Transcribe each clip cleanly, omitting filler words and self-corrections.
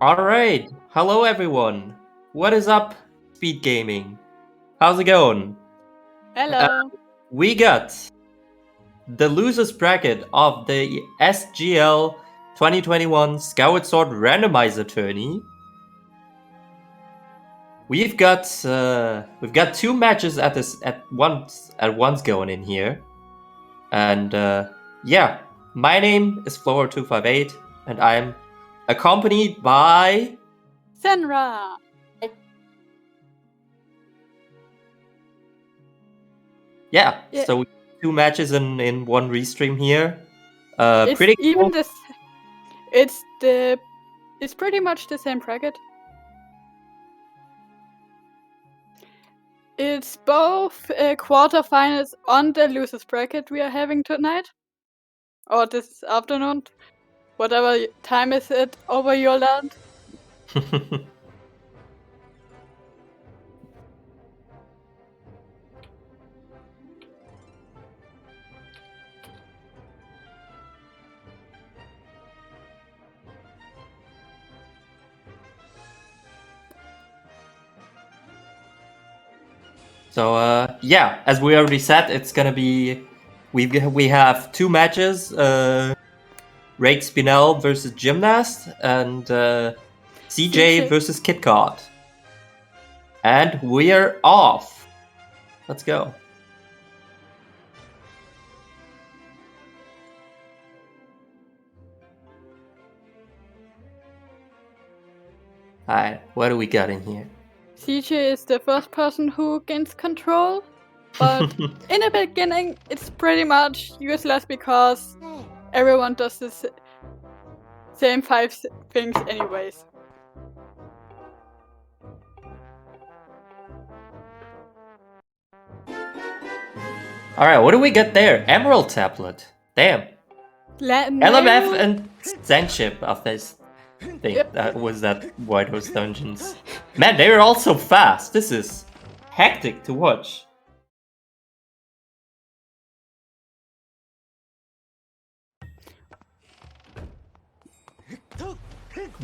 Alright, hello everyone. What is up, SpeedGaming? How's it going? Hello. We got the losers bracket of the SGL 2021 Skyward Sword Randomizer tourney. We've got two matches at once going in here, and yeah, my name is Flower258, and I'm accompanied by Senra. Yeah, Yeah. so two matches in one restream here. It's Pretty even cool. this. It's pretty much the same bracket. It's both quarterfinals on the losers bracket we are having tonight, or this afternoon, whatever time is it over your land. So yeah, as we already said, it's gonna be we have two matches. RaidSpinel versus Gymnast and CJ versus Kitcot. And we're off. Let's go. Alright, what do we got in here? CJ is the first person who gains control, but in the beginning it's pretty much useless because everyone does the same 5 things anyways. Alright, what do we get there? Emerald Tablet. Damn. LMF and Zenship of this thing. Yep. That was that White Horse Dungeons. Man, they were all so fast. This is hectic to watch.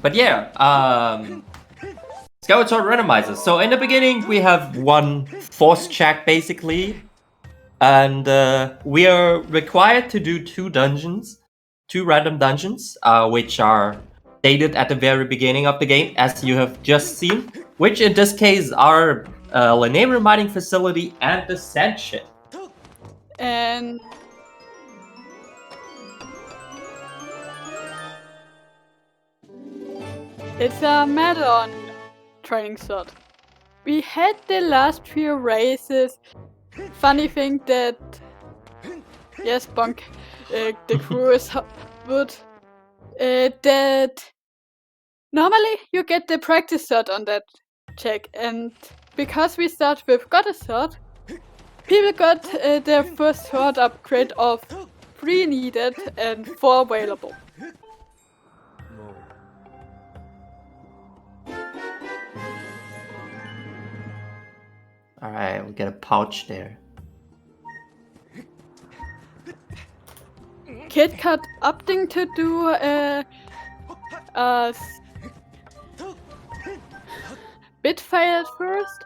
But yeah, Skyward Sword Randomizer. So in the beginning, we have one force check basically, and we are required to do two random dungeons, which are stated at the very beginning of the game, as you have just seen, which in this case are Linear Mining Facility and the Sand Ship. And it's a matter on training slot. We had the last few races. Funny thing that yes, Bonk, the crew is would that normally you get the practice slot on that check, and because we start with got a sword, people got their first sword upgrade of 3 needed and 4 available. Alright, we get a pouch there. Kitcot opting to do a bit file at first.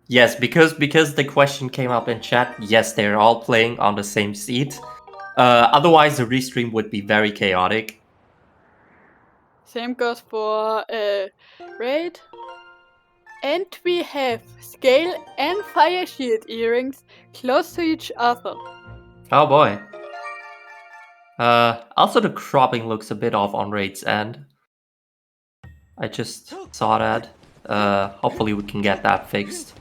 Yes, because the question came up in chat. Yes, they're all playing on the same seat. Otherwise, the restream would be very chaotic. Same goes for Raid. And we have Scale and Fire Shield earrings close to each other. Oh boy. Also the cropping looks a bit off on Raid's end. I just saw that. Hopefully we can get that fixed.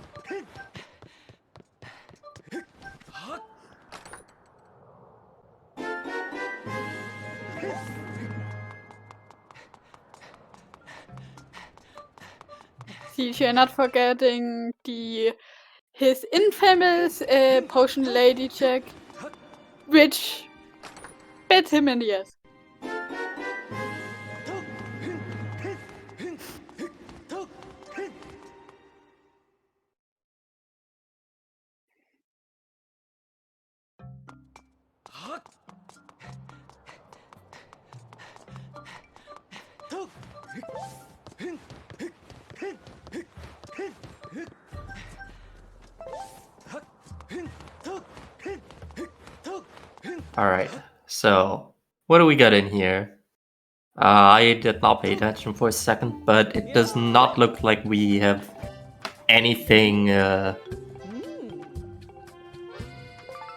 CJ not forgetting his infamous potion lady check, which bit him in the ass. Alright, so what do we got in here? I did not pay attention for a second, but it does not look like we have anything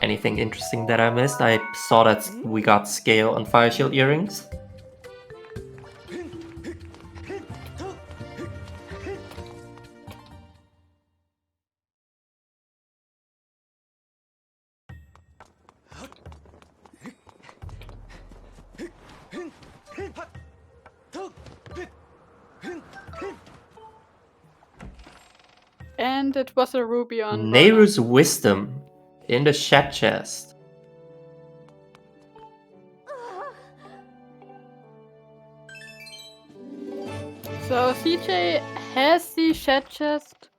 anything interesting that I missed. I saw that we got scale and fire shield earrings. And it was a ruby on Nehru's wisdom in the shed chest. So CJ has the shed chest.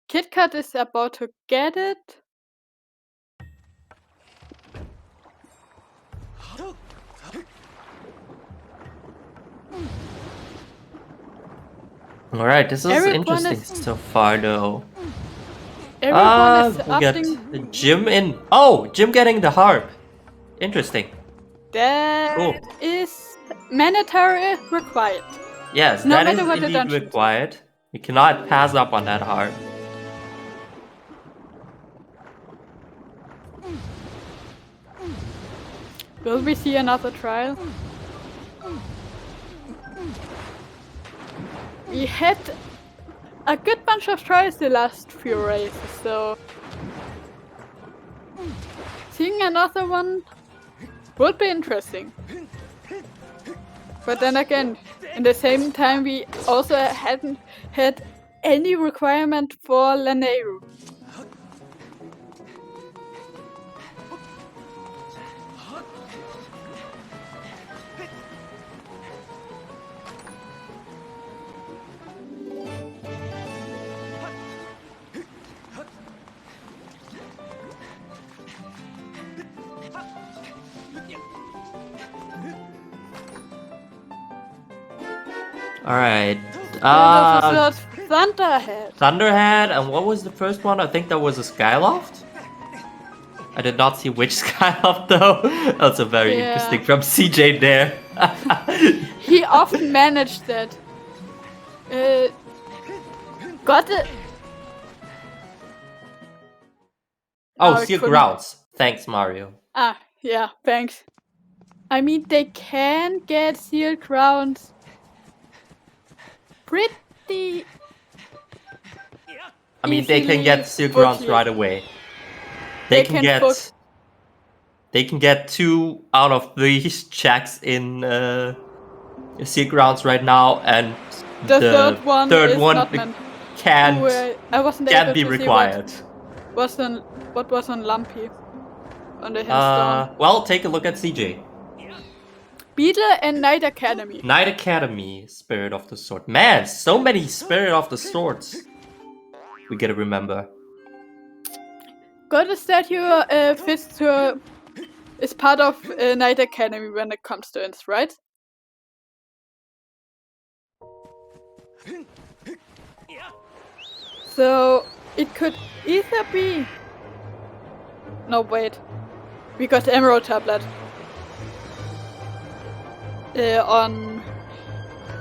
Kitcot is about to get it. Alright, this is Everyone interesting so far though. Everyone is we opting. got the Jim in. Oh, Jim getting the harp. Interesting. That Cool. is mandatory required. Yes, No that matter is what the indeed dungeon. required. You cannot pass up on that harp. Will we see another trial? We had a good bunch of trials the last few races, so seeing another one would be interesting. But then again, in the same time, we also hadn't had any requirement for Laneru. Alright. Thunderhead. Thunderhead, and what was the first one? I think that was a Skyloft? I did not see which Skyloft though. Also very interesting from CJ there. He often managed that. Got it. Oh, No, it Sealed couldn't. Grounds. Thanks, Mario. Ah, yeah, thanks. I mean, they can get sealed grounds pretty. I mean, they can easily get Sealed Grounds quickly. right away. They can get 2 out of these checks in Sealed Grounds right now, and The third one third is one not meant. can't I wasn't can't able be to required. see what was on Lumpy on the handstone. Well, take a look at CJ. Beetle and Night Academy. Night Academy, Spirit of the Sword. Man, so many Spirit of the Swords. We gotta remember. Got a statue fits to is part of Night Academy when it comes to ins, right? So it could either be. No, wait. We got the Emerald Tablet on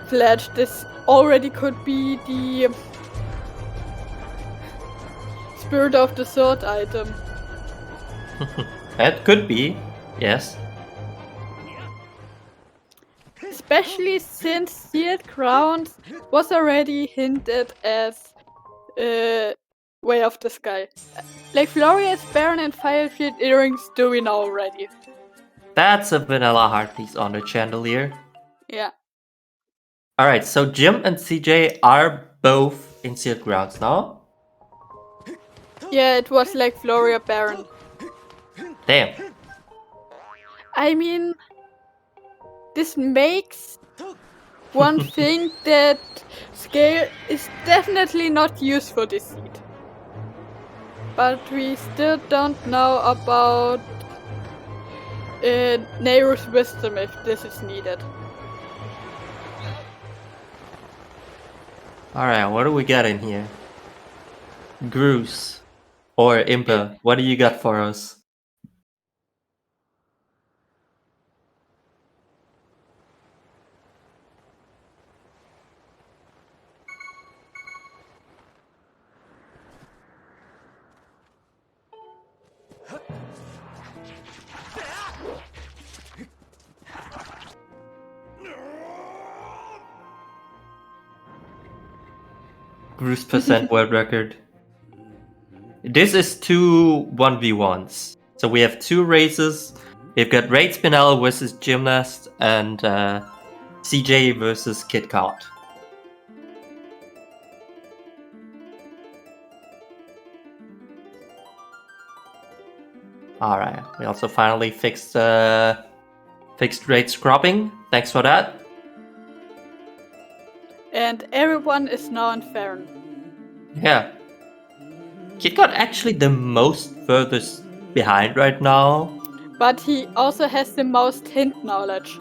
Fledge. This already could be the Spirit of the Sword item. That could be, yes. Especially since Sealed Grounds was already hinted as Way of the Sky. Like Floria's Baron and Fire Shield earrings do we know already. That's a vanilla heart piece on the chandelier. Yeah. Alright, so Jim and CJ are both in Sealed Grounds now. Yeah, it was like Floria Baron. Damn. I mean, this makes one thing that scale is definitely not used for this seed. But we still don't know about Nehru's wisdom if this is needed. Alright, what do we got in here? Gruce. Or Impa, what do you got for us? Gruce percent world record. This is two 1v1s. So we have two races. We've got RaidSpinel versus Gymnast and CJ versus Kitcot. Alright, we also finally fixed raid scrubbing. Thanks for that. And everyone is now in Farron. Yeah. Kitcot actually the most furthest behind right now. But he also has the most hint knowledge.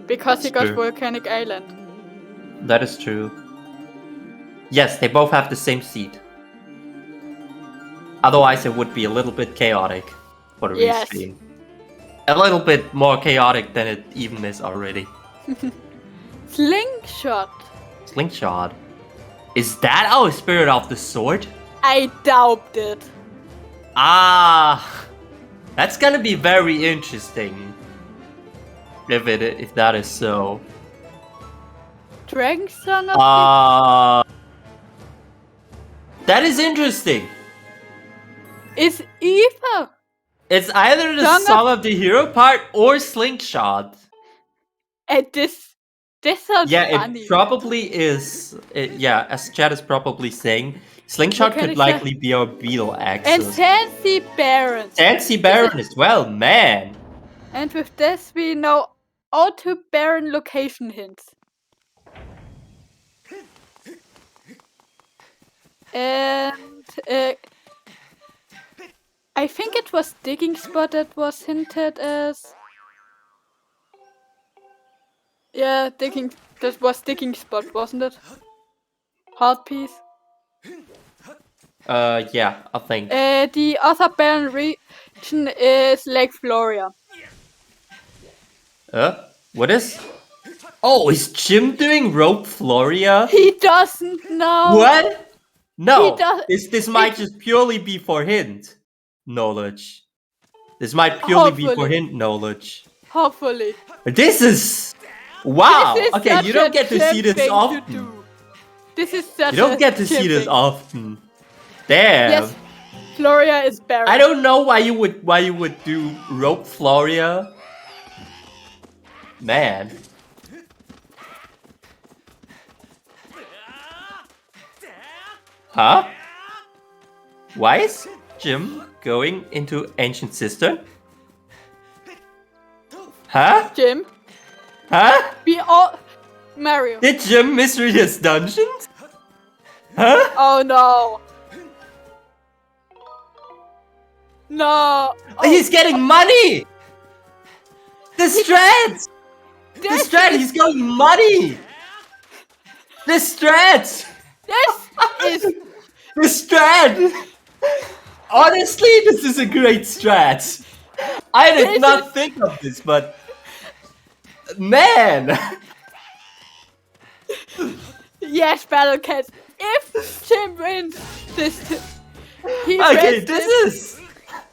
Because he got True. Volcanic Island. That is true. Yes, they both have the same seed. Otherwise it would be a little bit chaotic for the Yes. restream. A little bit more chaotic than it even is already. Slingshot. Slingshot. Is that our Spirit of the Sword? I doubt it. Ah, that's gonna be very interesting. If that is so. Dragon Son of that is interesting. Is either. It's either the Song of the Hero part or Slingshot. And this sounds funny. It probably is. As Chad is probably saying, Slingshot could likely be our Beetle axis. And Fancy Baron. Fancy Baron as well, man. And with this, we know all two Baron location hints. And I think it was Digging Spot that was hinted as. Yeah, that was Digging Spot, wasn't it? Heart piece. Yeah, I think. The other Baron region is Lake Floria. What is? Oh, is Jim doing Rope Floria? He doesn't know. What? No, He this might just purely be for hint knowledge. This might purely be for hint knowledge. Hopefully. This is... Wow! This is okay, such you don't a get to see Jim this thing to often. do. This is such You don't a get to see Jim this thing. often. Damn. Yes, Floria is Baron. I don't know why you would do Rope Floria. Man. Huh? Why is Jim going into Ancient Cistern? Huh? Jim, Huh? we all... Mario. Did Jim misread his dungeons? Huh? Oh no. No. He's getting money! The strats! The strat, he's getting money! The strats! This is... The strat! Honestly, this is a great strat. I did not think of this, but... Man! Yes, Battle Cats. If Jim wins this... He Okay, reads this is...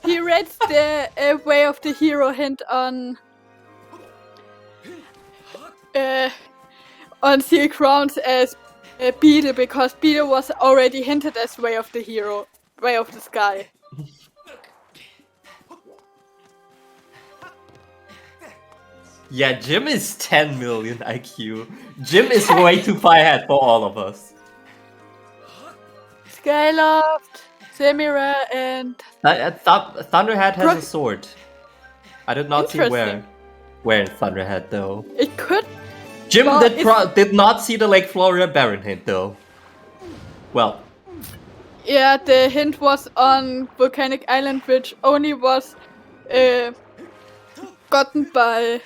He reads the Way of the Hero hint on Silk Rounds as Beetle, because Beetle was already hinted as Way of the Hero, Way of the Sky. Yeah, Jim is 10 million IQ. Jim is way too far ahead for all of us. Skyloft, Semira, and... Thunderhead has a sword. I did not see Interesting. where in Thunderhead though. It could... Jim Well, did not see the Lake Floria Baron hint though. Well, Yeah, the hint was on Volcanic Island, which only was gotten by...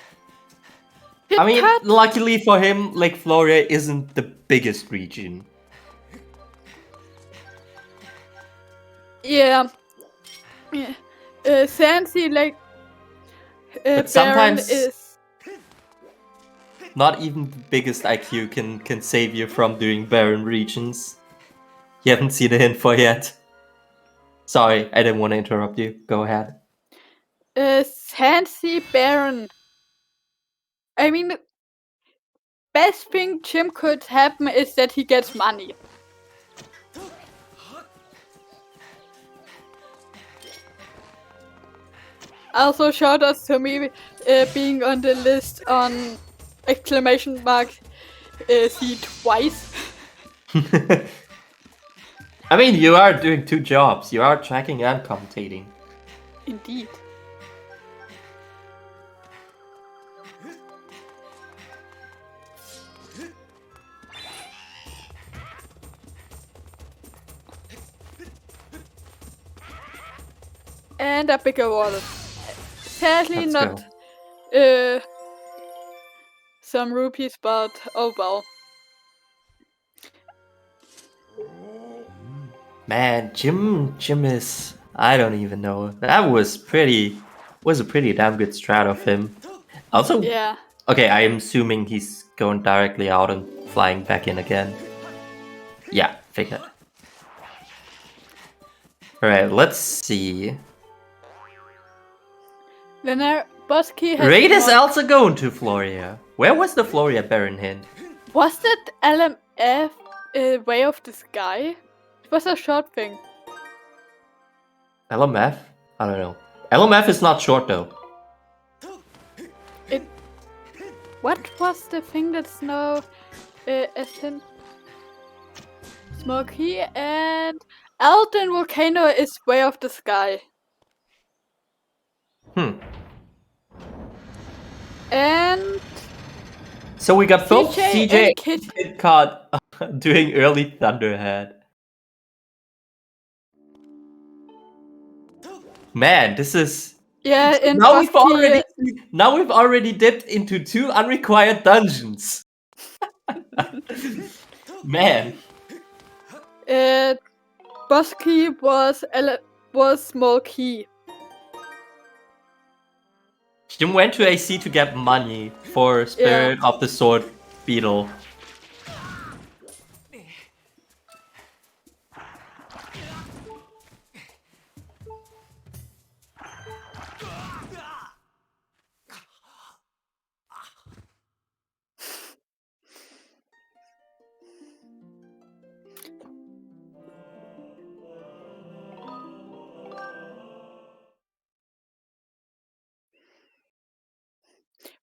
I mean, Kitcot. luckily for him, Lake Floria isn't the biggest region. Yeah. Yeah. Sansi, like, But Baron sometimes is... not even the biggest IQ can save you from doing barren regions. You haven't seen a hint for yet. Sorry, I didn't want to interrupt you. Go ahead. Sansi Baron. I mean, best thing Jim could happen is that he gets money. Also shout out to me being on the list on exclamation mark C twice. I mean, you are doing two jobs. You are tracking and commentating. Indeed. And a bigger wallet. Sadly Let's not some rupees, but oh well. Man, Jim is... I don't even know. That was a pretty damn good strat of him. Also, Yeah. okay, I am assuming he's going directly out and flying back in again. Yeah, figured. Alright, let's see. Bosky has Raid is also going to Floria. Where was the Floria Baron hint? Was that LMF Way of the Sky? It was a short thing. LMF? I don't know. LMF is not short though. What was the thing that's now Ascent? Smoky and Elden Volcano is Way of the Sky. And so we got both CJ CJ and and Kitcot doing early Thunderhead. Man, this is... Yeah, in now Bosky, we've already dipped into 2 unrequired dungeons. Man. Bosky was small key. Jim went to AC to get money for Spirit of the Sword Beetle.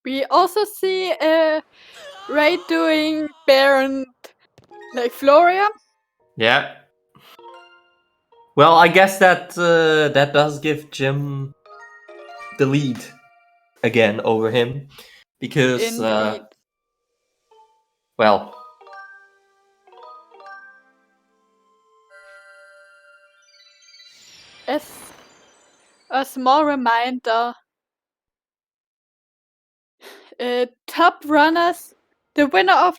We also see Raid doing Baron like Floria. Yeah. Well, I guess that that does give Jim the lead again over him, because well, as a small reminder, top runners, the winner of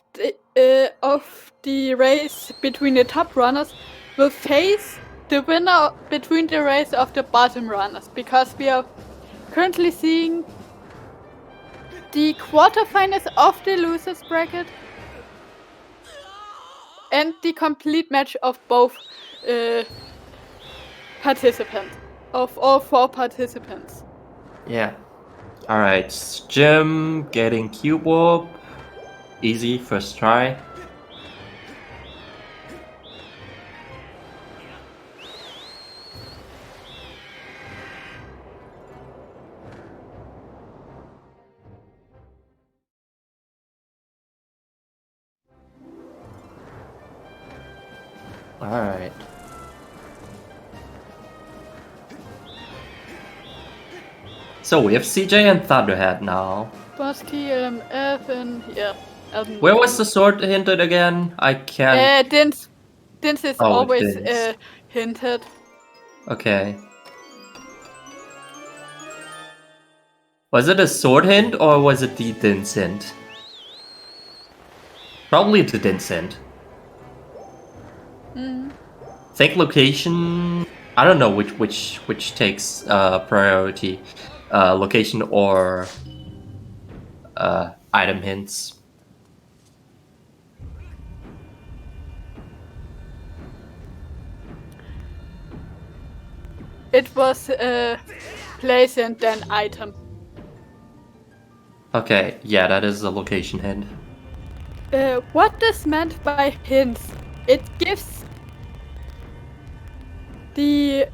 the race between the top runners will face the winner between the race of the bottom runners, because we are currently seeing the quarterfinals of the losers bracket and the complete match of both participants, of all 4 participants. yeah. Alright, Jim getting Cube Warp. Easy, first try. Alright. So we have CJ and Thunderhead now. Bosky, LMF, and yeah. Elden Where was the sword hinted again? I can't... Dins is always Dins. hinted. Okay. Was it a sword hint or was it the Dins hint? Probably the Dins hint. Think location... I don't know which takes priority, location or item hints. It was place and then item. Okay, yeah, that is a location hint. What is meant by hints? It gives the...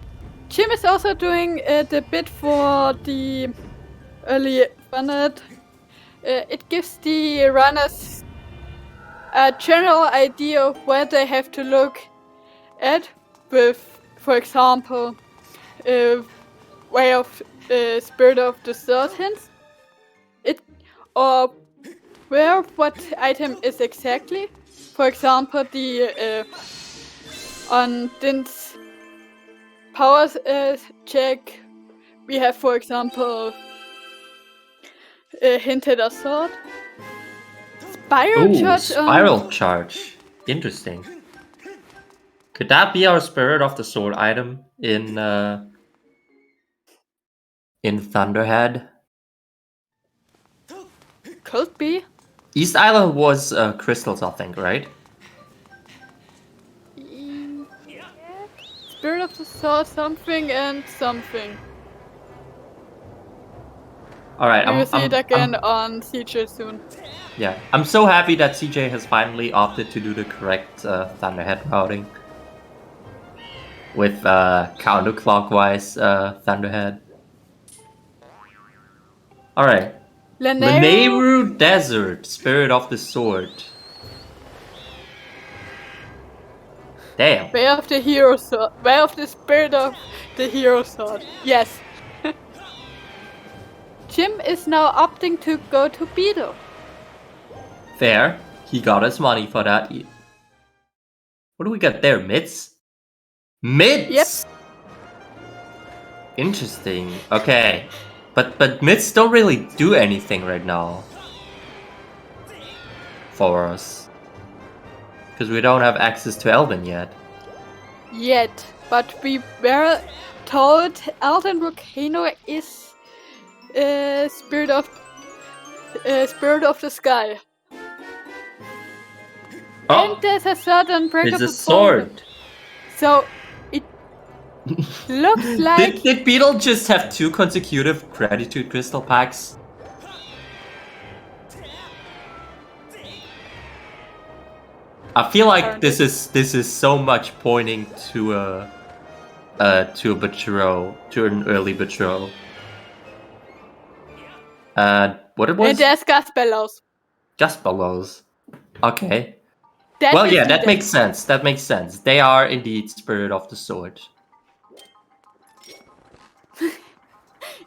Jim is also doing the bit for the early funnel. It gives the runners a general idea of where they have to look at with, for example, way of spirit of the third hints. Or where what item is exactly. For example, the on Din's power check, we have, for example, hinted a sword. Spiral charge. Spiral charge. Interesting. Could that be our Spirit of the Sword item in Thunderhead? Could be. East Island was crystals, I think, right? Yeah. Spirit of the sword, something and something. Alright, We will see it again on CJ soon. Yeah, I'm so happy that CJ has finally opted to do the correct Thunderhead routing. With counterclockwise Thunderhead. Alright. Lanayru Desert, Spirit of the Sword. Damn. Way of the hero sword. Way of the spirit of the hero sword. Yes. Jim is now opting to go to Beetle. Fair. He got his money for that. What do we got there? Mids? Mids? Yep. Interesting. Okay. But mids don't really do anything right now. For us. Because we don't have access to Elden yet. Yet. But we were told Elden Volcano is spirit of the sky. Oh, And there's a certain breakable there's a sword. So it looks like Did Beetle just have 2 consecutive gratitude crystal packs? I feel like this is so much pointing to a betrothal, to an early betrothal. What it was? And there's Gaspellows. Gaspellows. Okay. Well, yeah, that makes sense. That makes sense. They are indeed Spirit of the Sword.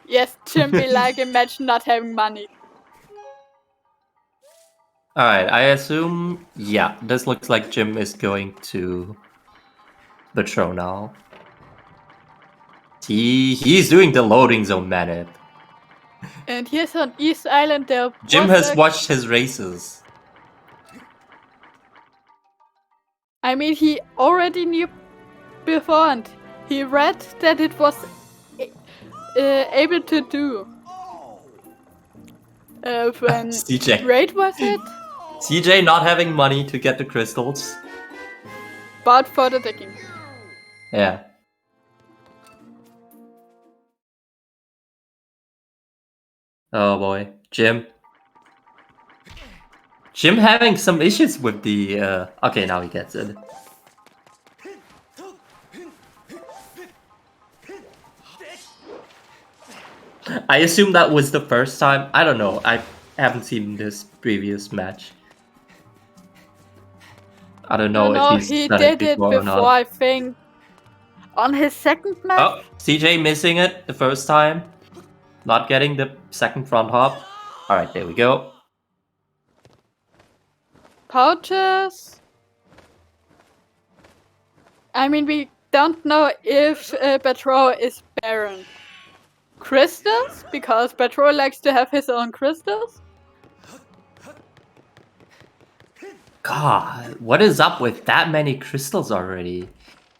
Yes, Jim be like, imagine not having money. Alright, I assume, yeah, this looks like Jim is going to Betrow now. He's doing the loading zone manip. And here's on East Island there. Jim has watched his races. I mean, he already knew beforehand. He read that it was able to do. When CJ. Raid was it? CJ not having money to get the crystals. But for the decking. Yeah. Oh boy. Jim. Jim having some issues with the... Okay, now he gets it. I assume that was the first time. I don't know. I haven't seen this previous match. I don't know if he's done it before or not. I think. On his second match? Oh, CJ missing it the first time. Not getting the second front hop. Alright, there we go. Pouches. I mean, we don't know if Betrow is Baron. Crystals? Because Betrow likes to have his own crystals? God, what is up with that many crystals already?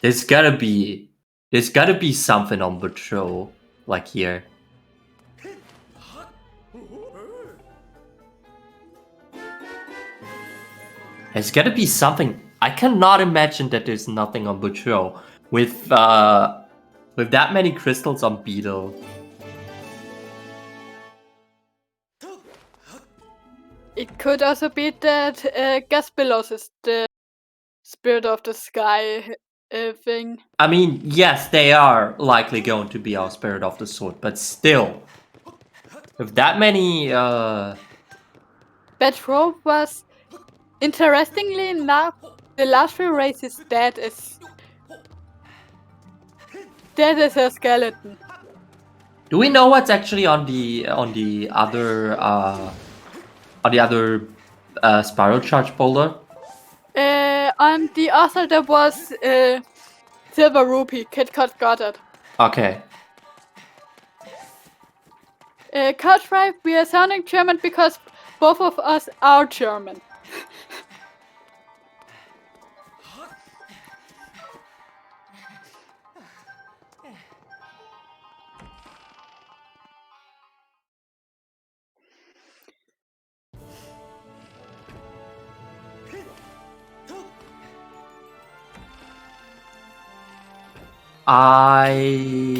There's gotta be There's gotta be something on patrol, like here. There's gotta be something. I cannot imagine that there's nothing on patrol with that many crystals on Beetle. It could also be that Gaspelos is the spirit of the sky thing. I mean, yes, they are likely going to be our spirit of the sword, but still, with that many, Patrol was, interestingly enough, the last few races that is a skeleton. do we know what's actually on the other spiral charge boulder? On the other there was Silver Rupee. Kitcot got it. Okay. Cartwright, we are sounding German because both of us are German.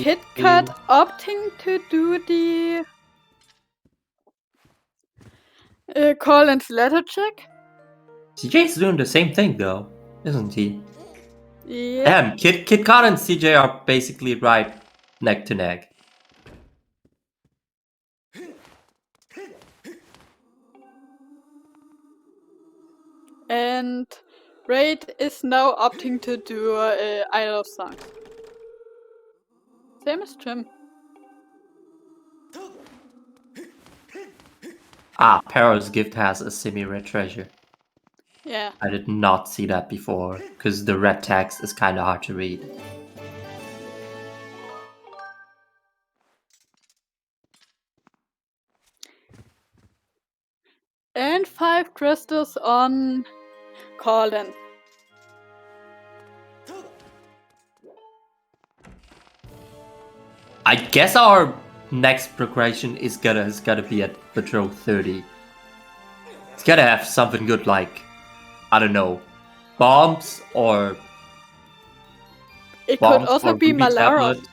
Kitcot opting to do the Colin's letter check. CJ's doing the same thing though, isn't he? Yeah. Damn, Kitcot and CJ are basically right neck to neck. And Raid is now opting to do Isle of Songs. Same as Jim. Ah, Peral's gift has a semi-red treasure. Yeah. I did not see that before, because the red text is kinda hard to read. And 5 crystals on Colin. I guess our next progression is gotta be at Patrol 30. It's gotta have something good like, I don't know, bombs or... It bombs could also or be ruby Malara. tablet.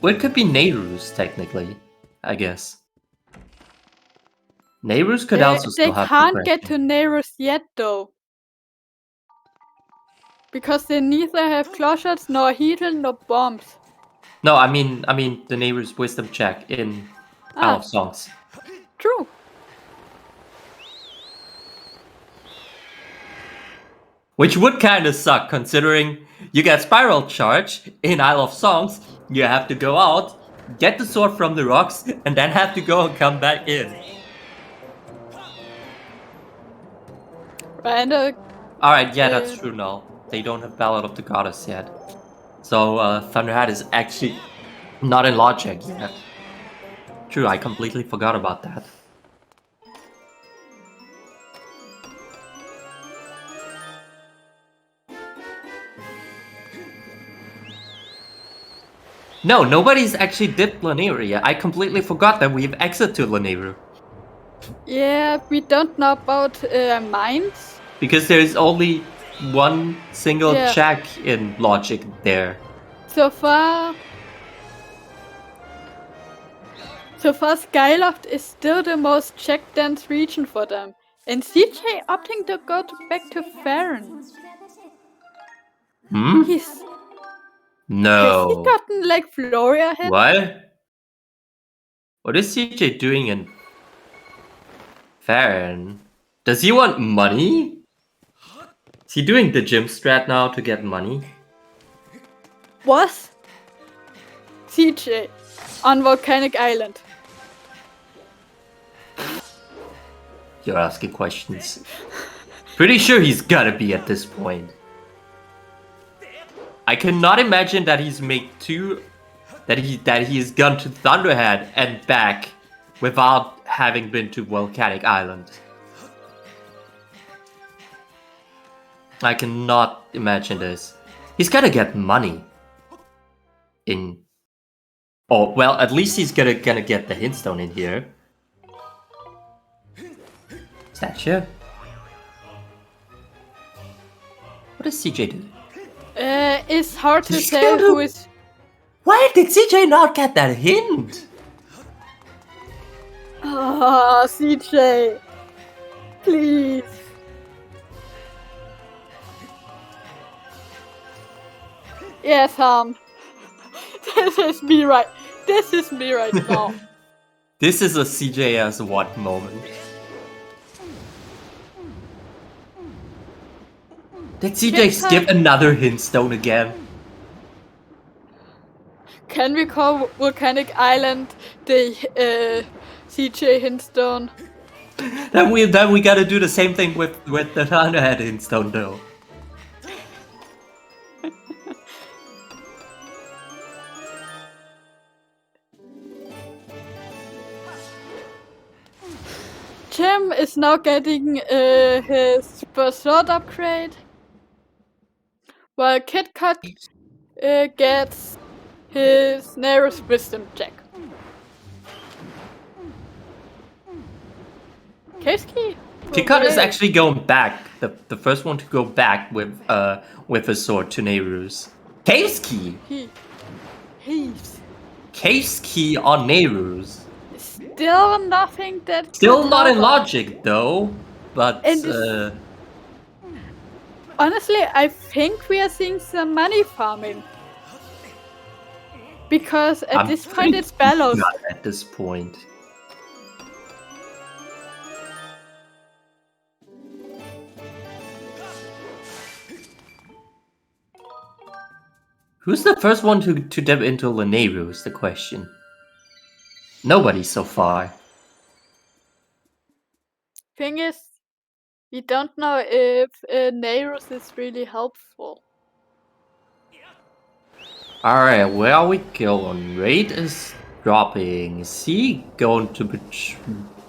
Well, it could be Nehrus, technically, I guess. Nehrus could also still have They can't get progression. to Nehrus yet though. Because they neither have claw shots, nor heatle, nor bombs. No, I mean the Nehrus wisdom check in Isle of Songs. True. Which would kinda suck, considering you get Spiral Charge in Isle of Songs, you have to go out, get the sword from the rocks, and then have to go and come back in. Alright, yeah, that's true now. They don't have Ballad of the Goddess yet. So Thunderhead is actually not in logic yet. True, I completely forgot about that. No, nobody's actually did Lanayru yet. I completely forgot that we've exited Lanayru. Yeah, we don't know about mines. Because there's only one single check in logic there. So far, Skyloft is still the most check-dense region for them. And CJ opting to go back to Farron. Hmm? No. Has he gotten like Floria ahead? What? What is CJ doing in Farron? Does he want money? Is he doing the gym strat now to get money? Was CJ on Volcanic Island? You're asking questions. Pretty sure he's gotta be at this point. I cannot imagine that he's made that he's gone to Thunderhead and back without having been to Volcanic Island. I cannot imagine this. He's gotta get money. Oh, well, at least he's gonna get the hintstone in here. Statue. What does CJ do? It's hard to He say still who do- is. Why did CJ not get that hint? Oh, CJ. Please. Yes, This is me right. This is me right now. This is a CJS moment. Did CJ skip another hintstone again? Can we call Volcanic Island the CJ hintstone? Then we gotta do the same thing with the Thunderhead hintstone though. Jim is now getting his super sword upgrade, while Kitcot gets his nearest wisdom check. Keski? Kitcot is actually going back, the first one to go back with a sword to Nehru's. Cave's key! He's Cave's key on Nehru's. still nothing that. Still not in logic though, but honestly, I think we are seeing some money farming. Because at this point it's Bellows. Not at this point. Who's the first one to dip into Laneyru is the question. Nobody so far. Thing is, we don't know if Neyrus is really helpful. Alright, where are we going? Raid is dropping. Is he going to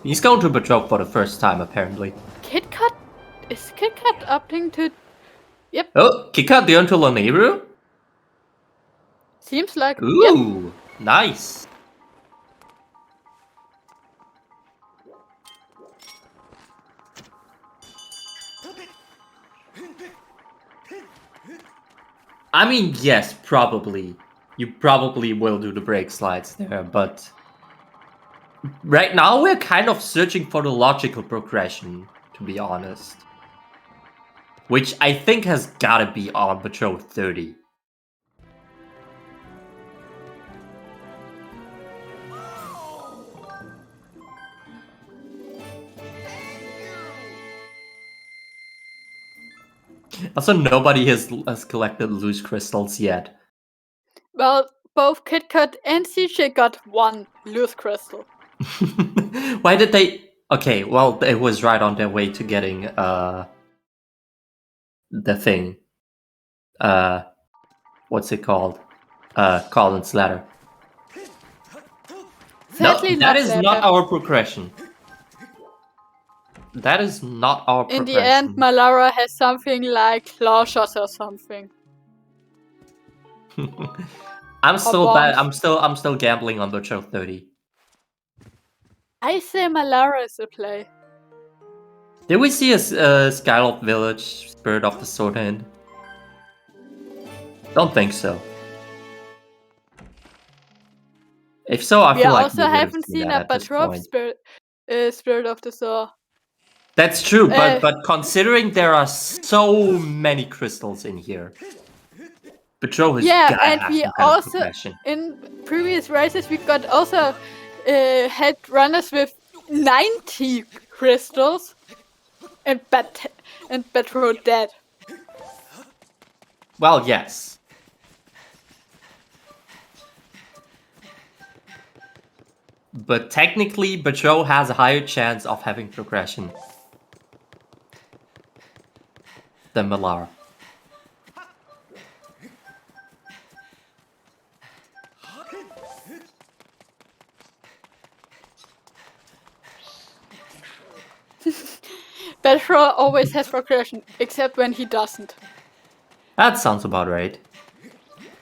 he's going to patrol for the first time apparently. Kitcot? Is Kitcot opting to... Yep. Oh, Kitcot down to Laneyru? Seems like... Ooh, yep. Nice. I mean, yes, probably. You probably will do the break slides there, but... Right now we're kind of searching for the logical progression, to be honest. Which I think has gotta be on Patrol 30. Also, nobody has collected loose crystals yet. Well, both Kitcot and CJ got one loose crystal. Why did they... Okay, well, it was right on their way to getting, the thing. What's it called? Colin's ladder. Sadly, no, that is not our progression. That is not our progression. In the end, Malara has something like claw shots or something. I'm still bad. I'm still gambling on Patrol 30. I say Malara is a play. Did we see a Skyward Village Spirit of the Sword Hand? Don't think so. If so, I feel like we also haven't seen a Patrol Spirit of the Sword. That's true, but considering there are so many crystals in here, Patrol has gotta and have we some kind of also progression. in previous races we got also had runners with 90 crystals and Patrol dead. Well, yes. But technically, Patrol has a higher chance of having progression than Malara. Patrol always has progression, except when he doesn't. That sounds about right.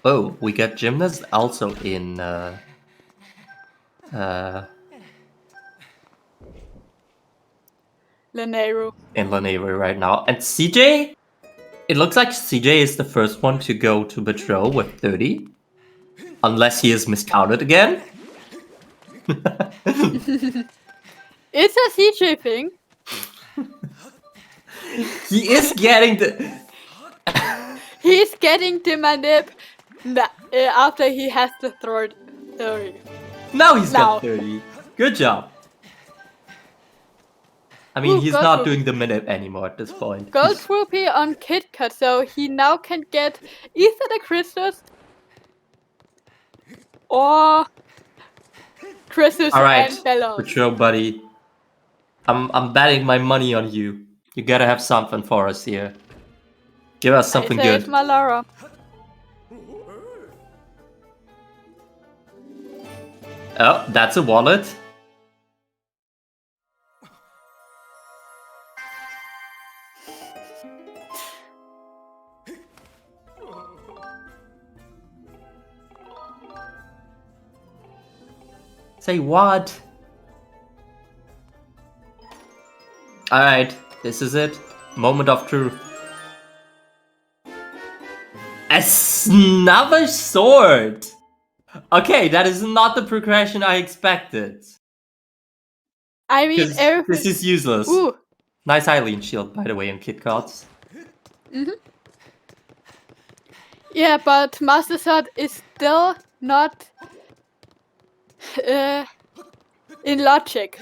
Oh, we got Gymnast also in Lanero. in Lanayru right now. And CJ? It looks like CJ is the first one to go to Patrol with 30. Unless he is miscounted again. It's a CJ thing. He is getting the... He's getting the manip after he has the third 30. Now he's Now. got 30. Good job. I mean, Ooh, he's gold not rupee. doing the minute anymore at this point. Gold rupee on Kitcot, so he now can get either the crystals or crystals Alright, and bellows. Patrol buddy. I'm betting my money on you. You gotta have something for us here. Give us something I say good. it's Malara. Oh, that's a wallet. Say what? Alright, this is it. Moment of truth. Another sword! Okay, that is not the progression I expected. I mean, 'Cause everything. this is useless. Ooh. Nice Eileen shield, by the way, in Kitcots. Yeah, but Master Sword is still not in logic.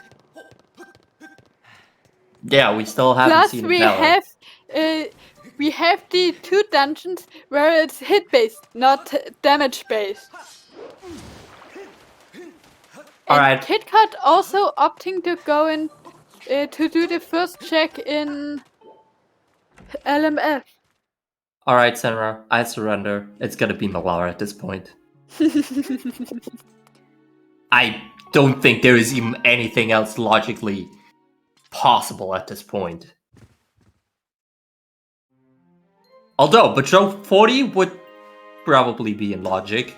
Yeah, we still haven't Plus, seen we Valor. have the 2 dungeons where it's hit based, not damage based. Alright. Kitcot also opting to go in to do the first check in LMF. Alright, Senra, I surrender. It's gonna be Malara at this point. I don't think there is even anything else logically possible at this point. Although, Patrol 40 would probably be in logic.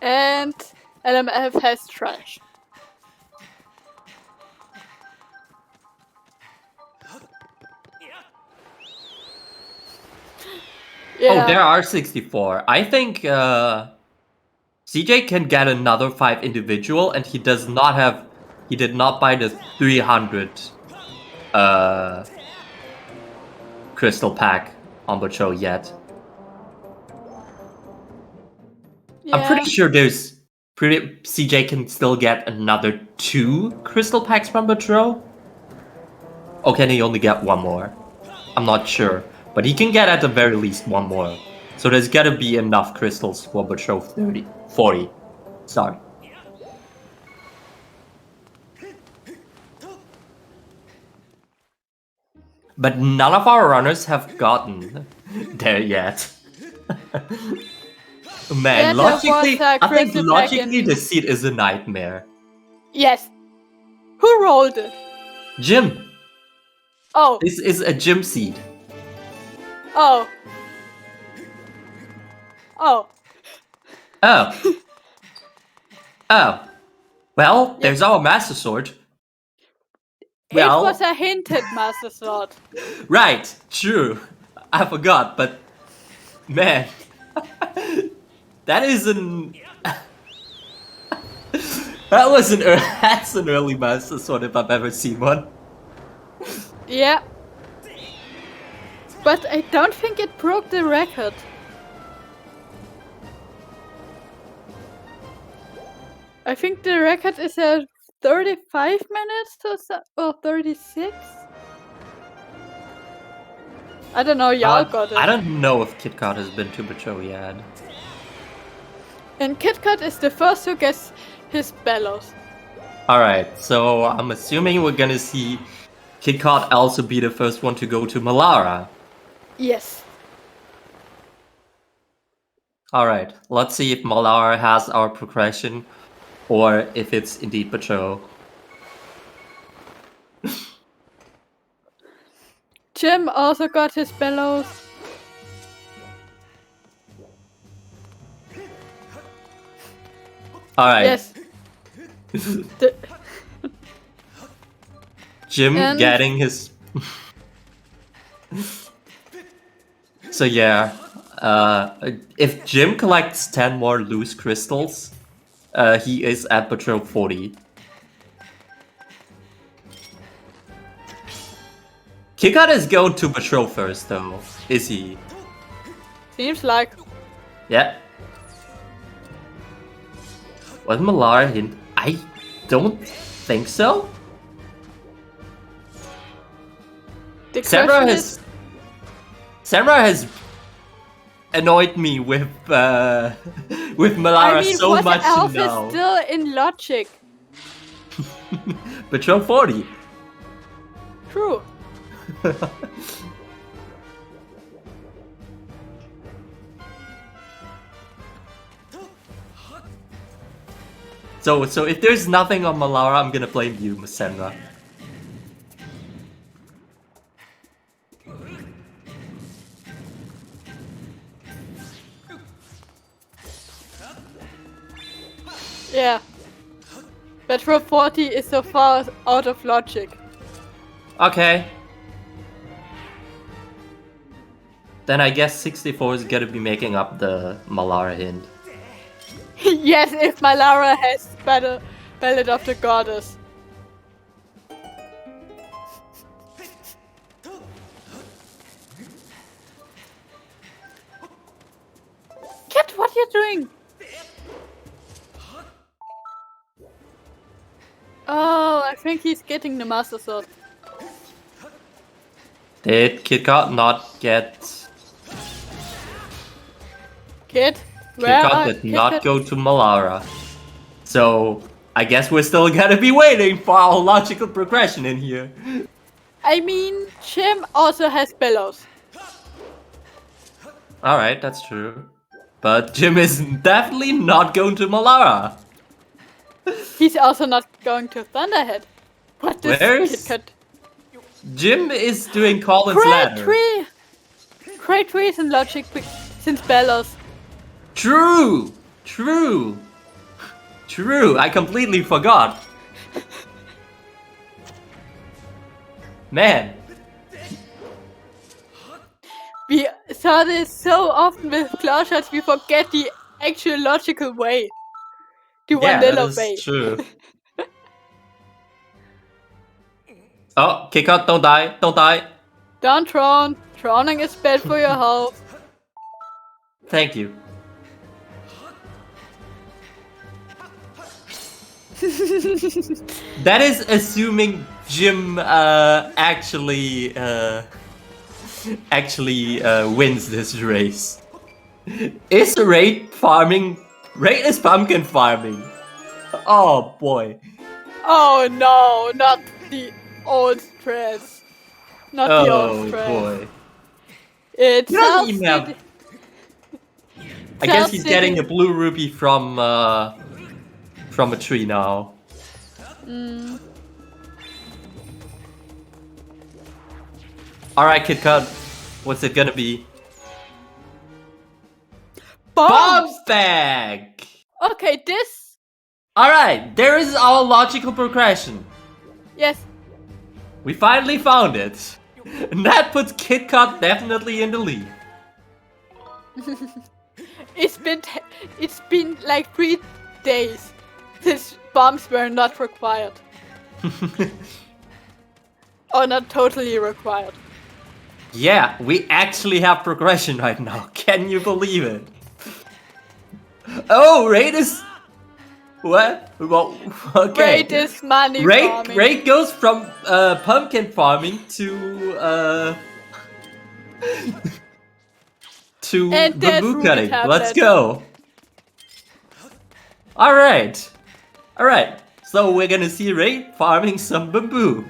And LMF has trash. Yeah. Oh, there are 64. I think CJ can get another 5 individual, and he does not have... He did not buy the 300 crystal pack on Patrol yet. Yeah. I'm pretty sure CJ can still get another 2 crystal packs from Patrol. Or can he only get 1 more? I'm not sure. But he can get at the very least 1 more. So there's gotta be enough crystals for Patrol 40. Sorry. But none of our runners have gotten there yet. Man, Yeah, there logically, was a I think crystal pack logically in- the seed is a nightmare. Yes. Who rolled it? Jim, Oh. this is a Jim seed. Oh. Oh. Oh. Oh. Well, there's our Master Sword. Well, It was a hinted Master Sword. right, true. I forgot, but man, that is an that's an early Master Sword if I've ever seen one. Yeah. But I don't think it broke the record. I think the record is 35 minutes or 36? I don't know, y'all got it. I don't know if Kitcot has been to Patrol yet. And Kitcot is the first who gets his bellows. Alright, so I'm assuming we're gonna see Kitcot also be the first one to go to Malara. Yes. Alright, let's see if Malar has our progression or if it's indeed Patrol. Jim also got his bellows. Alright. Yes. The- Jim And- getting his... So yeah, if Jim collects 10 more loose crystals, he is at Patrol 40. Kitcot is going to Patrol first though, is he? Seems like. Yeah. Was Malar hint? I don't think so. The Samra question has... is, Samra has annoyed me with Malara I mean, so what much else now. is still in logic? Patrol 40. True. So if there's nothing on Malara, I'm gonna blame you, Samra. Yeah. Metro 40 is so far out of logic. Okay. Then I guess 64 is gonna be making up the Malara hint. Yes, if Malara has Ballad of the Goddess. Kit, what are you doing? Oh, I think he's getting the Master Sword. Did Kitcot not get... Kit, where Kitcot are did not Kit? go to Malara. So I guess we're still gonna be waiting for our logical progression in here. I mean, Jim also has bellows. Alright, that's true. But Jim is definitely not going to Malara. He's also not going to Thunderhead. What does Where's- Kitcot? Jim is doing Colin's Great ladder. tree! Great trees in logic since bellows. True! True! True, I completely forgot. Man. We saw this so often with claw shots, we forget the actual logical way. The Yeah, one that little is way. true. Oh, Kitcot, don't die, don't die. Don't drown. Drowning is bad for your health. Thank you. That is assuming Jim actually wins this race. Is Raid farming? Raid is pumpkin farming. Oh boy. Oh no, not the old threads. Not the Oh old threads. boy. It He doesn't sells even have- it. I guess he's City. getting a blue rupee from a tree now. Alright, Kitcot. What's it gonna be? Bob's bag! Okay, this. Alright, there is our logical progression. Yes. We finally found it. And that puts Kitcot definitely in the lead. It's been like 3 days since bombs were not required. Or not totally required. Yeah, we actually have progression right now. Can you believe it? Oh, Raid is... What? Well, okay. Raid is money farming. Raid goes from pumpkin farming to to And there's bamboo Ruby cutting. Let's tablet. go. All right. So we're gonna see Raid farming some bamboo.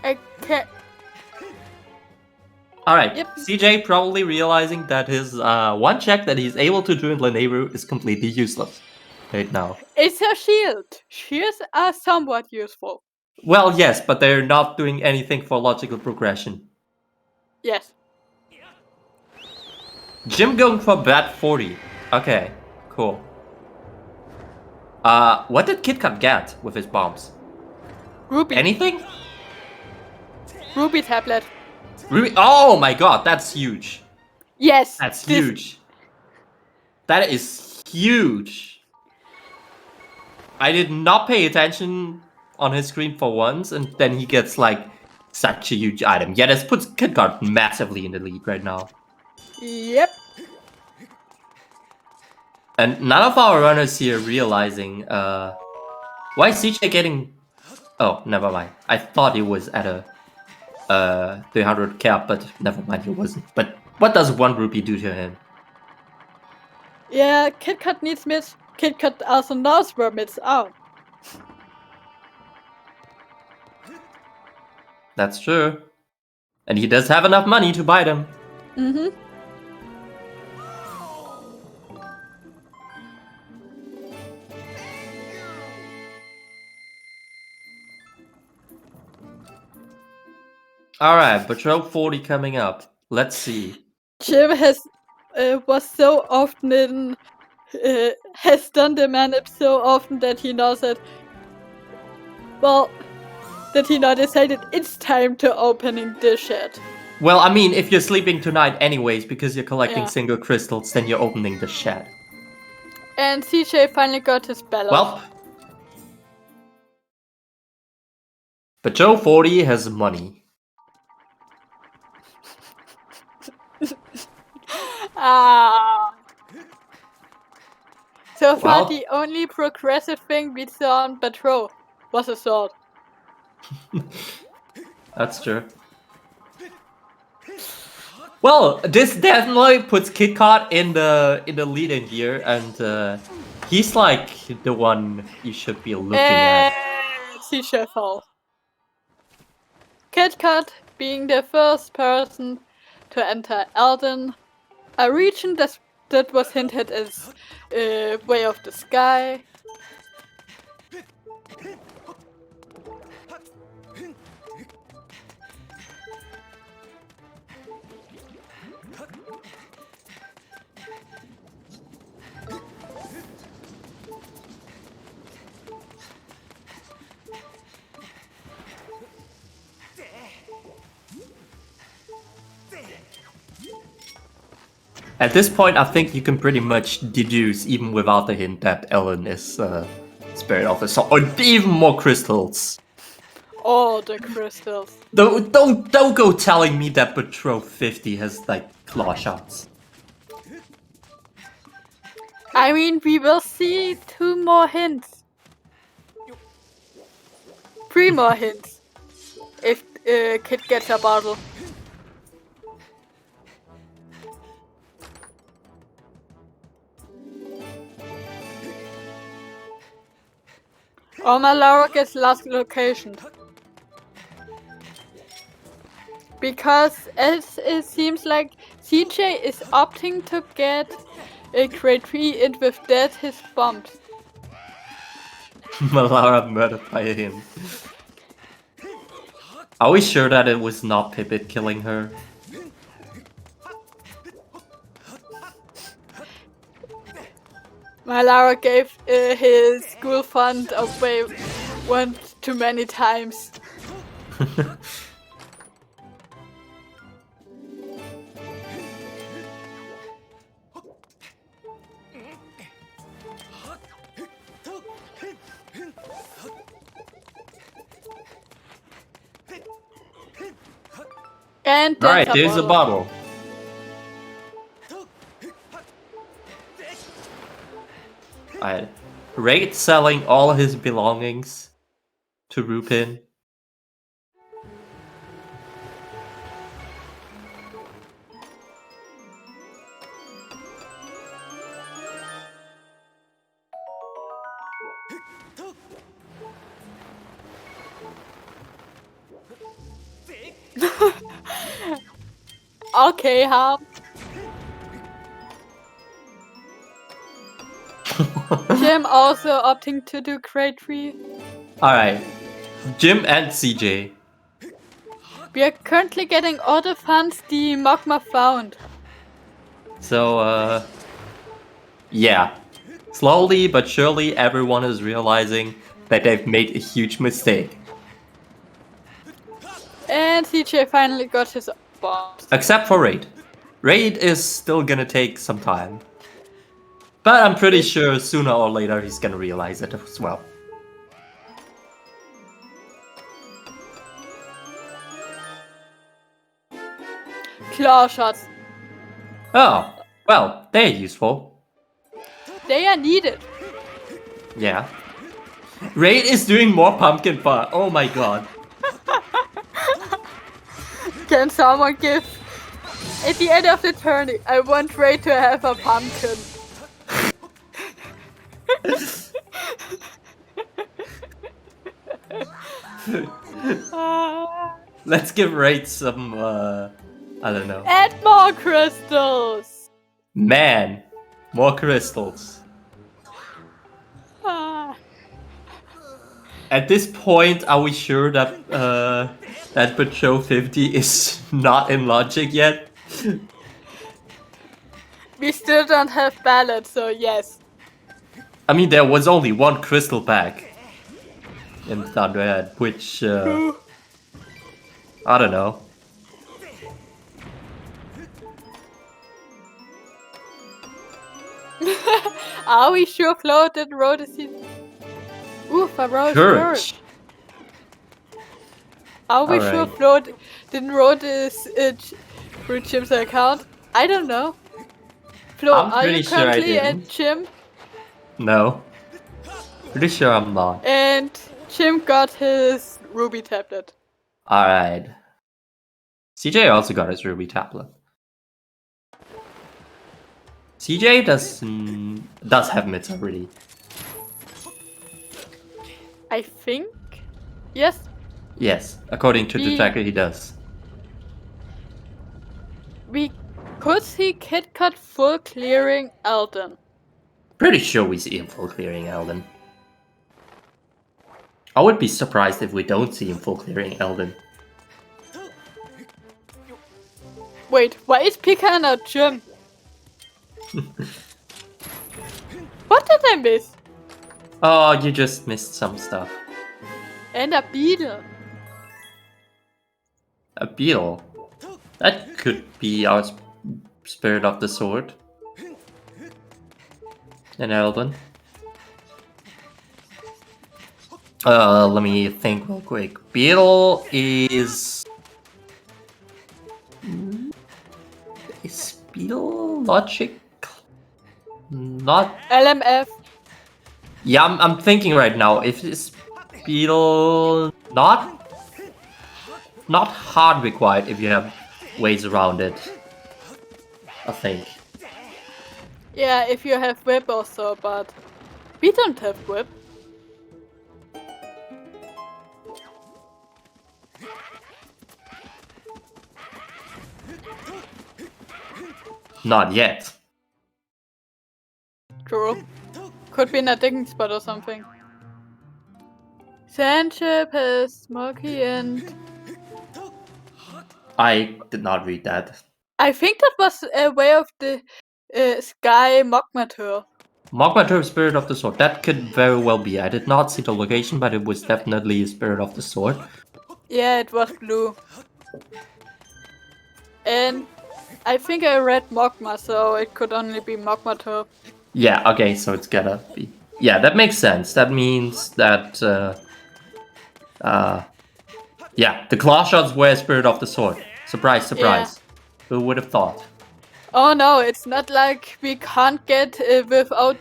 I can't. Alright, Yep. CJ probably realizing that his one check that he's able to do in Lenebru is completely useless right now. It's a shield. Shields are somewhat useful. Well, yes, but they're not doing anything for logical progression. Yes. Jim going for bat 40. Okay, cool. What did Kitcot get with his bombs? Ruby. Anything? Ruby tablet. Ruby? Oh my god, that's huge. Yes. That's huge. That is huge. I did not pay attention on his screen for once, and then he gets like such a huge item. Yeah, this puts Kitcot massively in the lead right now. Yep. And none of our runners here realizing why is CJ getting... Oh, never mind. I thought he was at a 300 cap, but never mind, he wasn't. But what does 1 rupee do to him? Yeah, Kitcot needs mids. Kitcot also knows where mids are. That's true. And he does have enough money to buy them. Mm-hmm. Alright, Patrol 40 coming up. Let's see. Jim has was so often in has done the man-up so often that he knows that, well, that he now decided it's time to opening the shed. Well, I mean, if you're sleeping tonight anyways because you're collecting Yeah. single crystals, then you're opening the shed. And CJ finally got his bell off. Well, Patrol 40 has money. Ah. So far, Well- the only progressive thing we saw on Patrol was a sword. That's true. Well, this definitely puts Kitcot in the lead in here, and he's like the one you should be looking at. And CJ fell. Kitcot being the first person to enter Elden, a region that was hinted as Way of the Sky. At this point, I think you can pretty much deduce, even without the hint, that Ellen is Spirit Officer, or even more crystals. All the crystals. Don't go telling me that Patrol 50 has like claw shots. I mean, we will see 2 more hints. 3 more hints. If Kit gets a bottle. Or Malara gets last location. Because as it seems like CJ is opting to get a grade 3 in with dead his bombs. Malara murdered by him. Are we sure that it was not Pippet killing her? Malara gave his school fund away one too many times. And Alright, here's a bottle. Alright. Raid selling all his belongings to Rupin. Okay, how? Jim also opting to do grade 3. Alright. Jim and CJ. We are currently getting all the funds the Magma found. So, yeah. Slowly but surely, everyone is realizing that they've made a huge mistake. And CJ finally got his bombs. Except for Raid. Raid is still gonna take some time. But I'm pretty sure sooner or later he's gonna realize it as well. Claw shots. Oh, well, they're useful. They are needed. Yeah. Raid is doing more pumpkin fire. Oh my god. Can someone give... At the end of the turn, I want Ray to have a pumpkin. Let's give Raid some, I don't know. Add more crystals! Man, more crystals. At this point, are we sure that that Patrol 50 is not in logic yet? We still don't have ballot, so yes. I mean, there was only one crystal pack in Thunderhead, which I don't know. Are we sure Flo didn't roll the seed? Oof, I rolled Courage. Are we sure Flo didn't roll this through Jim's account? I don't know. Flo, are you currently at Jim? No. Pretty sure I'm not. And Jim got his Ruby tablet. Alright. CJ also got his Ruby tablet. CJ does have mids already. I think? Yes? Yes, according to the tracker he does. We could see Kitcot full clearing Elden. Pretty sure we see him full clearing Elden. I would be surprised if we don't see him full clearing Elden. Wait, why is Pika not Jim? What did I miss? Oh, you just missed some stuff. And a beetle. A beetle? That could be our Spirit of the Sword. An Elden. Let me think real quick. Beetle is... Is Beetle logic? Not... LMF. Yeah, I'm thinking right now. If it's Beetle... Not hard required if you have ways around it. I think. Yeah, if you have whip also, but we don't have whip. Not yet. True. Could be in a digging spot or something. Sandship has Smoky and... I did not read that. I think that was a way of the Sky Mogmateur. Mogmateur, Spirit of the Sword. That could very well be. I did not see the location, but it was definitely Spirit of the Sword. Yeah, it was blue. And I think I read Mogma, so it could only be Mogmateur. Yeah, okay, so it's gotta be... Yeah, that makes sense. That means that... yeah, the claw shots were Spirit of the Sword. Surprise, surprise. Yeah. Who would have thought? Oh no, it's not like we can't get without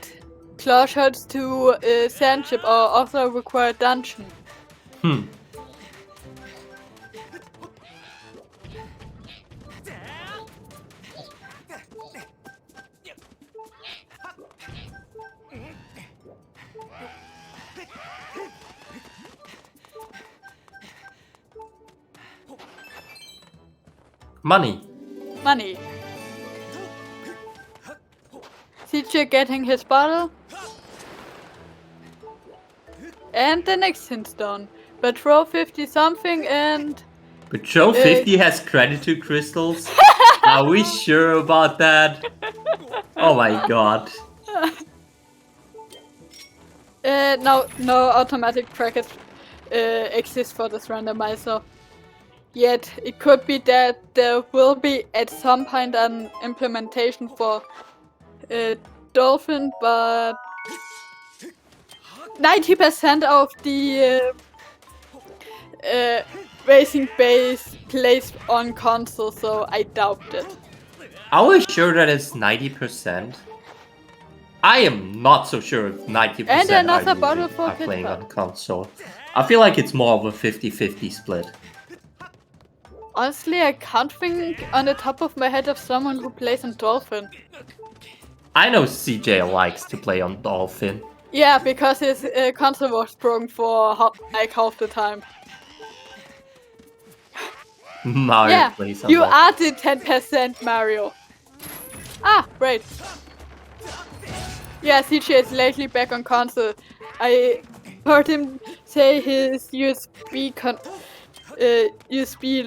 claw shots to Sandship or also require dungeon. Money. money. CJ getting his bottle. And the next hint's done. But throw 50 something and... But Joe 50 has gratitude crystals? Are we sure about that? Oh my god. No automatic brackets exist for this randomizer. Yet it could be that there will be at some point an implementation for Dolphin, but 90% of the racing base plays on console, so I doubt it. Are we sure that it's 90%? I am not so sure if 90% And another are bottle for playing Kitcot. on console. I feel like it's more of a 50-50 split. Honestly, I can't think on the top of my head of someone who plays on Dolphin. I know CJ likes to play on Dolphin. Yeah, because his console was broken for half the time. Mario plays on you Dolphin. are the 10% Mario. Ah, great. Yeah, CJ is lately back on console. I heard him say his USB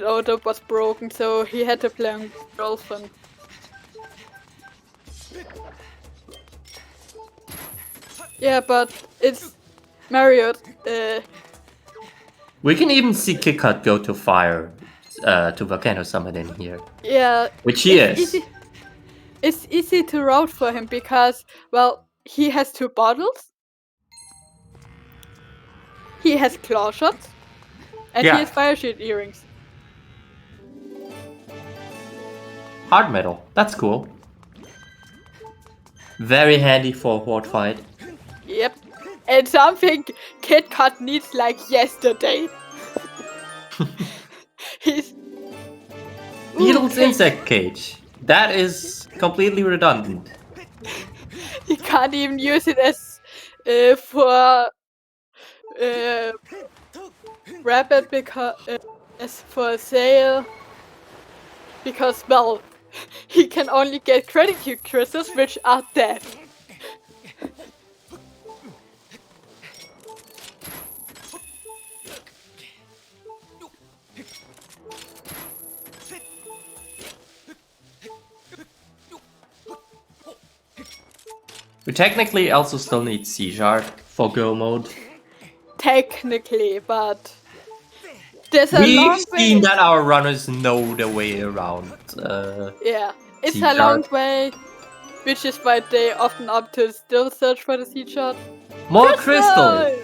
loader was broken, so he had to play on Dolphin. Yeah, but it's Mario. We can even see Kitcot go to fire, to Volcano Summit in here. Yeah. Which he is. It's easy to route for him because, well, he has 2 bottles. He has claw shots. And he has fire shield earrings. Hard metal. That's cool. Very handy for a horde fight. Yep. And something Kitcot needs like yesterday. He's... Beetle's insect cage. That is completely redundant. He can't even use it as for rabbit because as for sale because, well, he can only get gratitude crystals which are dead. We technically also still need Seashard for go mode. Technically, but there's a long We've way. seen that our runners know the way around. Yeah, it's seed a long shard. way, which is why they often opt to still search for the seed shard. More crystals!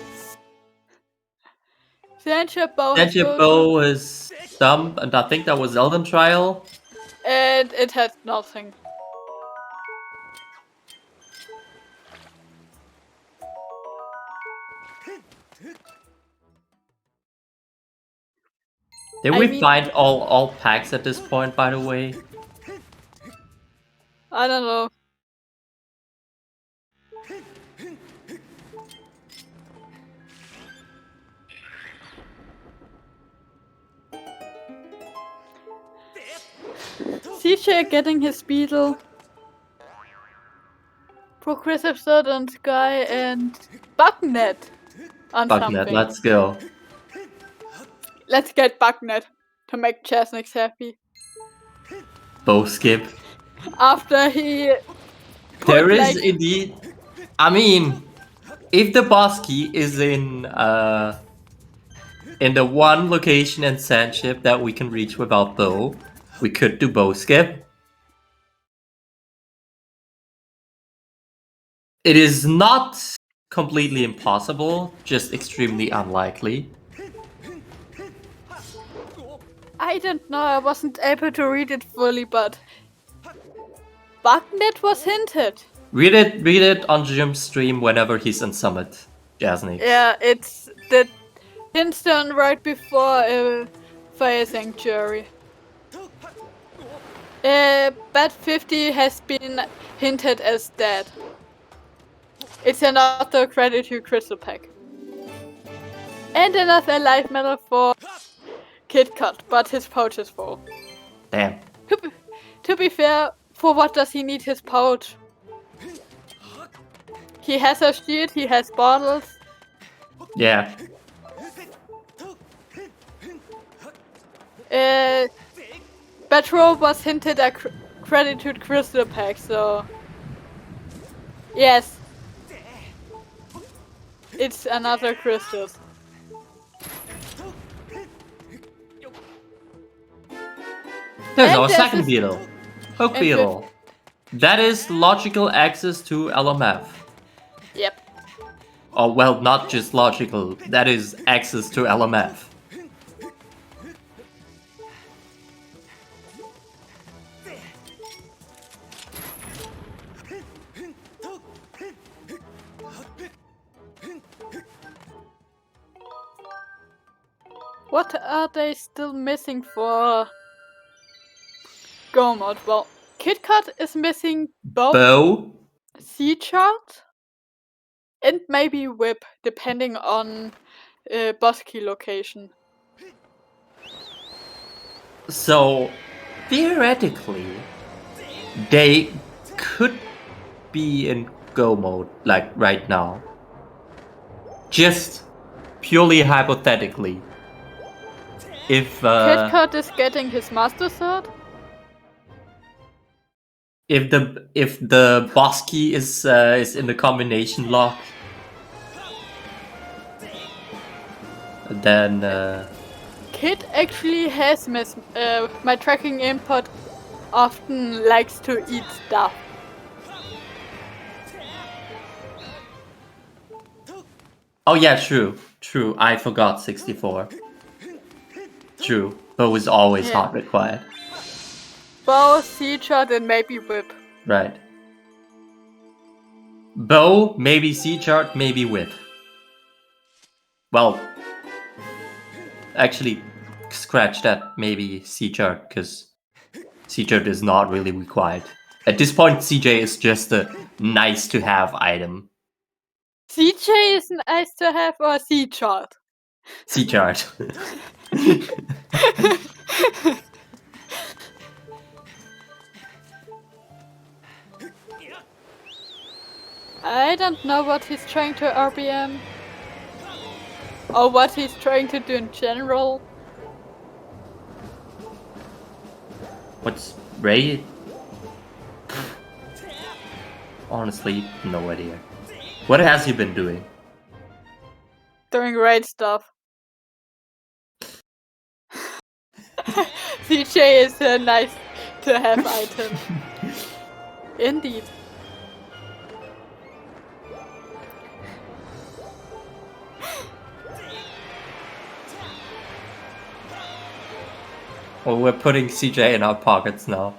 Friendship bow. Friendship bow is dumb, and I think that was Elden Trial. And it has nothing. Did I we mean- find all packs at this point, by the way? I don't know. CJ getting his Beetle. Progressive Sword on Sky and Bugnet on Bugnet, something. let's go. Let's get Bugnet to make Chesnick happy. Bow skip. After he There is like- indeed. I mean, if the boss key is in the one location in Sandship that we can reach without bow, we could do bow skip. It is not completely impossible, just extremely unlikely. I don't know, I wasn't able to read it fully, but Bugnet was hinted. Read it on Jim's stream whenever he's on Summit, Jasny. Yeah, it's the hints done right before Fire Sanctuary. Bat 50 has been hinted as dead. It's another gratitude crystal pack. And another life medal for Kitcot, but his pouch is full. Damn. to be fair, for what does he need his pouch? He has a shield, he has bottles. Yeah. Petro was hinted a gratitude crystal pack, so yes, it's another crystal. There's And our there's second this- beetle. Hook and beetle. That is logical access to LMF. Yep. Oh, well, not just logical. That is access to LMF. What are they still missing for Go mode? Well, Kitcot is missing Bow. C chart and maybe whip, depending on boss key location. So, theoretically, they could be in go mode, like right now. Just purely hypothetically. If Kitcot is getting his master sword. if the boss key is in the combination lock, then Kit actually has my tracking input often likes to eat stuff. oh yeah, true, I forgot 64. True, but was always Yeah. hot required. Bow, C chart, and maybe whip. Right. Bow, maybe C chart, maybe whip. Well, actually, scratch that, maybe C chart, because C chart is not really required. At this point, CJ is just a nice to have item. CJ is nice to have, or C chart? C chart. I don't know what he's trying to RBM. Or what he's trying to do in general. What's Raid? Honestly, no idea. What has he been doing? Doing raid stuff. CJ is a nice to have item. Indeed. Well, we're putting CJ in our pockets now.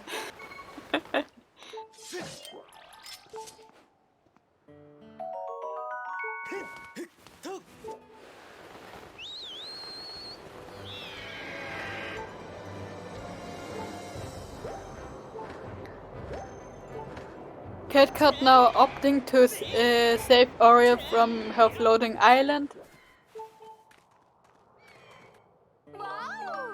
Kitcot now opting to save Oriel from her floating island. Wow!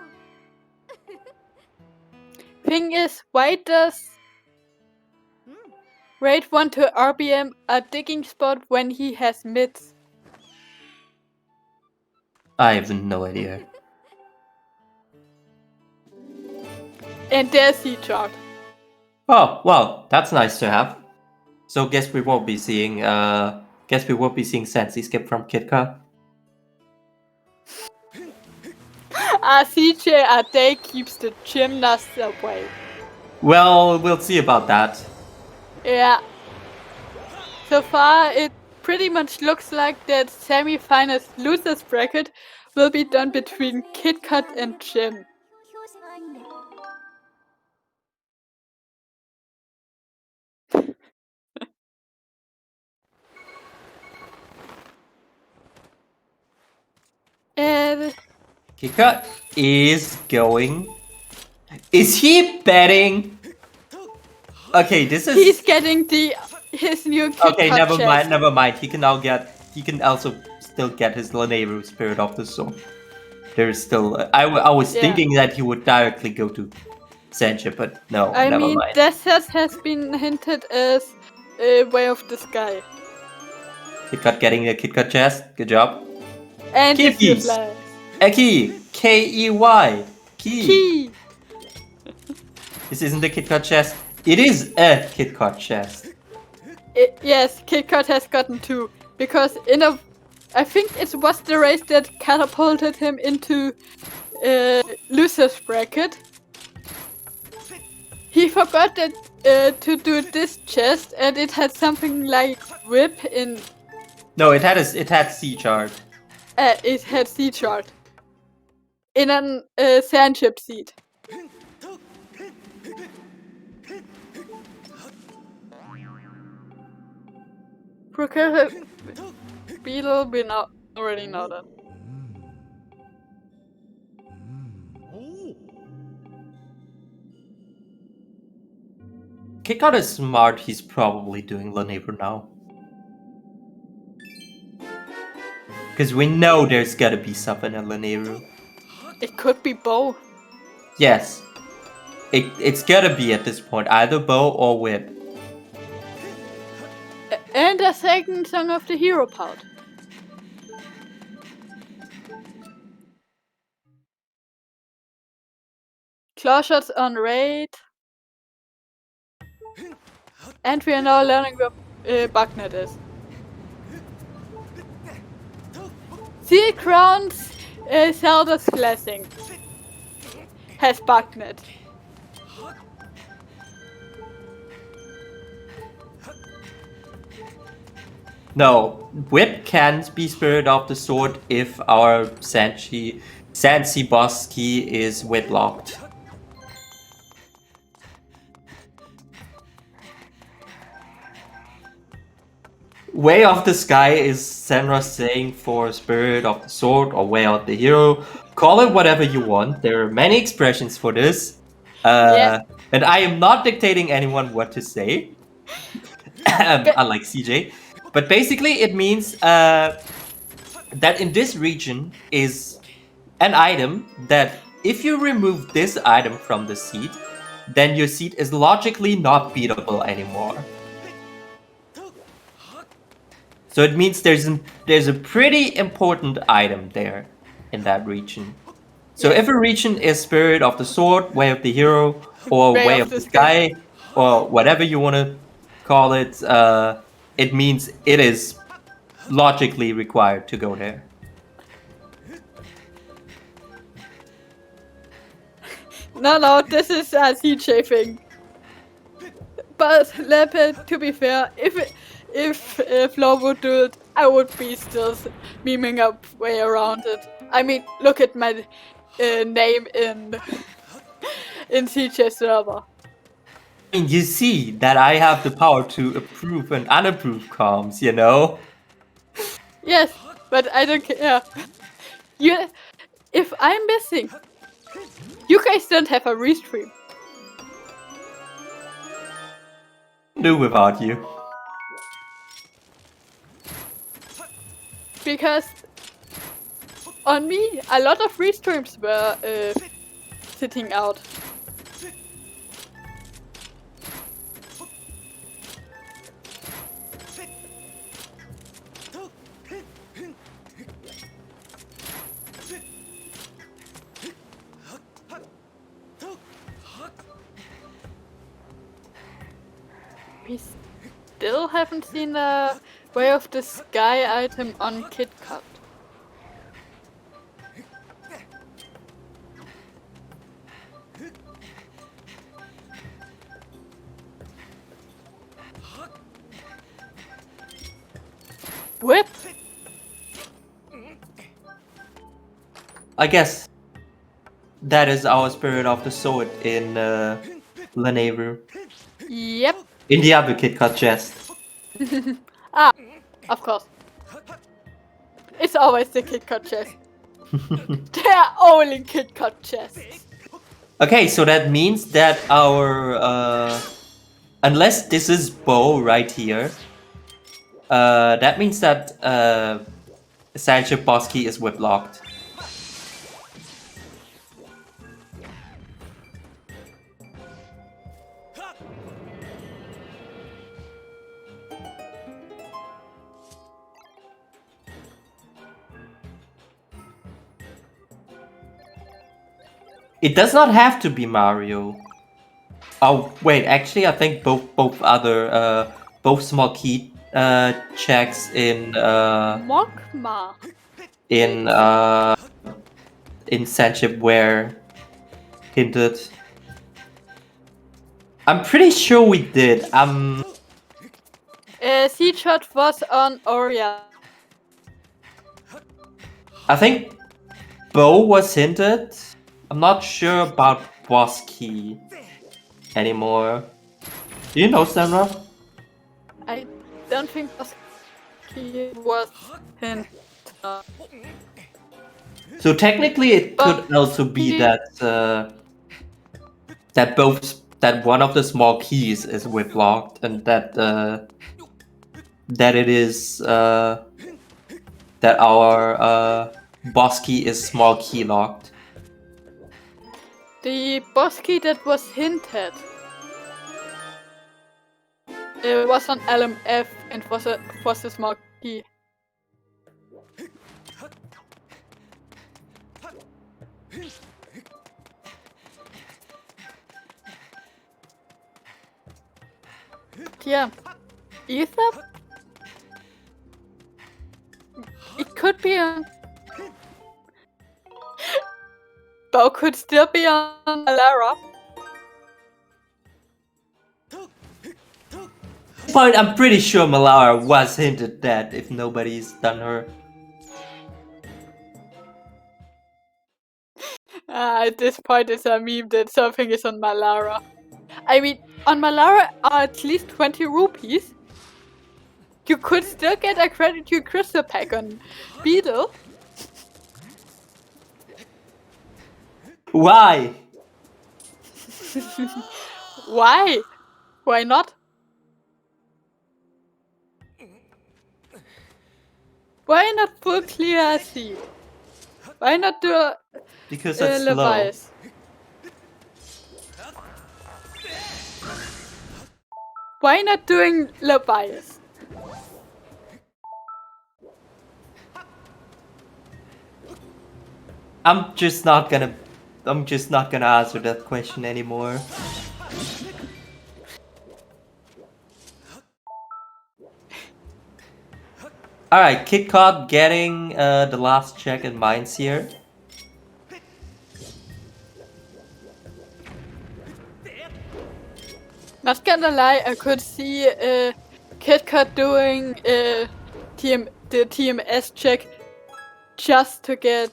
Thing is, why does Raid want to RBM a digging spot when he has mids? I have no idea. And there's C-Chart. Oh, well, that's nice to have. So guess we won't be seeing Sensi skip from Kitcot. CJ a day keeps the gymnast away. Well, we'll see about that. Yeah. So far, it pretty much looks like that semi-finals losers bracket will be done between Kitcot and Jim. 表紙がいいんで And Kitcot is going. Is he betting? Okay, this is. he's getting his new Kitcot Okay, never chest. mind, never mind. He can also still get his Laneru Spirit of the Soul. There is still. I was Yeah. thinking that he would directly go to Sandship, but no, I never mean, mind. Desert has been hinted as a Way of the Sky. Kitcot getting a Kitcot chest. Good job. And the Key. flags. A key. K-E-Y. Key. Key. This isn't a Kitcot chest. It is a Kitcot chest. Yes, Kitcot has gotten 2. Because I think it was the race that catapulted him into loser's bracket. He forgot that to do this chest, and it had something like whip in. No, it had C chart. It had C chart in a sandship seed. Procure beetle, we already know that. Kitcot is smart. He's probably doing Lanabra now. Because we know there's gotta be something in Lanabra. It could be bow. Yes. It's gotta be at this point. Either bow or whip. And a second song of the hero part. Claw shots on raid. And we are now learning what Bugnet is. Seal Crown's Zelda's Blessing has Bugnet. No, whip can't be Spirit of the Sword if our Sansi boss key is whip locked. Way of the Sky is Senra saying for Spirit of the Sword or Way of the Hero. Call it whatever you want. There are many expressions for this. And I am not dictating anyone what to say. Unlike CJ. But basically it means that in this region is an item that if you remove this item from the seed, then your seed is logically not beatable anymore. So it means there's a pretty important item there in that region. So if a region is Spirit of the Sword, Way of the Hero, or Way of the Sky, or whatever you want to call it, it means it is logically required to go there. No, this is a CJ thing. But Leopard, to be fair, if Flo would do it, I would be still memeing up way around it. I mean, look at my name in CJ server. I mean, you see that I have the power to approve and unapprove comms, you know? Yes, but I don't care. If I'm missing, you guys don't have a restream. Do without you. Because on me, a lot of restreams were sitting out. We still haven't seen the Way of the Sky item on Kitcot. Whip! I guess that is our Spirit of the Sword in Lanabra. Yep. In the other Kitcot chest. Of course. It's always the Kitcot chest. They're only Kitcot chests. Okay, so that means that our unless this is bow right here, that means that Sancho Bosky is whip locked. It does not have to be Mario. Oh wait, actually, I think both small key checks Mogma. in Sanship were hinted. I'm pretty sure we did. Seashot was on Orion. I think Bo was hinted. I'm not sure about Boss Key anymore. Do you know, Sandra? I don't think he was hinted. So technically, it could also be that that one of the small keys is whip locked, and that it is that our boss key is small key locked. The boss key that was hinted. It was on LMF and was a small key. Yeah, Ether? It could be on... Bo could still be on Alara. But I'm pretty sure Malara was hinted that if nobody's done her. At this point, it's a meme that something is on Malara. I mean, on Malara are at least 20 rupees. You could still get a credit to crystal pack on Beetle. Why? Why? Why not? Why not full clear seed? Why not do Because that's slow. Levi's? Why not doing Levi's? I'm just not gonna answer that question anymore. Alright, Kitcot getting the last check in mines here. Not gonna lie, I could see Kitcot doing the TMS check just to get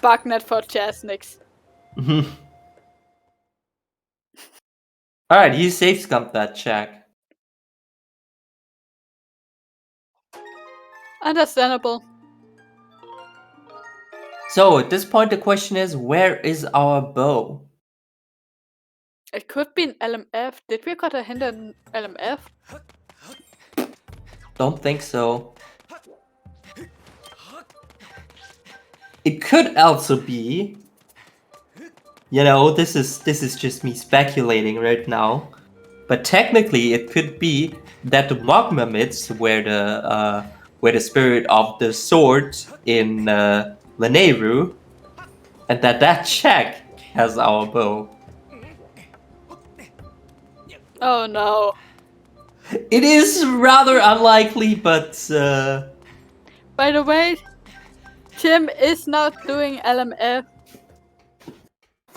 Bugnet for Jasnix. Alright, he safe scumped that check. Understandable. So at this point the question is, where is our bow? It could be an LMF. Did we got a hint on LMF? Don't think so. It could also be, you know, this is just me speculating right now, but technically it could be that the Magma myths where the spirit of the sword in Lanayru, and that check has our bow. Oh no. It is rather unlikely, but By the way, Tim is not doing LMF.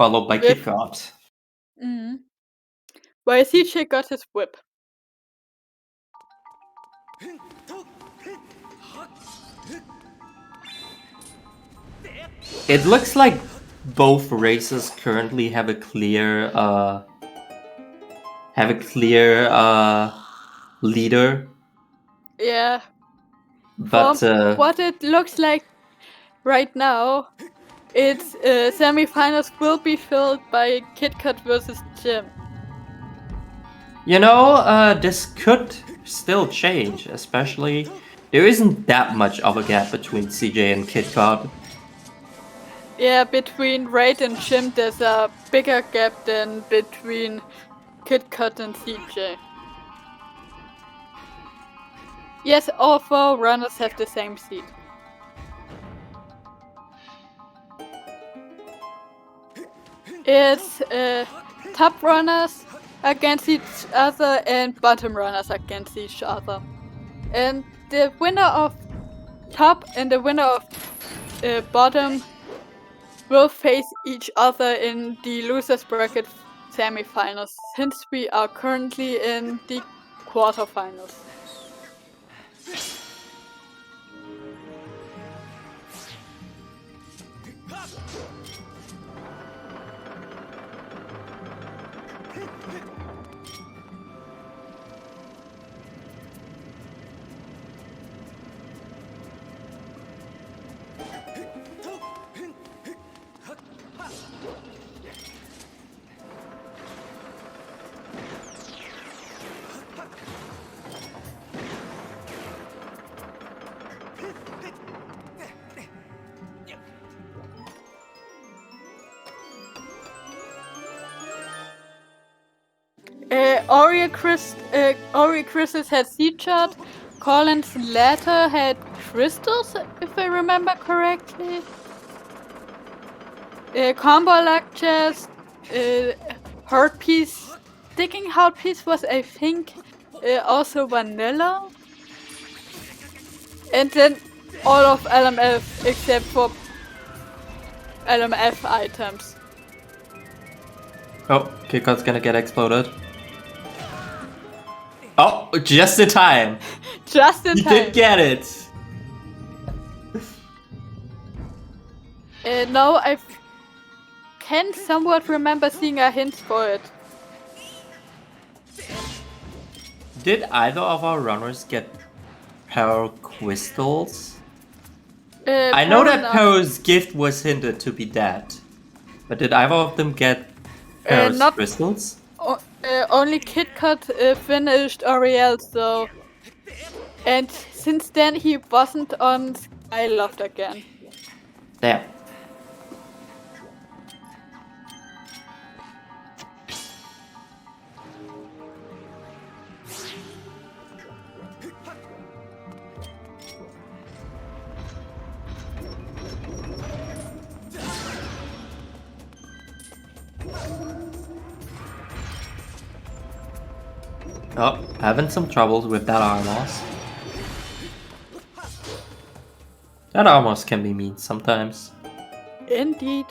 followed by Kitcot. Why CJ got his whip? It looks like both races currently have a clear leader. Yeah. But what it looks like right now, its semifinals will be filled by Kitcot versus Jim. you know, this could still change, especially there isn't that much of a gap between CJ and Kitcot. Yeah, between Raid and Jim there's a bigger gap than between Kitcot and CJ. Yes, all 4 runners have the same seed. It's top runners against each other and bottom runners against each other. And the winner of top and the winner of bottom will face each other in the losers bracket semifinals, since we are currently in the quarterfinals. Ori Chris's had Seed-Shot, Colin's latter had Crystals, if I remember correctly. Combo Luck Chest, Heart Piece, Sticking Heart Piece was, I think, also Vanilla. And then all of LMF except for LMF items. Oh, Kitcot's gonna get exploded. Oh, just in time. Just in time. You did get it. No, I can somewhat remember seeing a hint for it. Did either of our runners get Pearl Crystals? I know that Pearl's gift was hinted to be dead. But did either of them get Pearl's Crystals? Only Kitcot finished Ariel, so... And since then he wasn't on Skyward again. There. Oh, having some troubles with that Armos. That Armos can be mean sometimes. Indeed.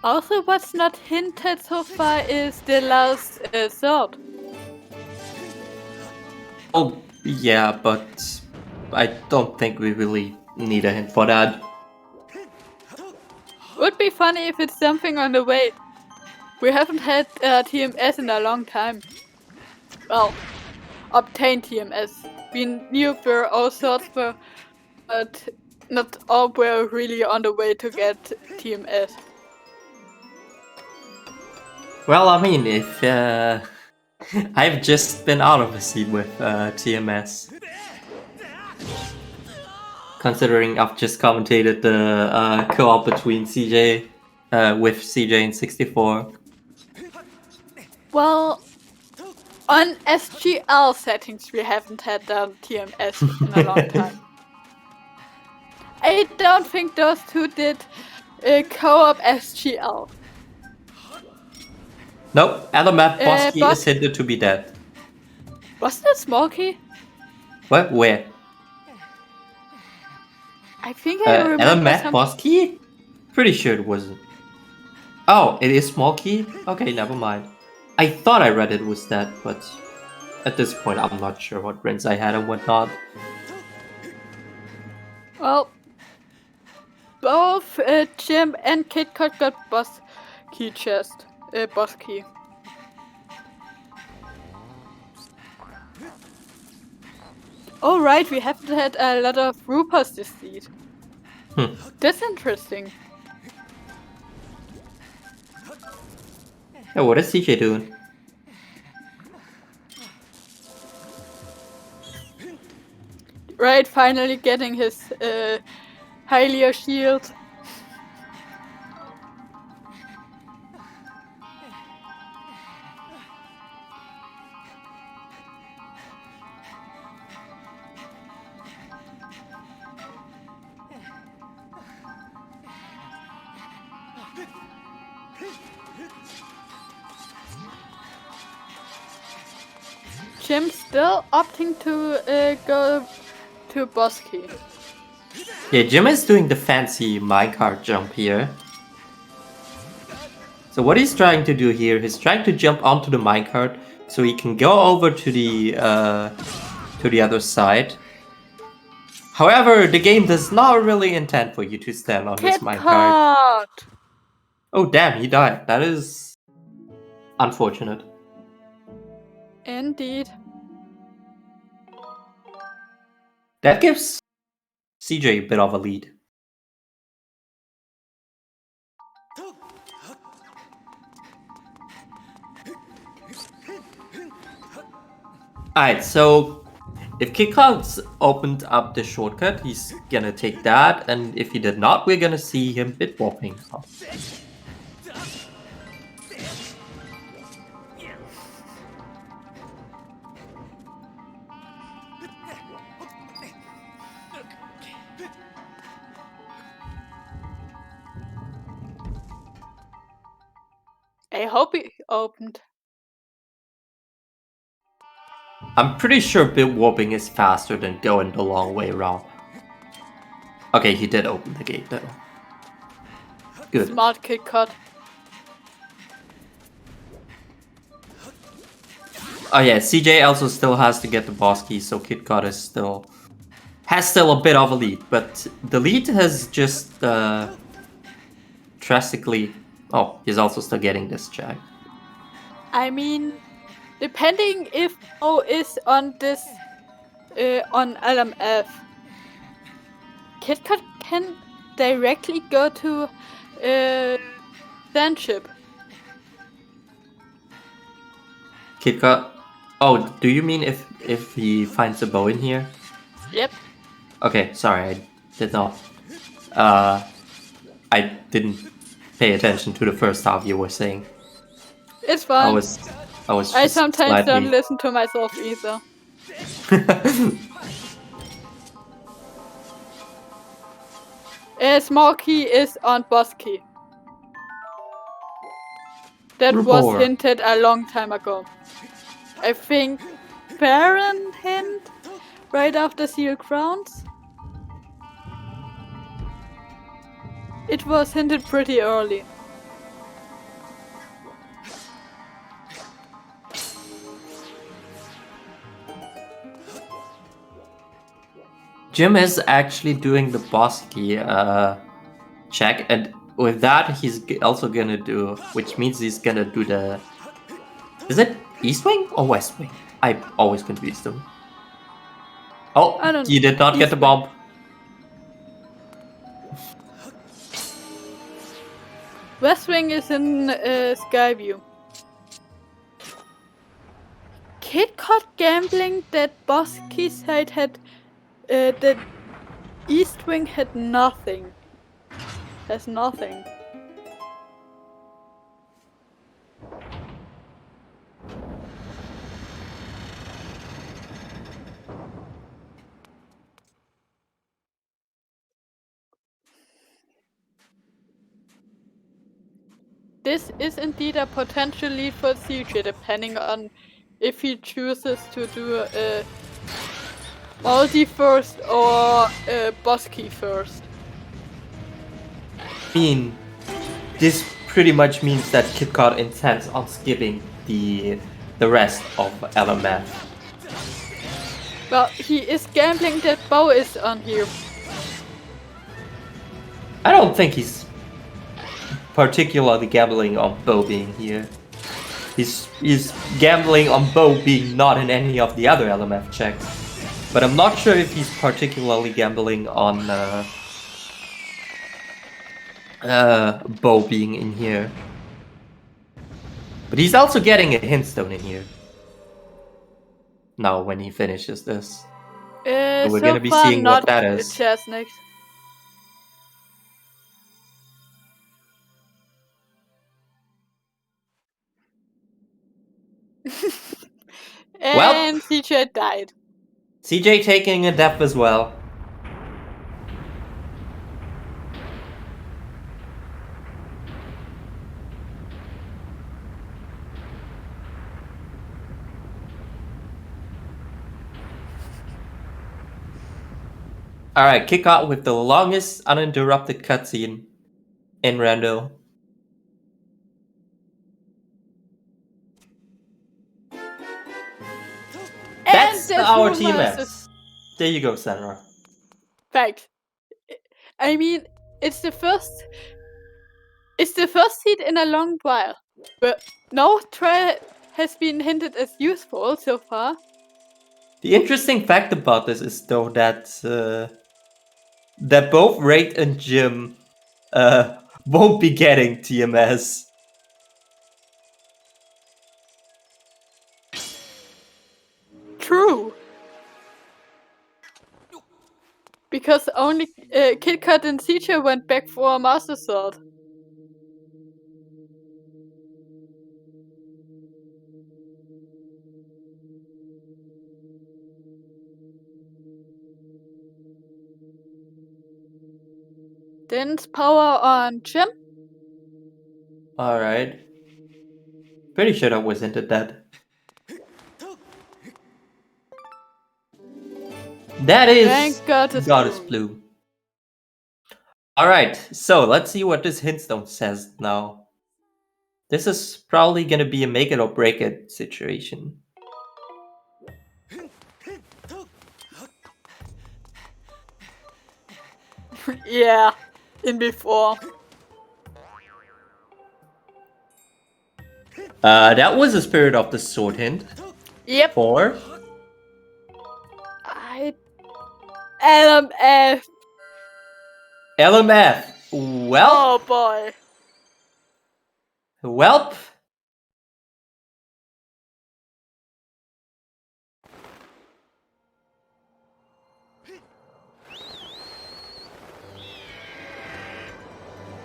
Also, what's not hinted so far is the last sword. Oh, yeah, but I don't think we really need a hint for that. Would be funny if it's something on the way. We haven't had TMS in a long time. Well, obtained TMS. We knew where all swords were, but not all were really on the way to get TMS. Well, I mean, if I've just been out of the scene with TMS. Considering I've just commentated the co-op between CJ with cjs07. Well, on SGL settings we haven't had TMS in a long time. I don't think those two did co-op SGL. Nope, Adamat Bosky is hinted to be dead. Wasn't it Smokey? What? Where? I think I remember Adamat Bosky? Pretty sure it wasn't. Oh, it is Smokey? Okay, never mind. I thought I read it was that, but at this point I'm not sure what rents I had and whatnot. Well, both Jim and Kitcot got boss key chest. Boss key. Oh right, we haven't had a lot of Rupas this seed. That's interesting. Yeah, what is CJ doing? Raid finally getting his Hylia shield. Jim still opting to go to Bosky. Yeah, Jim is doing the fancy minecart jump here. So what he's trying to do here, he's trying to jump onto the minecart so he can go over to the other side. However, the game does not really intend for you to stand on this minecart. Kitcot! Oh damn, he died. That is unfortunate. Indeed. That gives CJ a bit of a lead. Alright, so if Kitcot's opened up the shortcut, he's gonna take that, and if he did not, we're gonna see him bit warping. Oh. I hope he opened. I'm pretty sure bit warping is faster than going the long way around. Okay, he did open the gate though. Good. Smart Kitcot. Oh yeah, CJ also still has to get the boss key, so Kitcot is still a bit of a lead, but the lead has just drastically. Oh, he's also still getting this check. I mean, depending if O is on this on LMF, Kitcot can directly go to Sandship. Kitcot. Oh, do you mean if he finds a bow in here? Yep. Okay, sorry, I did not. I didn't pay attention to the first half you were saying. It's fine. I was. I just sometimes slightly... don't listen to myself either. Small key is on boss key. That was Rapport. hinted a long time ago. I think Baron hint right after Seal Crowns. It was hinted pretty early. Jim is actually doing the boss key check, and with that he's also gonna do, which means he's gonna do the. Is it East Wing or West Wing? I always confuse them. Oh, you did not get the bomb. West Wing is in Skyview. Kitcot gambling that boss key side had the East Wing had nothing. Has nothing. This is indeed a potential lead for CJ, depending on if he chooses to do a multi first or boss key first. I mean, this pretty much means that Kitcot intends on skipping the rest of LMF. Well, he is gambling that Bow is on here. I don't think he's particularly gambling on Bo being here. He's gambling on Bo being not in any of the other LMF checks. But I'm not sure if he's particularly gambling on Bo being in here. But he's also getting a hint stone in here. Now, when he finishes this. So we're so gonna be far seeing not what that is. chess next. Well. And CJ died. CJ taking a death as well. Alright, Kitcot with the longest uninterrupted cutscene in Rando. That's And our rumor TMS. is- There you go, Sandra. Fact. I mean, it's the first seed in a long while. But no trial has been hinted as useful so far. The interesting fact about this is though that both Raid and Jim won't be getting TMS. True. Because only Kitcot and CJ went back for a Master Sword. Dense power on Jim. Alright. Pretty sure that was hinted that. That is Thank Goddess Blue. Alright, so let's see what this hintstone says now. This is probably gonna be a make it or break it situation. Yeah, in before. That was a Spirit of the Sword hint. Yep. For LMF. LMF. Well, Oh boy. welp.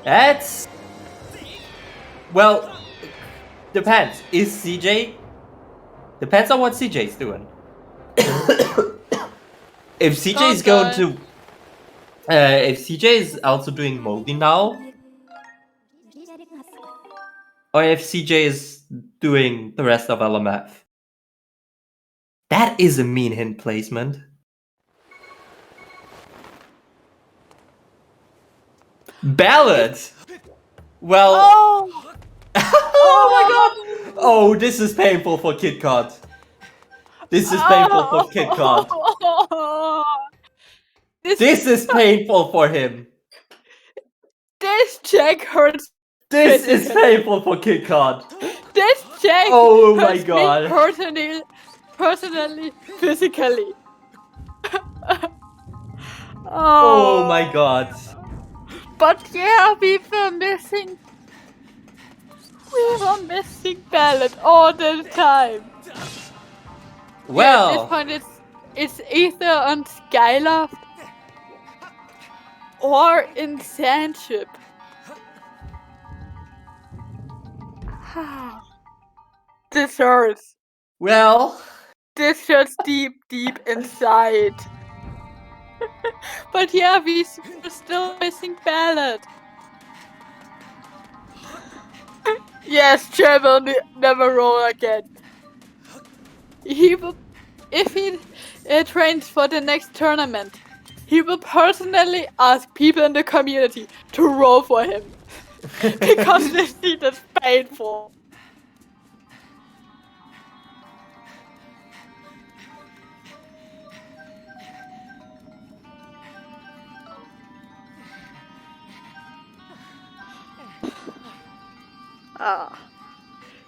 That's... Well, depends. Is CJ... Depends on what CJ's doing. If CJ's going to... if CJ is also doing Moldy now, or if CJ is doing the rest of LMF. That is a mean hint placement. Ballad! Well... Oh! Oh my god! Oh, this is painful for Kitcot. This is painful for Kitcot. This is painful for him. This check hurts. This is painful for Kitcot. This check Oh my hurts god. me personally, physically. Oh my god. But yeah, we were missing Ballad all the time. Well, Yeah, at this point it's either on Skylove or in Sandship. This hurts. well, This hurts deep inside. But yeah, we're still missing Ballad. Yes, Jim will never roll again. He will, if he trains for the next tournament, he will personally ask people in the community to roll for him. Because this seat is painful.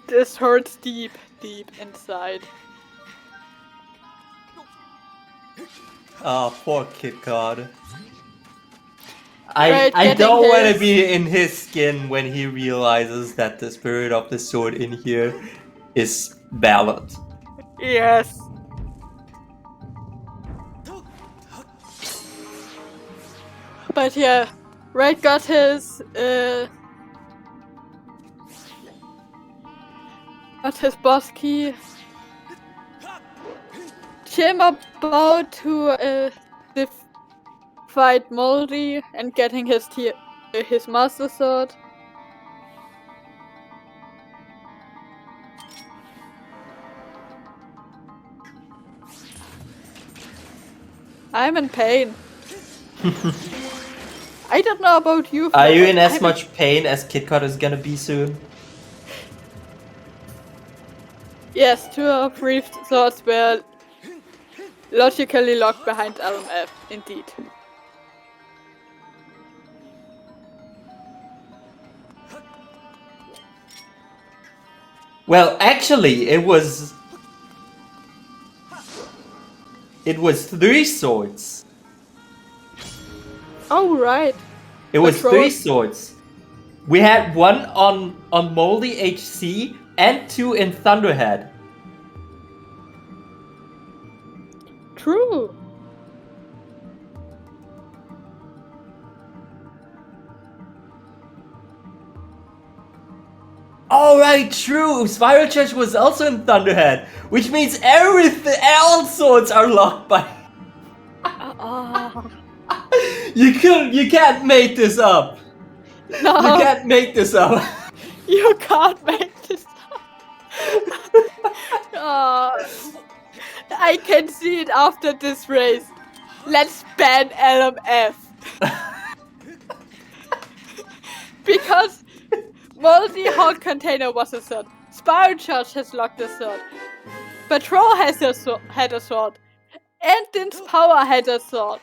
This hurts deep inside. poor Kitcot. Right, I getting don't want to his- be in his skin when he realizes that the spirit of the sword in here is valid. Yes. But yeah, Raid got his boss key. Jim about to fight Moldy and getting his master sword. I'm in pain. I don't know about you. Are you Flo, in but as I'm much pain as Kitcot is gonna be soon? Yes, 2 of 3 swords were logically locked behind LMF, indeed. Well, actually, it was 3 swords. Oh, right. It was Patrol. 3 swords. We had 1 on Moldy HC and 2 in Thunderhead. True. Oh right, true. Spiral Charge was also in Thunderhead, which means all swords are locked by. You can't make this up. No, You can't make this up. you can't make this up. I can see it after this race. Let's ban LMF. Because Moldy Hawk Container was a sword. Spiral Charge has locked a sword. Patrol has had a sword. And Din's Power had a sword.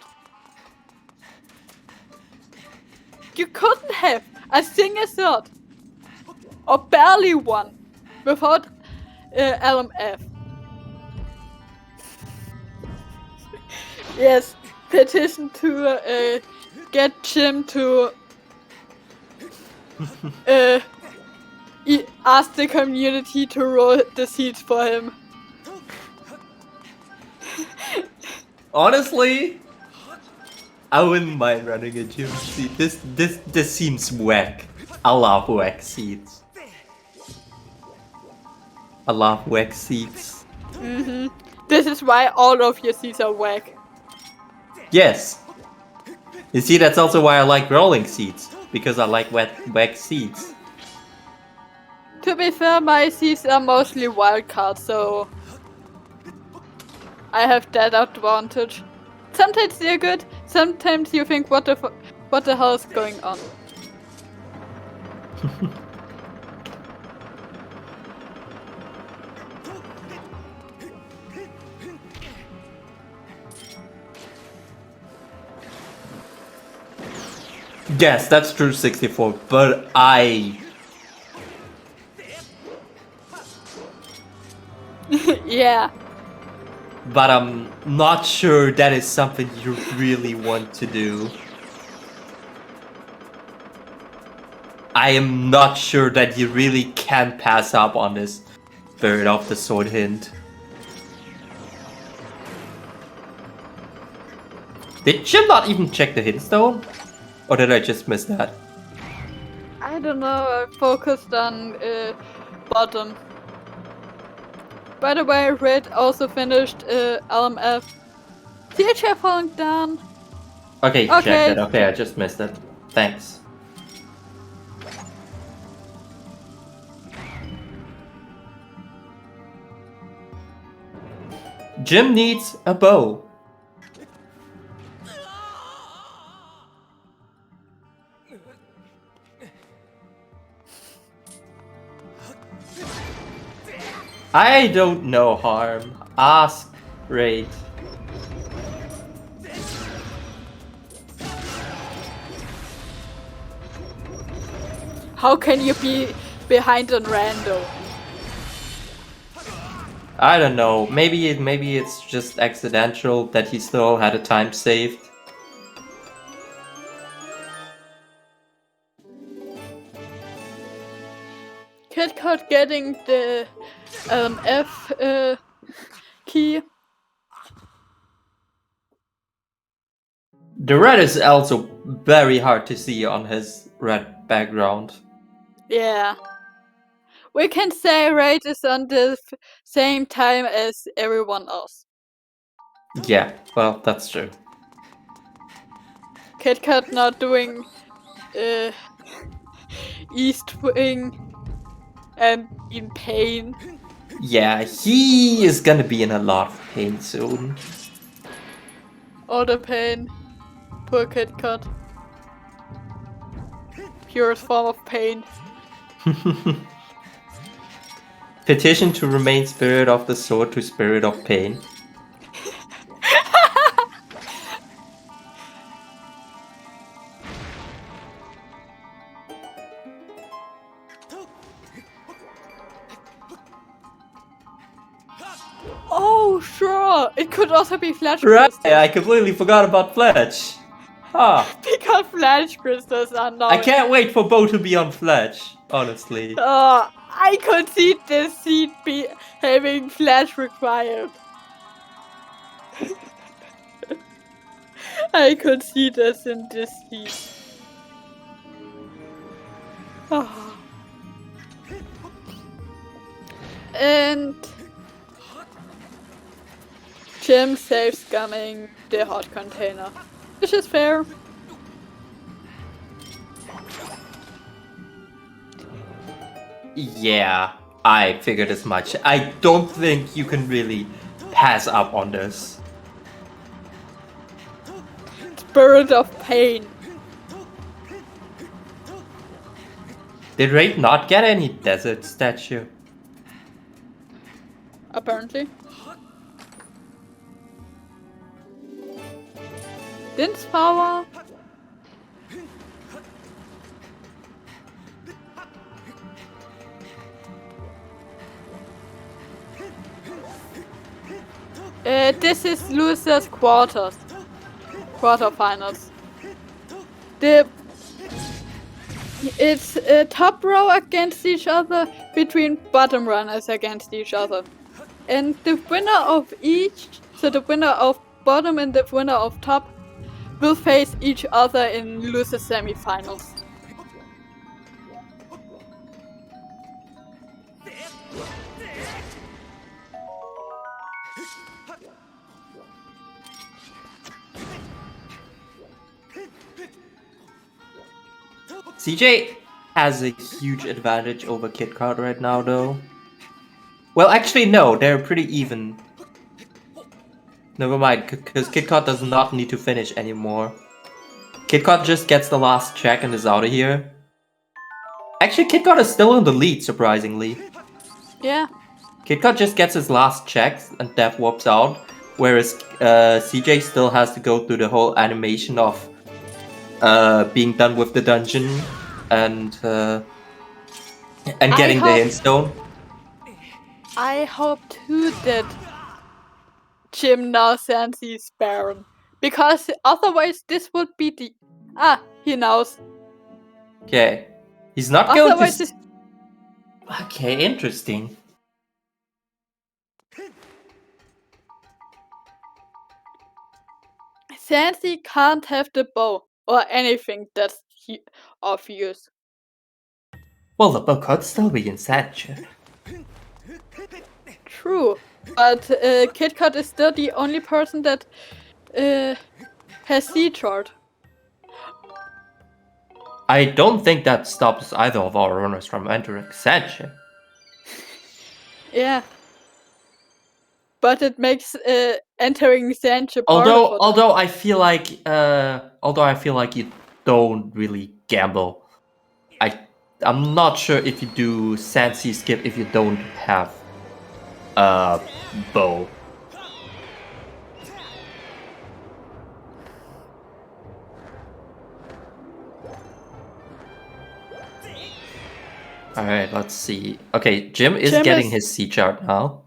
You couldn't have a single sword. Or barely one. Without LMF. Yes, petition to get Jim to ask the community to roll the seats for him. Honestly, I wouldn't mind running a gym seat. This seems whack. I love whack seats. I love whack seats. This is why all of your seats are whack. Yes. You see, that's also why I like rolling seats. Because I like whack seats. To be fair, my seats are mostly wildcards, so I have that advantage. Sometimes they're good, sometimes you think, what the hell is going on? Yes, that's true 64, but Yeah. But I'm not sure that is something you really want to do. I am not sure that you really can pass up on this Spirit of the Sword hint. Did you not even check the hint stone? Or did I just miss that? I don't know, I focused on bottom. By the way, Red also finished LMF. THF falling down. Okay, Okay. check that. Okay, I just missed it. Thanks. Jim needs a bow. I don't know harm. Ask Raid. How can you be behind on Rando? I don't know. Maybe it's just accidental that he still had a time saved. Kitcot getting the F key. The red is also very hard to see on his red background. Yeah. We can say Raid is on the same time as everyone else. Yeah, well, that's true. Kitcot not doing East Wing and in pain. Yeah, he is gonna be in a lot of pain soon. All the pain. Poor Kitcot. Purest form of pain. Petition to remain spirit of the sword to spirit of pain. Oh, sure! It could also be Flash Right, Crystals. I completely forgot about Fletch. Huh. Because Flash Crystals are now... I can't wait for Bo to be on Fletch, honestly. I could see this seed be having Flash required. I could see this in this seed. And Jim saves scumming the hot container, which is fair. Yeah, I figured as much. I don't think you can really pass up on this. Spirit of pain. Did Raid not get any desert statue? Apparently. Din's power. This is losers quarterfinals. It's top row against each other between bottom runners against each other. And the winner of each, so the winner of bottom and the winner of top, will face each other in loser semifinals. CJ has a huge advantage over Kitcot right now, though. Well, actually, no, they're pretty even. Never mind, because Kitcot does not need to finish anymore. Kitcot just gets the last check and is out of here. Actually, Kitcot is still in the lead, surprisingly. Yeah. Kitcot just gets his last checks and Death warps out, whereas CJ still has to go through the whole animation of being done with the dungeon and getting the hintstone. I hope too that Gymnast86 is Baron, because otherwise this would be the he knows. Okay, he's not Otherwise going to. Okay, interesting. Sansi can't have the bow or anything that's of use. Well, the bow could still be in Satcher. True, but Kitcot is still the only person that has C-chart. I don't think that stops either of our runners from entering Satcher. Yeah. But it makes entering Sanche Although I feel like you don't really gamble. I'm not sure if you do Sansi skip if you don't have bow. Alright, let's see. Okay, Jim is getting his C chart now.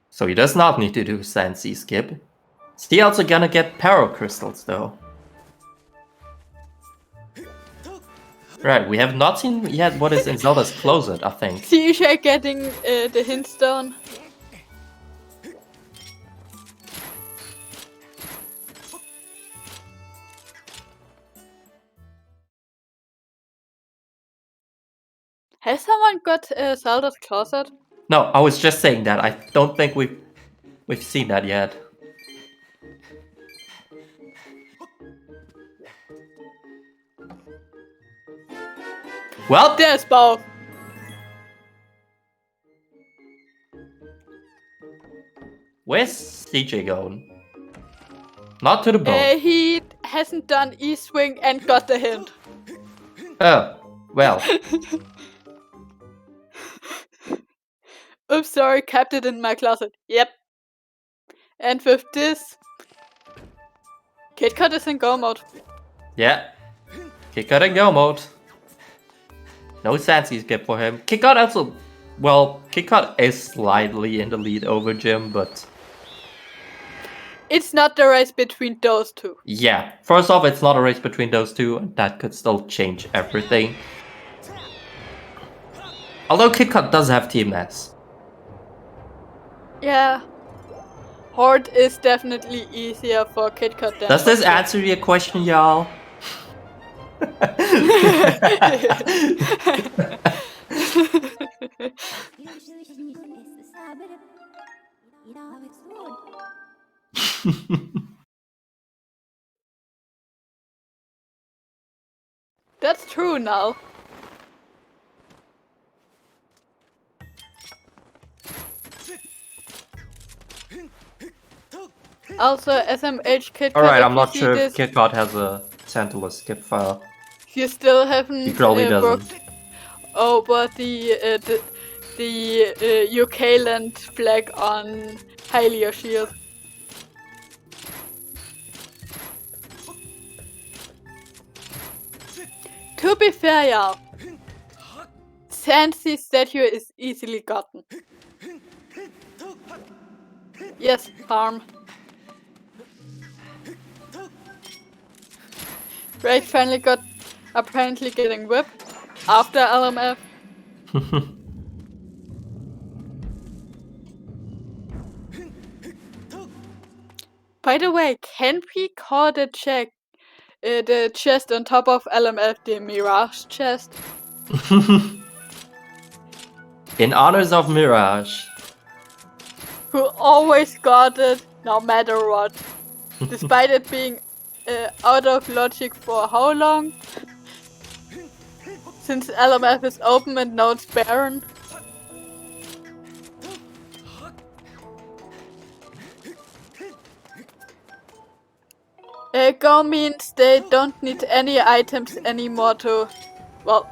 So he does not need to do Sansi skip. Is he also gonna get Paro Crystals though? Right, we have not seen yet what is in Zelda's closet, I think. CJ getting the hints down. Has someone got Zelda's closet? No, I was just saying that. I don't think we've seen that yet. Well, There's both. where's CJ going? Not to the boat. He hasn't done E-swing and got the hint. Oh, well. Oops, sorry, kept it in my closet. Yep. And with this, Kitcot is in go mode. Yeah. Kitcot and go mode. No fancy skip for him. Kitcot also... Well, Kitcot is slightly in the lead over Jim, but... It's not the race between those two. Yeah. First off, it's not a race between those two, and that could still change everything. Although Kitcot does have TMS. Yeah. Horde is definitely easier for Kitcot than Does this for Jim. answer your question, y'all? That's true now. Also, SMH Kitcot. Alright, if I'm you not see sure this, if Kitcot has a Santalus skip file. you still haven't. He probably doesn't. Oh, but the UK land flag on Hylia Shield. To be fair, yeah, Sansi's statue is easily gotten. Yes, farm. Raid finally got apparently getting whipped after LMF. By the way, can we call the the chest on top of LMF the Mirage chest? In honors of Mirage. Who always got it, no matter what. Despite it being out of logic for how long? Since LMF is open and nodes barren. Go means they don't need any items anymore to... Well,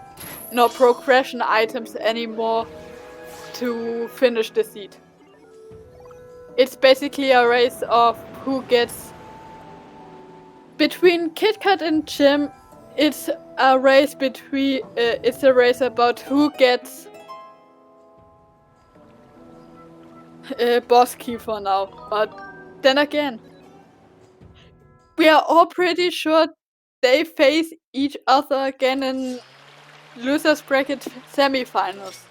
no progression items anymore to finish the seed. It's basically a race of who gets... Between Kitcot and Jim, it's a race between... it's a race about who gets... boss key for now, but then again... We are all pretty sure they face each other again in losers bracket semifinals.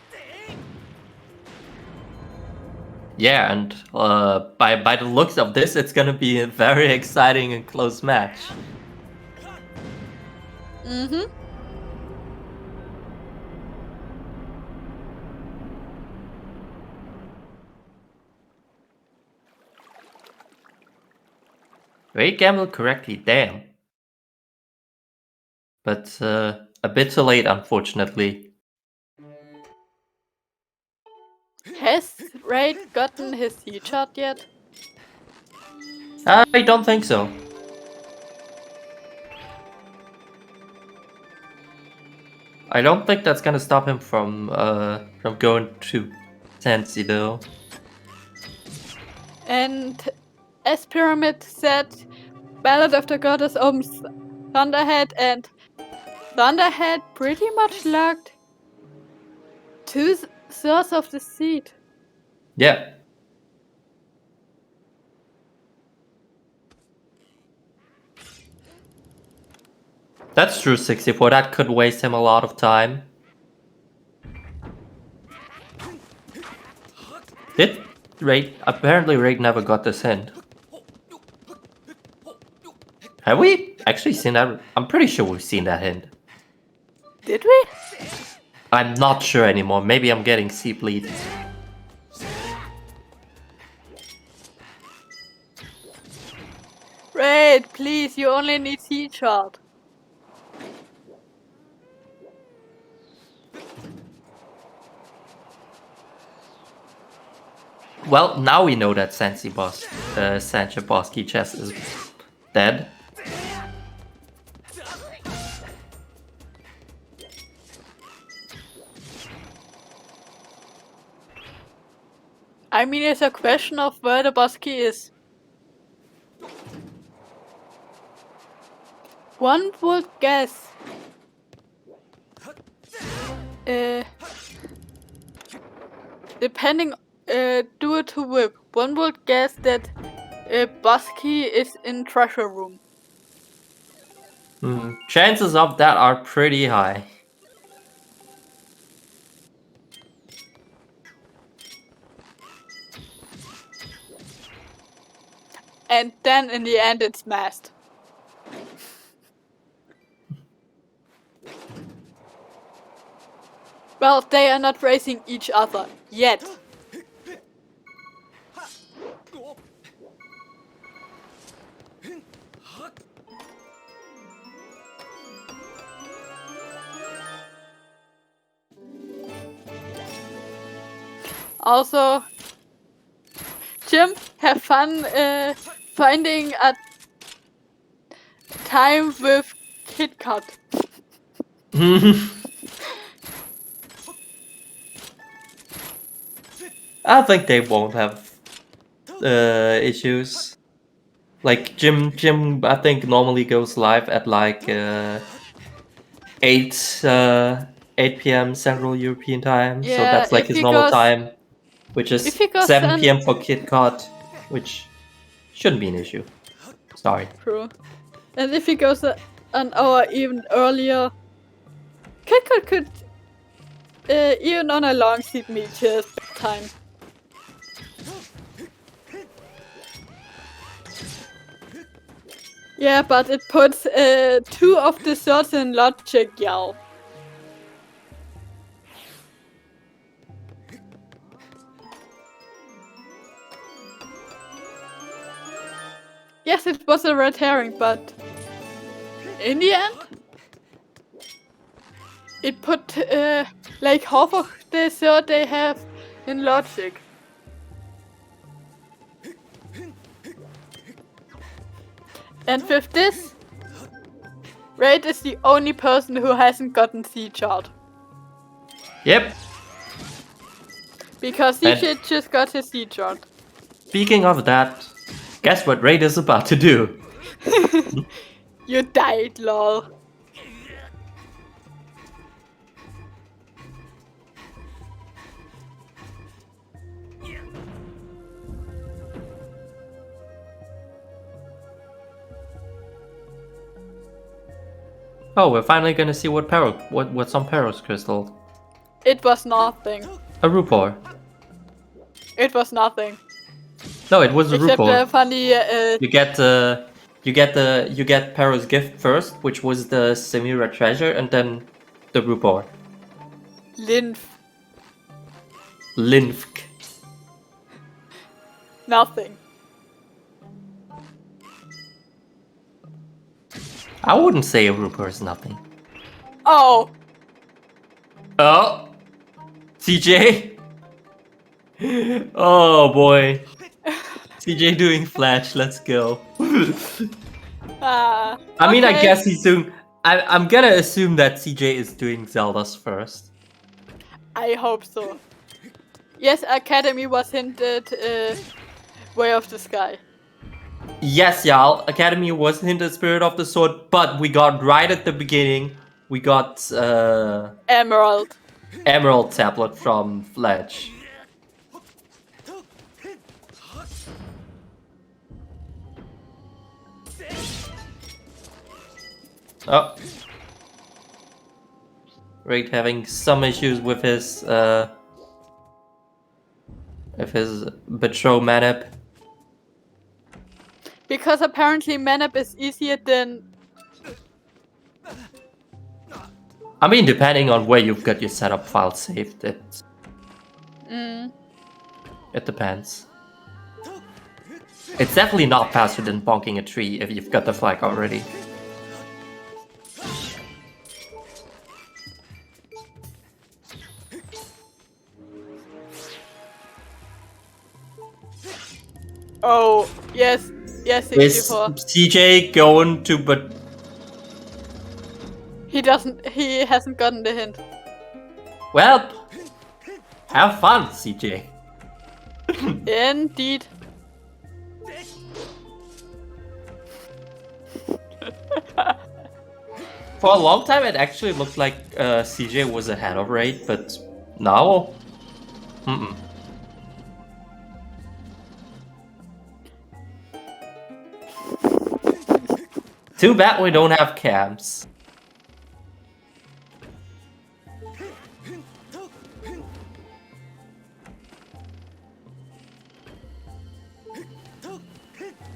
Yeah, and by the looks of this, it's gonna be a very exciting and close match. Mm-hmm. Raid gambled correctly, damn. But a bit too late, unfortunately. Has Raid gotten his headshot yet? I don't think so. I don't think that's gonna stop him from going to Sensi though. And as Pyramid said, Ballad of the Goddess opens Thunderhead, and Thunderhead pretty much locked 2/3 of the seed. Yeah. That's true, 64. That could waste him a lot of time. Did Raid... Apparently Raid never got this hint. Have we actually seen that? I'm pretty sure we've seen that hint. Did we? I'm not sure anymore. Maybe I'm getting C bleed. Raid, please, you only need C-chart. Well, now we know that Sanchi Bosky chess is dead. I mean, it's a question of where the boss key is. One would guess. Depending, due to whip, one would guess that boss key is in treasure room. Chances of that are pretty high. And then in the end it's masked. Well, they are not racing each other yet. Also, Jim, have fun finding a time with Kitcot. I think they won't have issues. Like Jim, I think normally goes live at like 8 p.m. Central European time. Yeah, so that's like if his he normal goes- time, which is if he goes 7 on- p.m. for Kitcot, which shouldn't be an issue. Sorry. True. And if he goes an hour even earlier, Kitcot could even on a long seat meet his time. Yeah, but it puts 2 of the swords in logic, y'all. Yes, it was a red herring, but in the end, it put like half of the sword they have in logic. And with this, Raid is the only person who hasn't gotten C-chart. Yep. Because And- he just got his C-chart. Speaking of that, guess what Raid is about to do? You died, lol. Oh, we're finally gonna see what's on Peros Crystal. It was nothing. A Rupor. It was nothing. No, it was a Except Rupor. the funny You get Peros gift first, which was the Samira treasure, and then the Rupor. lymph. Linfk. Nothing. I wouldn't say a Rupor is nothing. Oh! Oh! CJ? Oh boy. CJ doing flash, let's go. I I mean, I guess he's doing... I'm gonna assume that CJ is doing Zelda's first. I hope so. Yes, Academy was hinted Way of the Sky. Yes, y'all, Academy was hinted Spirit of the Sword, but we got right at the beginning, we got Emerald. Emerald Tablet from Fletch. Oh, Raid having some issues with his betrow manip. Because apparently manip is easier than... I mean, depending on where you've got your setup file saved, it depends. It's definitely not faster than bonking a tree if you've got the flag already. Oh, yes. Yes, Is 64. CJ going to but He hasn't gotten the hint. well, have fun, CJ. Indeed. For a long time, it actually looked like CJ was ahead of Raid, but now, Too bad we don't have cams.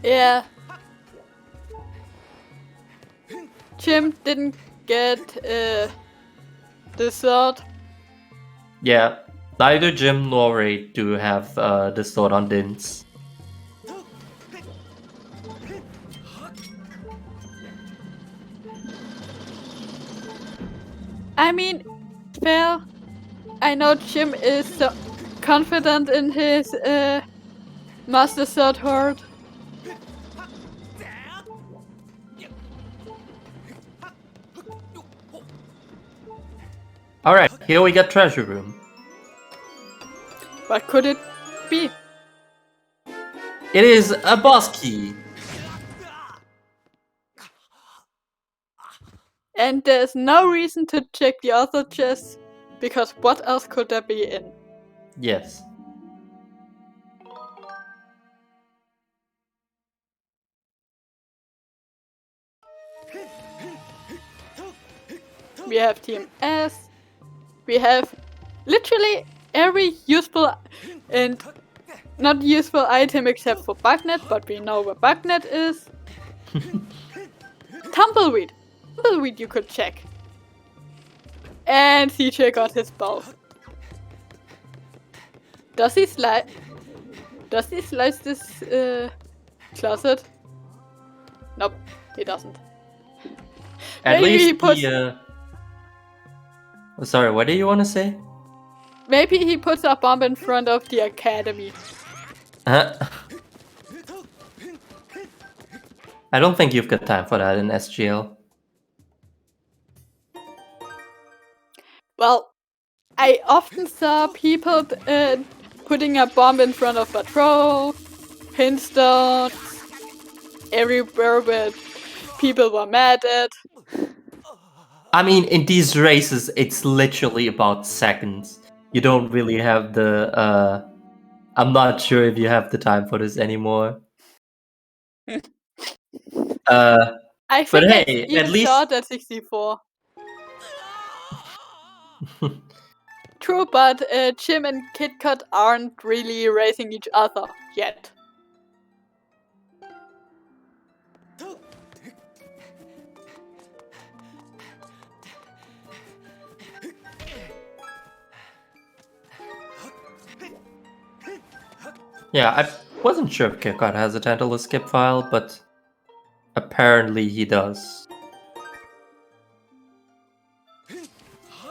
Yeah. Jim didn't get the sword. Yeah, neither Jim nor Raid do have the sword on Dins. I mean, fair. I know Jim is so confident in his Master Sword Horde. Alright, here we got Treasure Room. What could it be? It is a boss key. And there's no reason to check the other chests, because what else could there be in? Yes. We have Team S. We have literally every useful and not useful item except for Bagnet, but we know where Bagnet is. Tumbleweed. Tumbleweed you could check. And CJ got his bow. Does he slice this closet? Nope, he doesn't. At Maybe he least puts- Sorry, what do you want to say? Maybe he puts a bomb in front of the academy. I don't think you've got time for that in SGL. Well, I often saw people putting a bomb in front of patrol, pinstones, everywhere where people were mad at. I mean, in these races, it's literally about seconds. You don't really have the, I'm not sure if you have the time for this anymore. I think hey, it's even at least- short at 64. True, but Jim and Kitcot aren't really racing each other yet. Yeah, I wasn't sure if Kitcot has a Tantalus skip file, but apparently he does.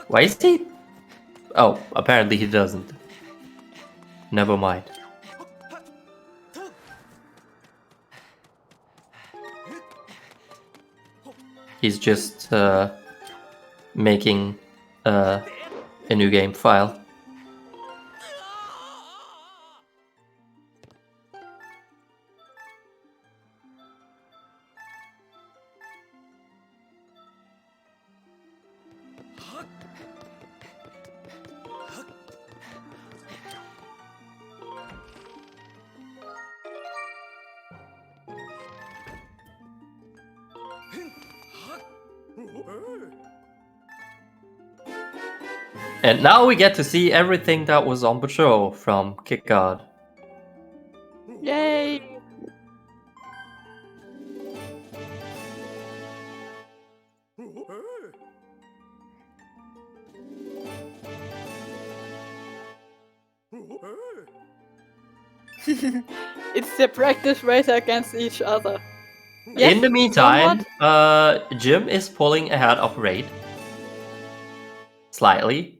Why is he? Oh, apparently he doesn't. Never mind. He's just making a new game file. And now we get to see everything that was on patrol from Kitcot. Yay! It's the practice race against each other. Yes, In the meantime, Jim is pulling ahead of Raid. Slightly.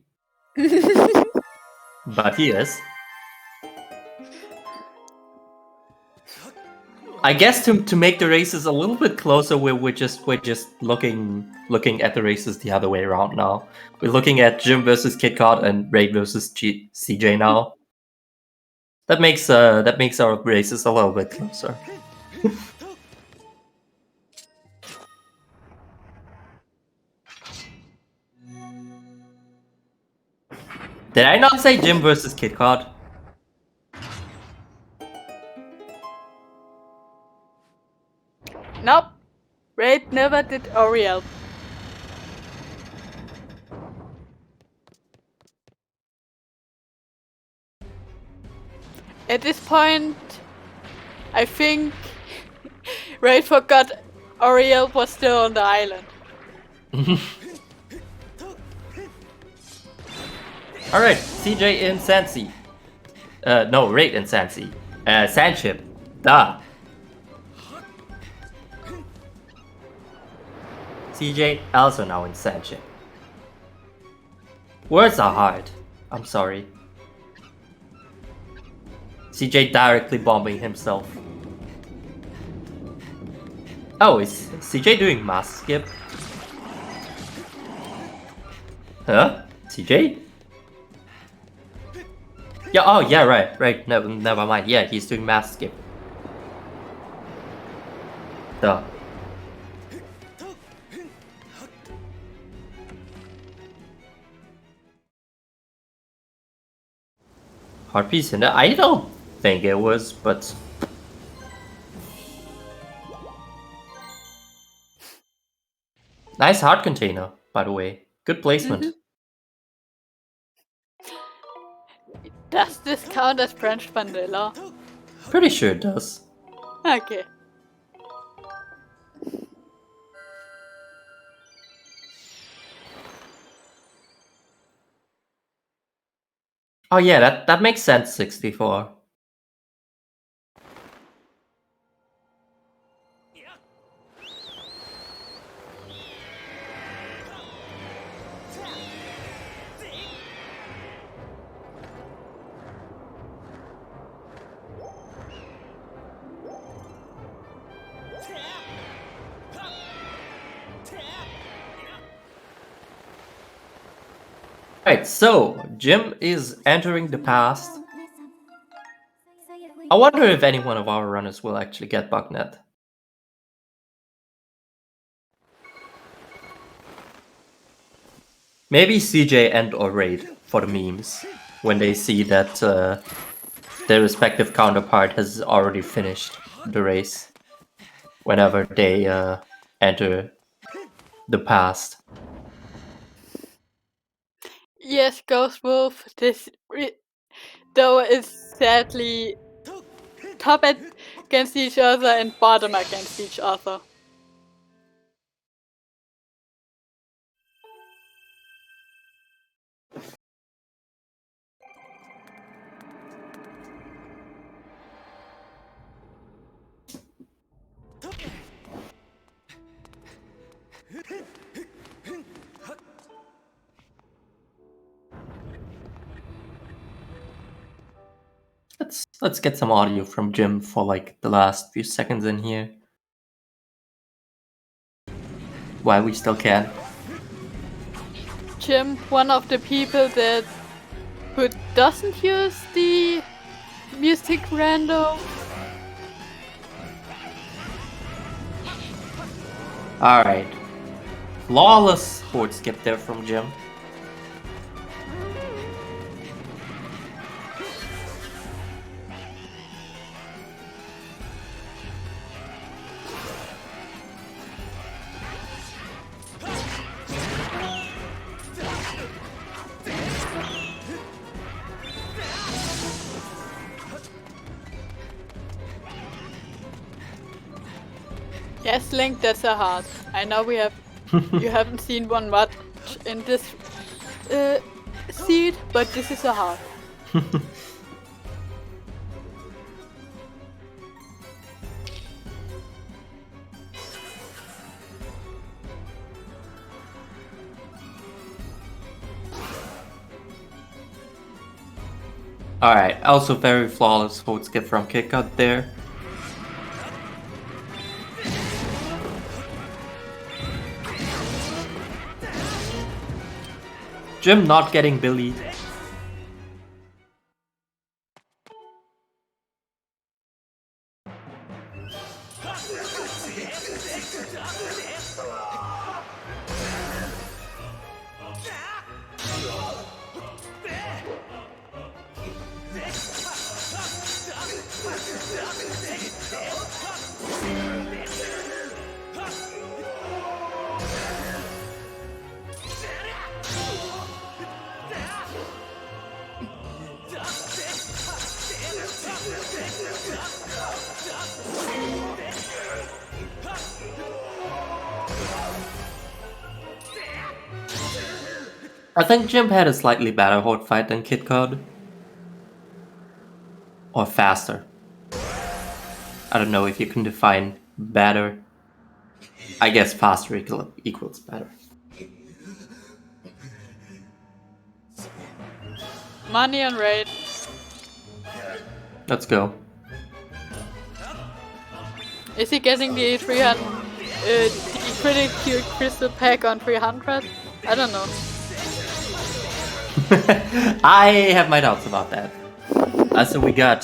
But he is. I guess to make the races a little bit closer, we're just looking at the races the other way around now. We're looking at Jim versus Kitcot and Raid versus CJ now. That makes our races a little bit closer. Did I not say Jim versus Kitcot? Nope. Raid never did Oriel. At this point, I think Raid forgot Oriel was still on the island. Alright, CJ in Sansi. No, Raid in Sansi. Sandship. Duh. CJ also now in Sandship. Words are hard. I'm sorry. CJ directly bombing himself. Oh, is CJ doing mask skip? Huh? CJ? Yeah, oh yeah, right. No, never mind. Yeah, he's doing mask skip. Duh. Hard piece in there? I don't think it was, but... Nice heart container, by the way. Good placement. Does this count as French vanilla? Pretty sure it does. Okay. Oh yeah, that makes sense, 64. Right, so Jim is entering the past. I wonder if any one of our runners will actually get Bugnet. Maybe CJ and or Raid for the memes when they see that their respective counterpart has already finished the race whenever they enter the past. Yes, Ghost Wolf. This though is sadly top against each other and bottom against each other. Let's get some audio from Jim for like the last few seconds in here. While we still can. Jim, one of the people who doesn't use the music random. Alright. Flawless forward skip there from Jim. Yes, Link, that's a hard. I know we have. You haven't seen one much in this seed, but this is a hard. Alright, also very flawless hold skip from Kitcot there. Jim not getting bullied. I think Jim had a slightly better hold fight than Kitcot. Or faster. I don't know if you can define better. I guess faster equals better. Money on Raid. Let's go. Is he getting the 300? The critical crystal pack on 300? I don't know. I have my doubts about that. So we got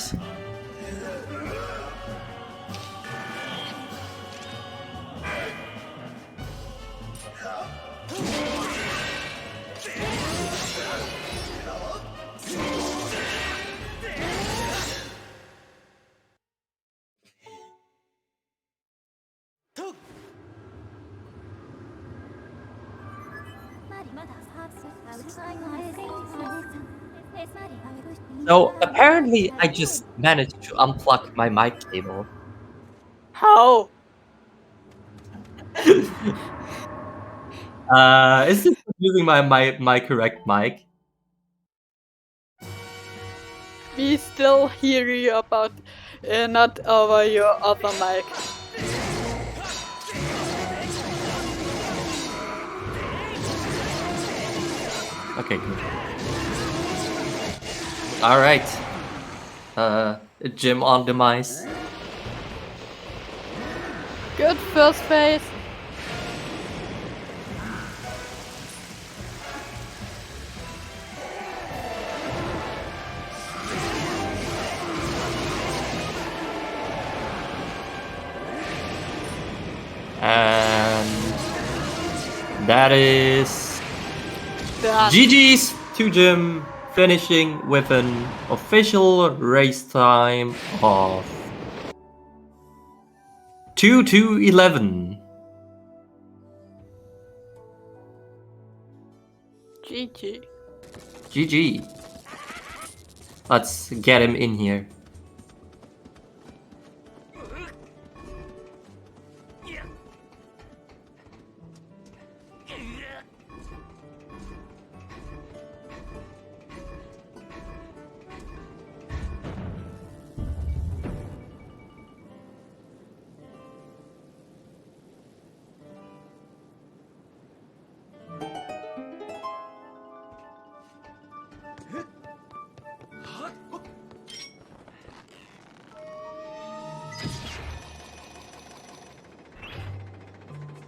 So apparently I just managed to unplug my mic cable. How? Is this using my correct mic? We still hear you about not over your other mic. Okay, good. Alright. Jim on demise. Good first phase. And that is Done. GG's to Jim, finishing with an official race time of 2:11. GG. GG. Let's get him in here.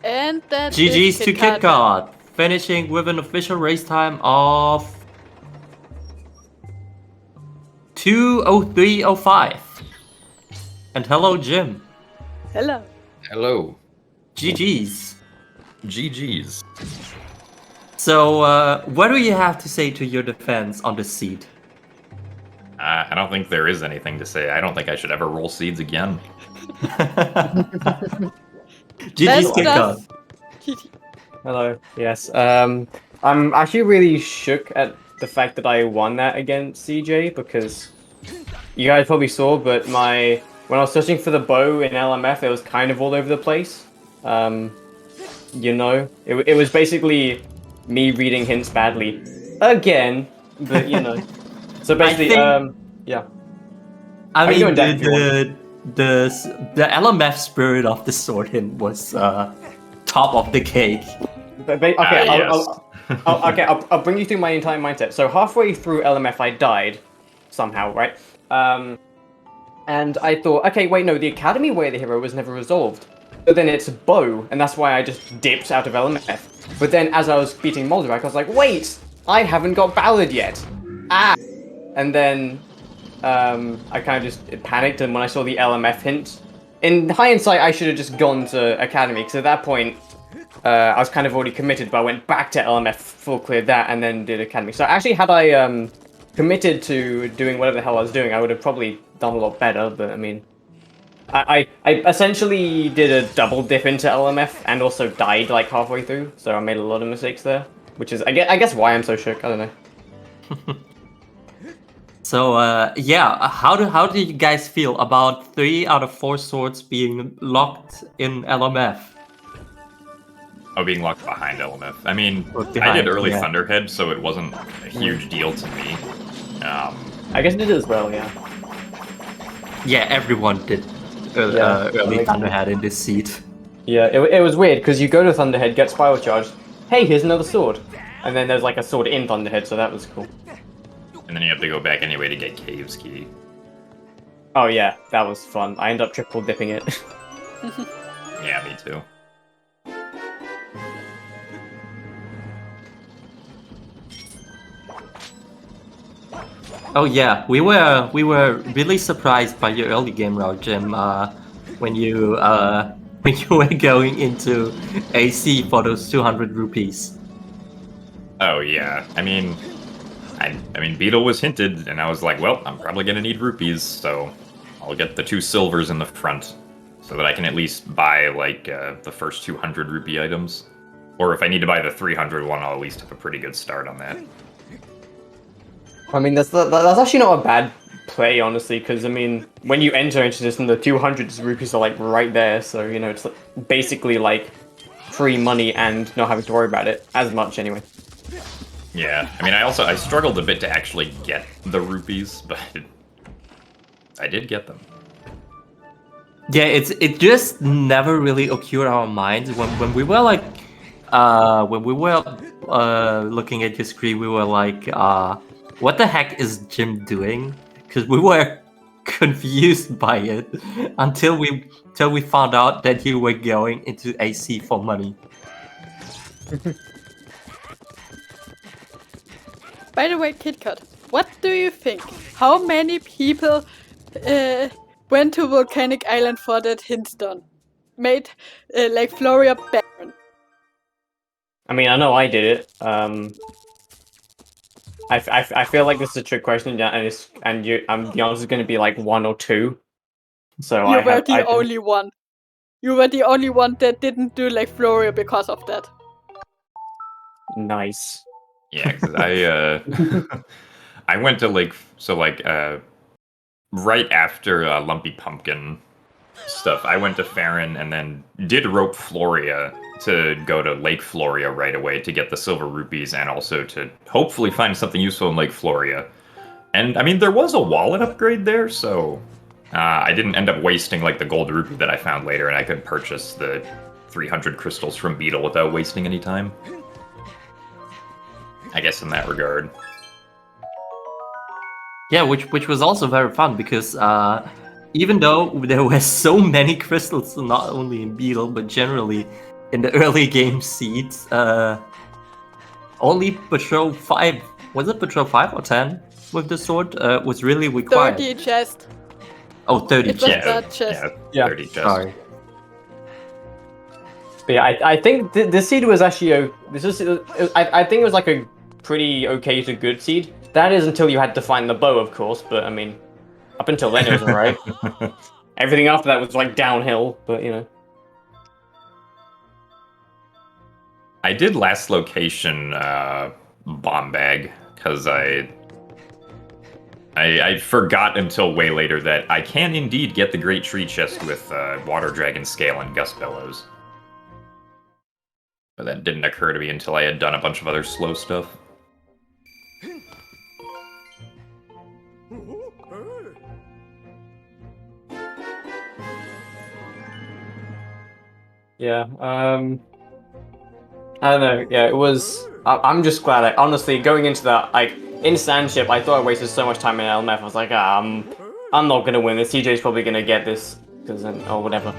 And that GG's is to Kitcot, finishing with an official race time of 2:03:05. And hello, Jim. Hello. Hello. GG's. GG's. So, what do you have to say to your defense on the seed? I don't think there is anything to say. I don't think I should ever roll seeds again. GG's Kitcot. Hello. Yes. I'm actually really shook at the fact that I won that against CJ because you guys probably saw, but when when I was searching for the bow in LMF, it was kind of all over the place. You know, it was basically me reading hints badly again, but you know. So basically, yeah. I can go mean, in depth if you the LMF spirit of the sword hint was top of the cake. Okay, yes. I'll bring you through my entire mindset. So halfway through LMF, I died somehow, right? And I thought, okay, wait, no, the Academy Way of the Hero was never resolved. But then it's bow, and that's why I just dipped out of LMF. But then as I was beating Moldorak, I was like, wait, I haven't got Ballad yet. Ah! And then I kind of just panicked, and when I saw the LMF hint, in hindsight, I should have just gone to Academy, because at that point, I was kind of already committed, but I went back to LMF, full cleared that, and then did Academy. So actually, had I committed to doing whatever the hell I was doing, I would have probably done a lot better, but I mean... I essentially did a double dip into LMF, and also died like halfway through, so I made a lot of mistakes there, which is, I guess why I'm so shook, I don't know. So yeah, how do you guys feel about 3 out of 4 swords being locked in LMF? Oh, being locked behind LMF. I mean, I Behind, did early yeah. Thunderhead, so it wasn't a huge deal to me. I guess it did as well, yeah. Yeah, everyone did early Thunderhead in this seat. Yeah, it was weird, because you go to Thunderhead, get Spiral Charged, hey, here's another sword. And then there's like a sword in Thunderhead, so that was cool. And then you have to go back anyway to get Cave's Key. Oh yeah, that was fun. I ended up triple dipping it. Yeah, me too. Oh yeah, we were really surprised by your early game route, Jim. When you were going into AC for those 200 rupees. Oh yeah, I mean, Beetle was hinted, and I was like, well, I'm probably gonna need rupees, so I'll get the 2 silvers in the front, so that I can at least buy like the first 200 rupee items. Or if I need to buy the 300 one, I'll at least have a pretty good start on that. I mean, that's actually not a bad play, honestly, because I mean, when you enter into this, and the 200 rupees are like right there, so you know it's like, basically like free money and not having to worry about it as much anyway. Yeah, I mean, I struggled a bit to actually get the rupees, but I did get them. Yeah, it just never really occurred our minds when we were like looking at your screen, we were like, what the heck is Jim doing? Because we were confused by it until we found out that you were going into AC for money. By the way, Kitcot, what do you think? How many people went to Volcanic Island for that hint done? Made like Floria Baron? I mean, I know I did it. I feel like this is a trick question, the answer is going to be like 1 or 2. So You were the only one. You were the only one that didn't do like Floria because of that. Nice. Yeah, because I went to right after Lumpy Pumpkin stuff, I went to Farron and then did rope Floria to go to Lake Floria right away to get the silver rupees and also to hopefully find something useful in Lake Floria. And I mean, there was a wallet upgrade there, so I didn't end up wasting like the gold rupee that I found later, and I could purchase the 300 crystals from Beetle without wasting any time. I guess in that regard. Yeah, which was also very fun because even though there were so many crystals, not only in Beetle but generally in the early game seeds, only Patrol 5, was it Patrol 5 or 10 with the sword, was really required. 30 chest. Oh, 30 It was chest. that chest. Yeah. 30 chest. Sorry. But yeah, I think this seed was actually I think it was like a pretty okay to good seed. That is until you had to find the bow, of course. But I mean, up until then it was alright. Everything after that was like downhill. But you know. I did last location bomb bag because I forgot until way later that I can indeed get the Great Tree Chest with Water Dragon Scale and Gust Bellows. But that didn't occur to me until I had done a bunch of other slow stuff. Yeah, I don't know, yeah, it was... I'm just glad, like, honestly, going into that, like, in Sandship, I thought I wasted so much time in LMF, I was like, I'm not gonna win this, CJ's probably gonna get this, because then, or whatever.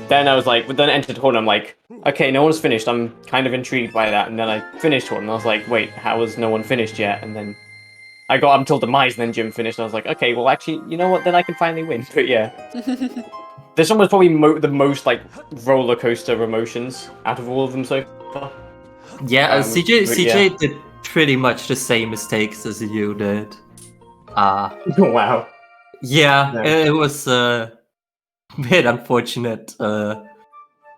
Then I was like, but then I entered tournament, I'm like, okay, no one's finished, I'm kind of intrigued by that, and then I finished tournament, I was like, wait, how has no one finished yet? And then I got up until Demise, and then Jim finished, and I was like, okay, well, actually, you know what, then I can finally win, but yeah. This one was probably the most, like, roller coaster emotions out of all of them so far. Yeah, CJ yeah. did pretty much the same mistakes as you did. Wow. Yeah, No. it was a bit unfortunate,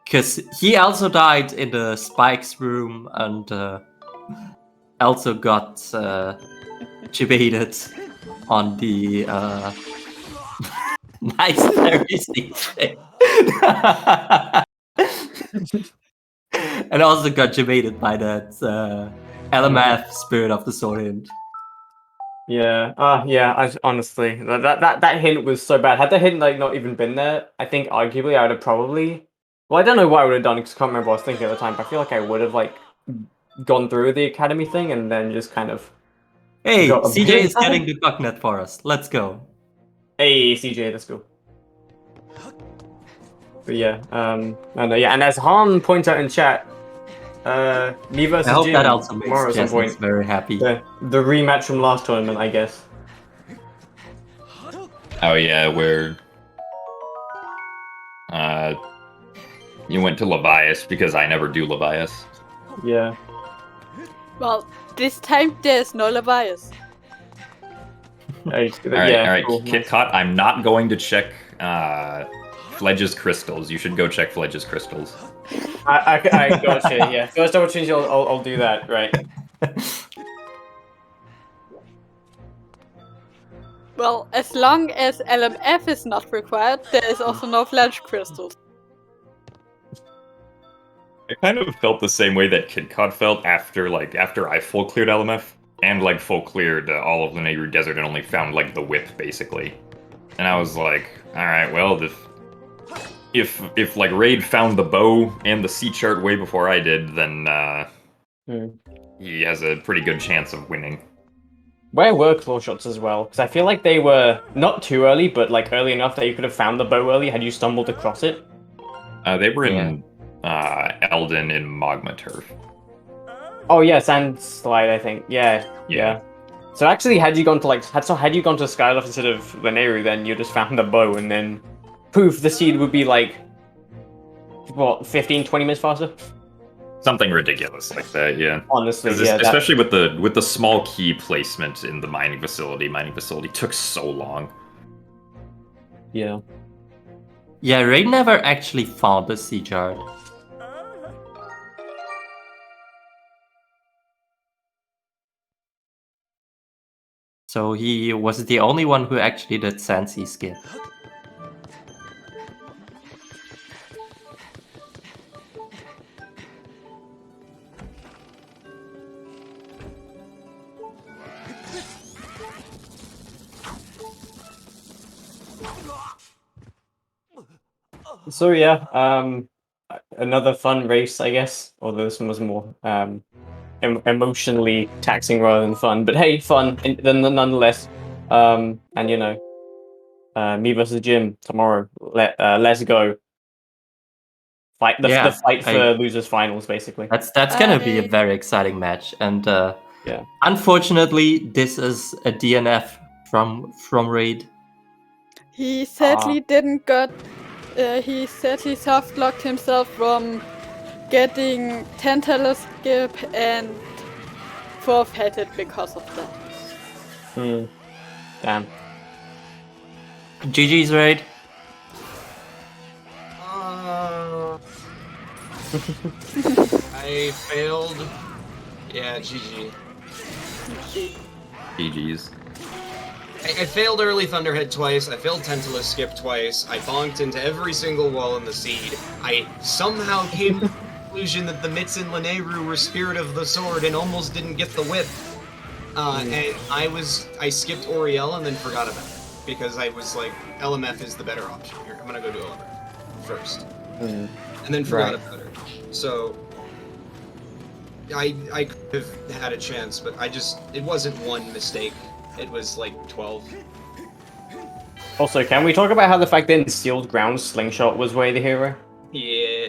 because he also died in the spikes room and also got debated on the nice berries thing. And also got debated by that LMF Spirit of the Sword Hint. Yeah, yeah, honestly, that hint was so bad. Had the hint, like, not even been there, I think, arguably, I would have probably... Well, I don't know what I would have done, because I can't remember what I was thinking at the time, but I feel like I would have, like, gone through with the Academy thing, and then just kind of... Hey, got a CJ bit- is getting the bugnet for us. Let's go. Hey, CJ, let's go. But yeah, and yeah, and as Han points out in chat, me versus I hope Jim that also tomorrow makes at some Jasmine point. very happy. The rematch from last tournament, I guess. Oh yeah, where you went to Levias because I never do Levias. Yeah. Well, this time there's no Levias. Alright, Alright, cool, nice. Kitcot, I'm not going to check Fledge's crystals. You should go check Fledge's crystals. I gotcha, yeah. First opportunity, I'll do that, right. Well, as long as LMF is not required, there is also no flash crystals. I kind of felt the same way that Kitcot felt after I full cleared LMF and like full cleared all of the Nehru Desert and only found like the whip basically. And I was like, all right, well, if like Raid found the bow and the C chart way before I did, then he has a pretty good chance of winning. Where were claw shots as well? Because I feel like they were not too early, but like early enough that you could have found the bow early had you stumbled across it. They were in Eldon and Magma Turf. Oh yeah, Sand Slide, I think. Yeah. So actually, had you gone to Skyward instead of Leneru, then you just found the bow, and then poof, the seed would be like what, 15, 20 minutes faster. Something ridiculous like that, yeah. Honestly, yeah. Especially with the small key placement in the mining facility. Mining facility took so long. Yeah. Yeah, Raid never actually found the C chart. So he was the only one who actually did Sansi skip. So yeah, another fun race, I guess. Although this one was more emotionally taxing rather than fun. But hey, fun nonetheless. And you know, me versus Jim tomorrow. Let's go. Fight the fight for losers finals, basically. That's gonna be a very exciting match, and yeah. Unfortunately, this is a DNF from Raid. He sadly didn't got. He said he soft-locked himself from getting 10 skip and forfeited because of that. Damn. GG's Raid. I failed. Yeah, GG. GG's. I failed early Thunderhead twice, I failed Tentaclus Skip twice, I bonked into every single wall in the seed. I somehow came to the conclusion that the Mitts and Lanayru were Spirit of the Sword and almost didn't get the whip. And I skipped Oriel and then forgot about it. Because I was like, LMF is the better option here. I'm gonna go do LMF first. And then forgot about it. So I could have had a chance, but it wasn't one mistake. It was like 12. Also, can we talk about how the fact that in Sealed Ground, Slingshot was way the hero? Yeah.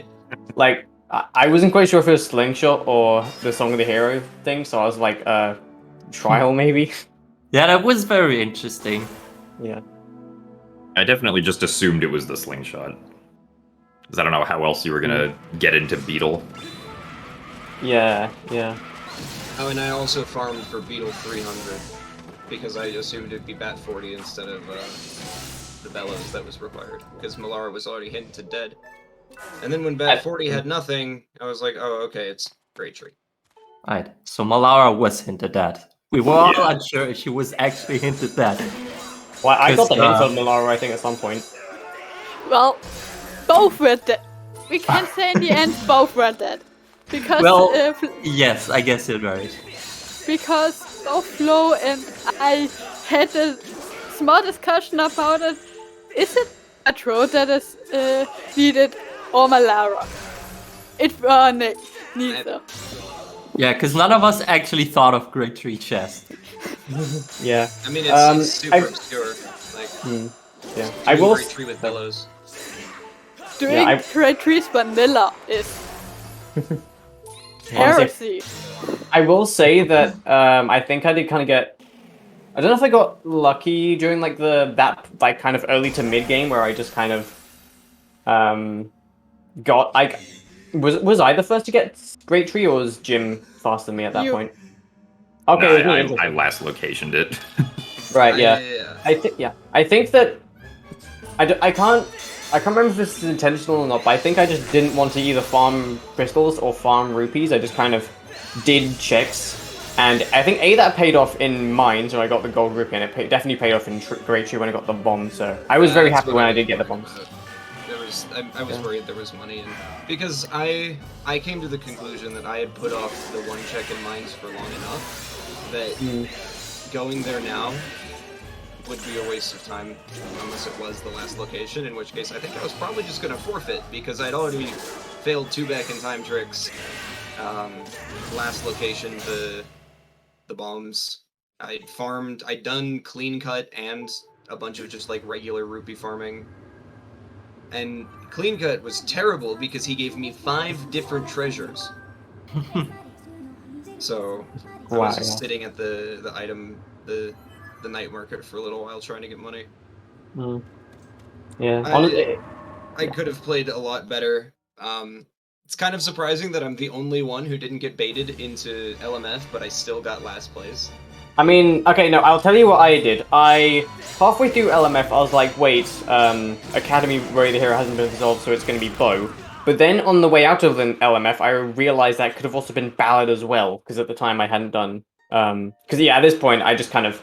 Like, I wasn't quite sure if it was Slingshot or the Song of the Hero thing, so I was like, Trial maybe? Yeah, that was very interesting. Yeah. I definitely just assumed it was the slingshot. Because I don't know how else you were gonna get into Beetle. Yeah. Oh, and I also farmed for Beetle 300. Because I assumed it'd be Bat 40 instead of the Bellows that was required. Because Malara was already hinted dead. And then when Bat 40 had nothing, I was like, oh, okay, it's Great Tree. Right, so Malara was hinted at. We were all unsure if she was actually hinted at. Well, I got the hint uh, on Malara, I think, at some point. Well, both were dead. We can say in the end both were dead. Because, yes, I guess you're right. Because both Flo and I had a small discussion about it. Is it Atro that is needed or Malara? It was neither. Yeah, because none of us actually thought of Great Tree Chest. Yeah. I mean, it's super obscure. Like, yeah. I will. Great Tree with Bellows. Doing Great Tree's vanilla is heresy. I will say that I think I did kind of get. I don't know if I got lucky during like that kind of early to mid game where I just kind of got like was I the first to get Great Tree or was Jim faster than me at that point? Okay, no, I last locationed it. Right, yeah. I think that I can't remember if this is intentional or not, but I think I just didn't want to either farm crystals or farm rupees. I just kind of did checks, and I think that paid off in Mines when I got the gold rupee, and it definitely paid off in Great Tree when I got the bombs. So I was very happy when I did get the bombs. I was worried there was money in because I came to the conclusion that I had put off the one check in Mines for long enough that going there now would be a waste of time unless it was the last location, in which case I think I was probably just going to forfeit because I'd already failed 2 back-in-time tricks. Last location, the bombs. I'd done clean cut and a bunch of just like regular rupee farming. And clean cut was terrible because he gave me 5 different treasures. So I was just sitting at the item, the night market for a little while trying to get money. Yeah, I could have played a lot better. It's kind of surprising that I'm the only one who didn't get baited into LMF, but I still got last place. I mean, okay, no, I'll tell you what I did. Halfway through LMF, I was like, wait, Academy Ray the Hero hasn't been resolved, so it's going to be Bow. But then on the way out of the LMF, I realized that could have also been Ballad as well, because at the time I hadn't done... Because, yeah, at this point, I just kind of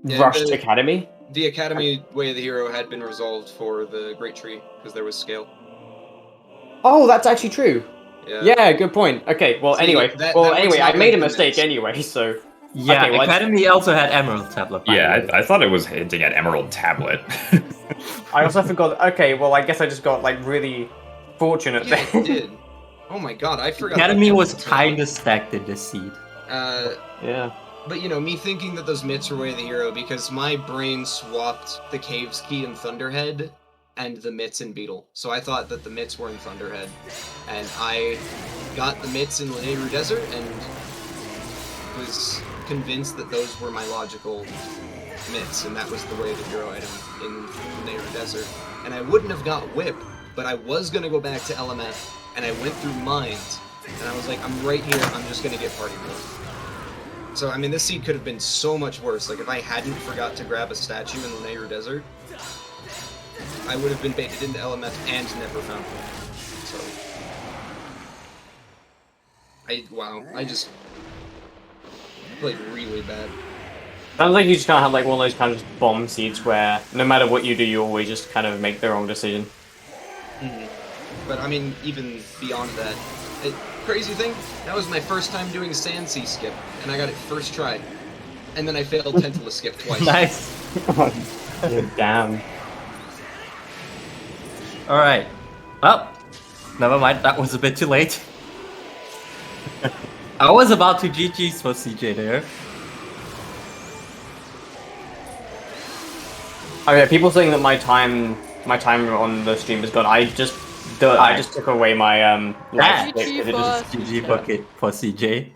rushed Academy. The Academy Way of the Hero had been resolved for the Great Tree, because there was scale. Oh, that's actually true. Yeah, good point. Okay, well, See, anyway. I made a mistake anyway, so... Yeah, okay, Academy also had Emerald Tablet. Yeah, I thought it was hinting at Emerald Tablet. I also forgot... Okay, well, I guess I just got, like, really fortunate there. there. You did. Oh my god, I forgot. Academy was kinda stacked in this seed. Yeah. But, you know, me thinking that those mitts were Way of the Hero, because my brain swapped the Caves Key in Thunderhead and the mitts in Beetle. So I thought that the mitts were in Thunderhead. And I got the mitts in Lanayru Desert and was convinced that those were my logical mitts, and that was the Way of the Hero item in Lanayru Desert. And I wouldn't have got Whip, but I was going to go back to LMF, and I went through Mines, and I was like, I'm right here, I'm just going to get Party Mode. So, I mean, this seed could have been so much worse. Like, if I hadn't forgot to grab a statue in Lanayru Desert, I would have been baited into LMF and never found one. So, I just played really bad. Sounds like you just kind of have like one of those kind of just bomb seeds where no matter what you do, you always just kind of make the wrong decision. But I mean, even beyond that, crazy thing, that was my first time doing Sand Sea Skip, and I got it first try. And then I failed Tentala Skip twice. Nice. Damn. Alright. Well, never mind, that was a bit too late. I was about to GG's for CJ there. Okay, people saying that my time on the stream is gone. I just took away my life. GG bucket for CJ.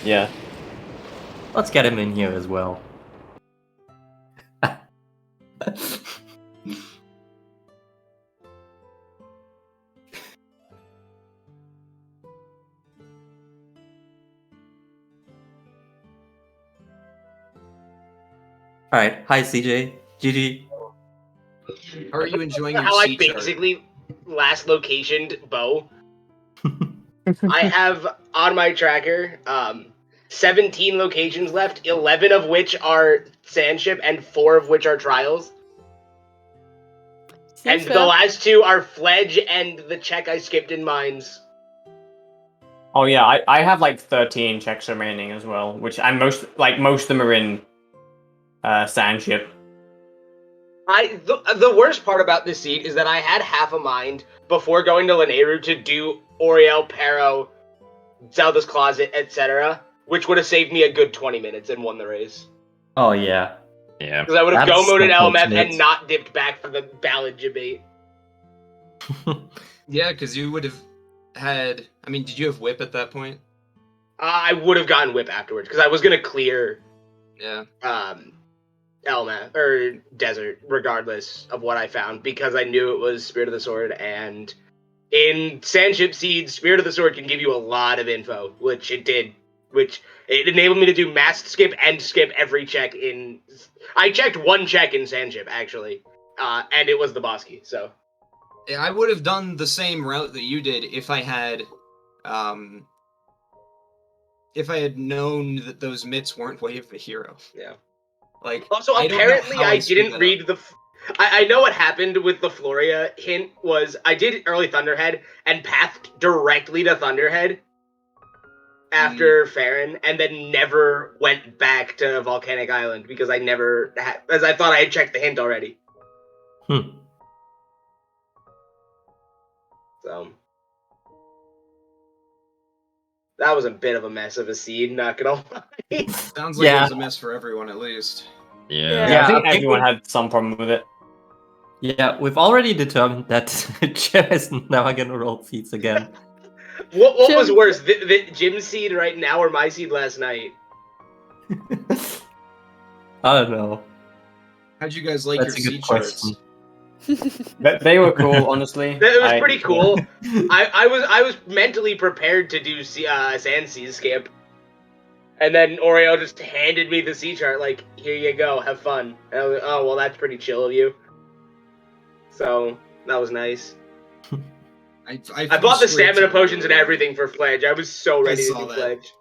Yeah. Let's get him in here as well. Alright, hi CJ. GG. How are you enjoying your How I sea chart? basically last locationed Bo. I have on my tracker 17 locations left, 11 of which are Sandship and 4 of which are Trials. Seems And fair. the last 2 are Fledge and the check I skipped in Mines. Oh yeah, I have like 13 checks remaining as well, which most of them are in Sandship. The worst part about this seed is that I had half a mind before going to Laneru to do Oriel, Pero, Zelda's Closet, etc., which would have saved me a good 20 minutes and won the race. Oh yeah. Yeah. Because I would have That's go-moded LMF unfortunate. and not dipped back for the ballad debate. Yeah, because you would have had... I mean, did you have Whip at that point? I would have gotten Whip afterwards, because I was going to clear Yeah. LMF, or Desert, regardless of what I found, because I knew it was Spirit of the Sword, and in Sandship Seeds, Spirit of the Sword can give you a lot of info, which it did, which it enabled me to do masked skip and skip every check in... I checked one check in Sandship, actually, and it was the boss key, so... I would have done the same route that you did if I had known that those mitts weren't Way of the Hero. Yeah. Like, Also, I don't know apparently how I screwed didn't that read the... I know what happened with the Floria hint was I did early Thunderhead and pathed directly to Thunderhead after Farron, and then never went back to Volcanic Island because I never had... As I thought I had checked the hint already. So... That was a bit of a mess of a seed, not gonna lie. Sounds like it Yeah. was a mess for everyone, at least. Yeah. Yeah, I think I think everyone had some problem with it. Yeah, we've already determined that Jim is never gonna roll seeds again. What was Jim- worse, the Jim's seed right now or my seed last night? I don't know. How'd you guys like That's a your good sea charts? question. They were cool, honestly. It was pretty cool. I was mentally prepared to do Sand Sea Skip. And then Oreo just handed me the sea chart, like, here you go, have fun. And I was like, oh, well, that's pretty chill of you. So, that was nice. I bought the stamina potions and everything for Fledge. I was so ready to saw do that. Fledge.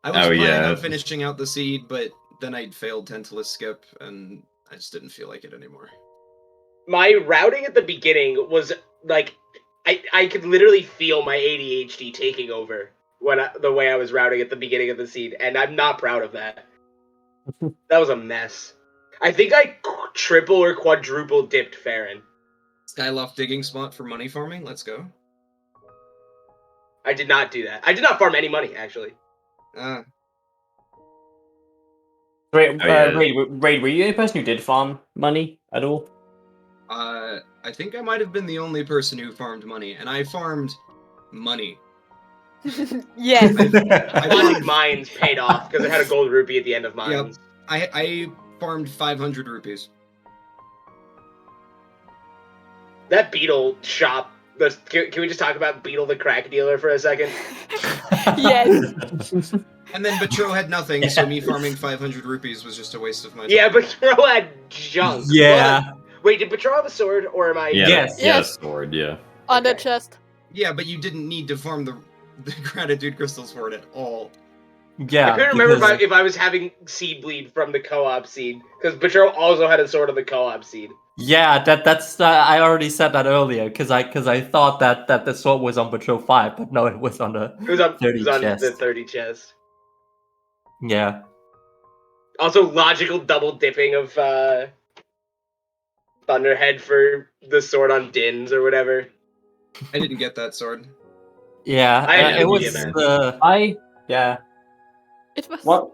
I was Oh, planning yeah. on finishing out the seed, but then I'd failed Tentala Skip, and I just didn't feel like it anymore. My routing at the beginning was, like, I could literally feel my ADHD taking over the way I was routing at the beginning of the seed, and I'm not proud of that. That was a mess. I think I triple or quadruple dipped Farron. Skyloft digging spot for money farming, let's go. I did not do that. I did not farm any money, actually. Raid, Oh, yeah. Raid, were you the only person who did farm money at all? I think I might have been the only person who farmed money, and I farmed money. Yes. I wanted mines paid off because it had a gold rupee at the end of mines. I farmed 500 rupees. That Beetle shop. Can we just talk about Beetle the crack dealer for a second? Yes. And then Betro had nothing, so me farming 500 rupees was just a waste of my time. Yeah, but Petro had junk. Yeah. Wait, did Petro have a sword, or am I... Yeah. Yes. Yeah, Yes. sword, yeah. On the Okay. chest. Yeah, but you didn't need to farm the gratitude crystals for it at all. Yeah, I couldn't remember because- if I was having seed bleed from the co-op seed, because Patrol also had a sword on the co-op seed. Yeah, that's I already said that earlier because I thought that the sword was on Patrol 5, but no, it was on the It was on, 30 the chest. 30 chest. Yeah. Also, logical double dipping of Thunderhead for the sword on Dins or whatever. I didn't get that sword. Yeah, I had it no was idea, man. Yeah. It was. What?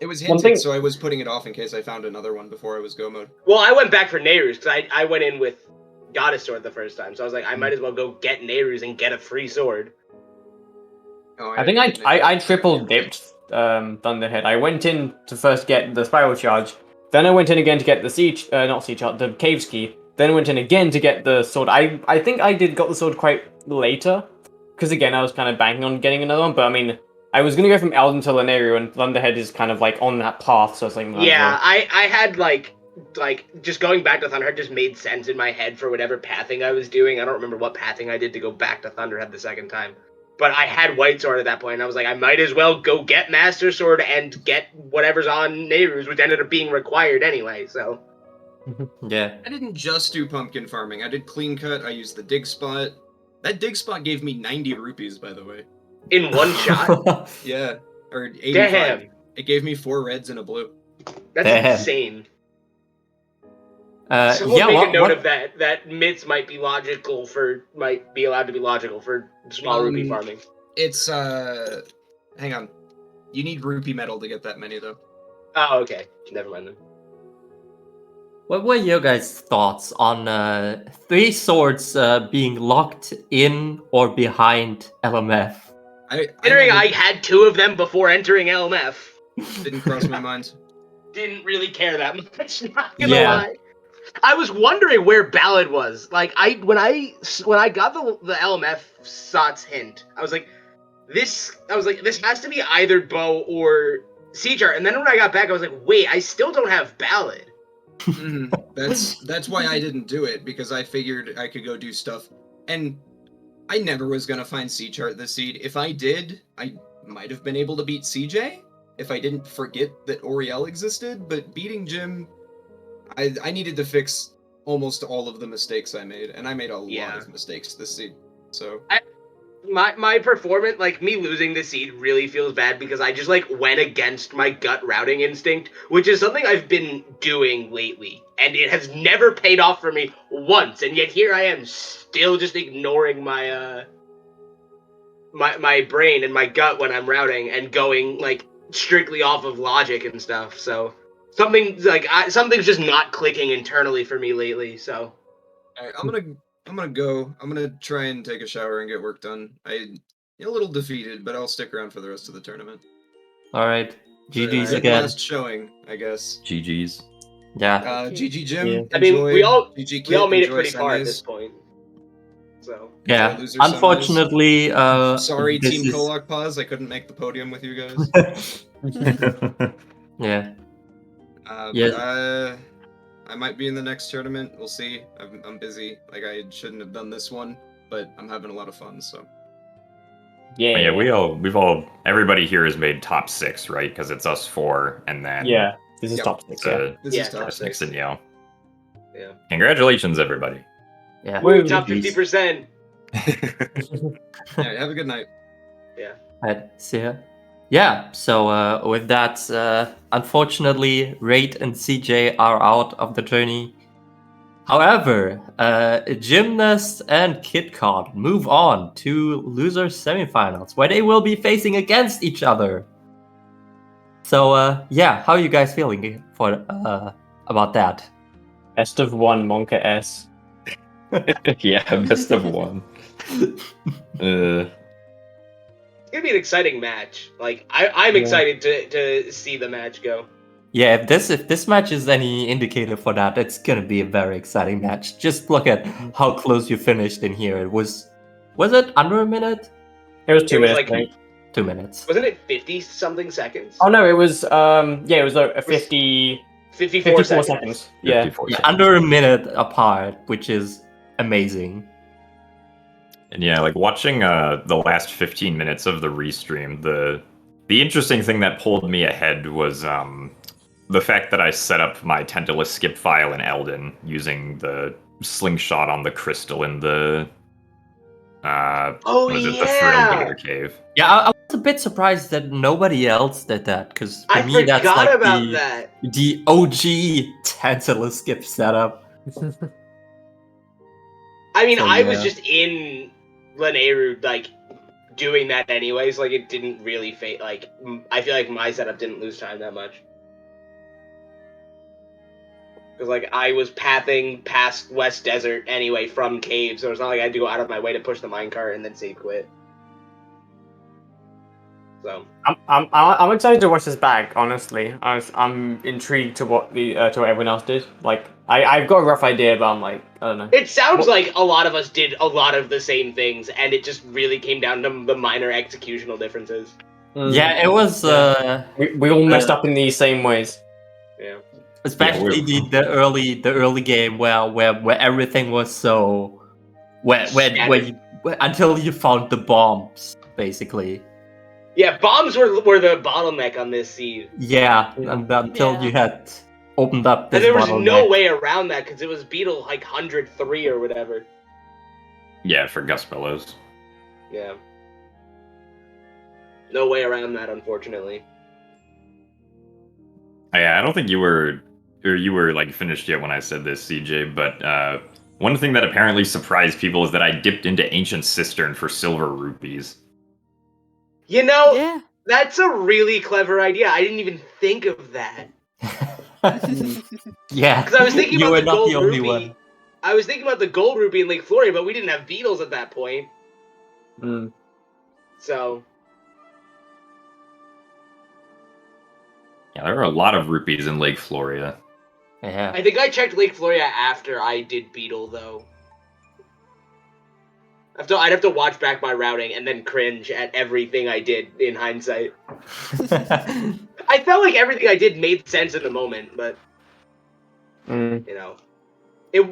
It was One hinted, thing- so I was putting it off in case I found another one before I was go mode. Well, I went back for Nehru's because I went in with Goddess Sword the first time, so I was like, I might as well go get Nehru's and get a free sword. Oh, I think I triple dipped Thunderhead. I went in to first get the Spiral Charge, then I went in again to get the not Sea Charge, the Cave's Key. Then went in again to get the sword. I think I got the sword quite later, because again I was kind of banking on getting another one. But I mean, I was gonna go from Elden to Laneru, and Thunderhead is kind of like on that path. So it's like might as Yeah, well. I had like just going back to Thunderhead just made sense in my head for whatever pathing I was doing. I don't remember what pathing I did to go back to Thunderhead the second time. But I had White Sword at that point, and I was like, I might as well go get Master Sword and get whatever's on Nehru's, which ended up being required anyway, so. Yeah. I didn't just do pumpkin farming. I did clean cut. I used the dig spot. That dig spot gave me 90 rupees, by the way. In one shot? Yeah, or 85. Damn. It gave me 4 reds and a blue. That's Damn. insane. Someone yeah, make a note what- of that myths might be allowed to be logical for small rupee farming. It's hang on. You need rupee metal to get that many though. Oh, okay. Never mind then. What were your guys' thoughts on 3 swords being locked in or behind LMF? Considering never- I had 2 of them before entering LMF, didn't cross my mind. didn't really care that much. Not gonna Yeah. lie. I was wondering where Ballad was. Like when I got the LMF Sots hint, I was like, this has to be either Bow or Seachart. And then when I got back, I was like, wait, I still don't have Ballad. That's why I didn't do it, because I figured I could go do stuff, and I never was gonna find C-Chart this seed. If I did, I might have been able to beat CJ if I didn't forget that Oriel existed, but beating Jim, I needed to fix almost all of the mistakes I made, and I made a lot of mistakes this seed. So My performance, like me losing the seed, really feels bad because I just like went against my gut routing instinct, which is something I've been doing lately, and it has never paid off for me once. And yet here I am, still just ignoring my my brain and my gut when I'm routing and going like strictly off of logic and stuff. So something's just not clicking internally for me lately. So alright, I'm gonna go. I'm gonna try and take a shower and get work done. I'm a little defeated, but I'll stick around for the rest of the tournament. Alright. GG's Good again. last showing, I guess. GG's. Yeah. GG Jim. Yeah. I mean, we all GG we all Kit, made it enjoy pretty far at semis. this point. So Yeah. loser Unfortunately, Sorry, this Team is- Kolok Pause. I couldn't make the podium with you guys. Yeah. But, Yeah. I might be in the next tournament. We'll see. I'm busy. Like I shouldn't have done this one, but I'm having a lot of fun. So Yeah. Yeah, everybody here has made top 6, right? Because it's us 4, and then Yeah. This is Yep. top 6. Yeah. this Yeah, is top top 6. Nixon, yeah. yeah, Congratulations, everybody. Yeah. Woo. top GG's. 50%. Alright, have a good night. Right, see ya. Yeah, so with that, unfortunately, Raid and CJ are out of the journey. However, Gymnast and Kitcot move on to loser semifinals, where they will be facing against each other. So, yeah, how are you guys feeling for about that? Best of 1, Monka S. Yeah, best of 1. It's gonna be an exciting match. Like I'm Yeah. excited to see the match go. Yeah, if this match is any indicator for that, it's gonna be a very exciting match. Just look at how close you finished in here. It was it under a minute? It was 2 It was minutes. like- I think. 2 minutes. Wasn't it 50 something seconds? Oh no, it was it was a 54 seconds. seconds. Yeah. 54 Yeah, seconds. under a minute apart, which is amazing. And yeah, like watching the last 15 minutes of the restream, the The interesting thing that pulled me ahead was the fact that I set up my Tentaclus skip file in Eldin using the slingshot on the crystal in the the Thrill Gator Cave. Yeah, I was a bit surprised that nobody else did that, because for I me that's forgot like about that. the OG Tantalus skip setup. I mean, So, I was yeah. just in Lanayru, like, doing that anyways. Like, it didn't really I feel like my setup didn't lose time that much. Because, like, I was pathing past West Desert anyway from caves, so it's not like I had to go out of my way to push the minecart and then save quit. So I'm excited to watch this back. Honestly, I'm intrigued to what everyone else did. Like, I've got a rough idea, but I'm like, I don't know. it sounds like a lot of us did a lot of the same things, and it just really came down to the minor executional differences. Yeah, it was We all messed up in these same ways. Yeah. especially the early game where everything was so where you, until you found the bombs basically. Yeah, bombs were the bottleneck on this seed. Yeah, and until Yeah. you had opened up this And there was no bottleneck. way around that because it was Beetle like 103 or whatever. Yeah, for Gus Bellows. Yeah. No way around that, unfortunately. Yeah, I don't think you were like finished yet when I said this, CJ. But one thing that apparently surprised people is that I dipped into Ancient Cistern for silver rupees. You know, Yeah. that's a really clever idea. I didn't even think of that. Yeah, Because I was thinking you about were the not gold the only rupee. one. I was thinking about the gold rupee in Lake Floria, but we didn't have beetles at that point. Mm. So, Yeah, there are a lot of rupees in Lake Floria. Yeah. I think I checked Lake Floria after I did beetle, though. I'd have to watch back my routing and then cringe at everything I did in hindsight. I felt like everything I did made sense in the moment, but, you know.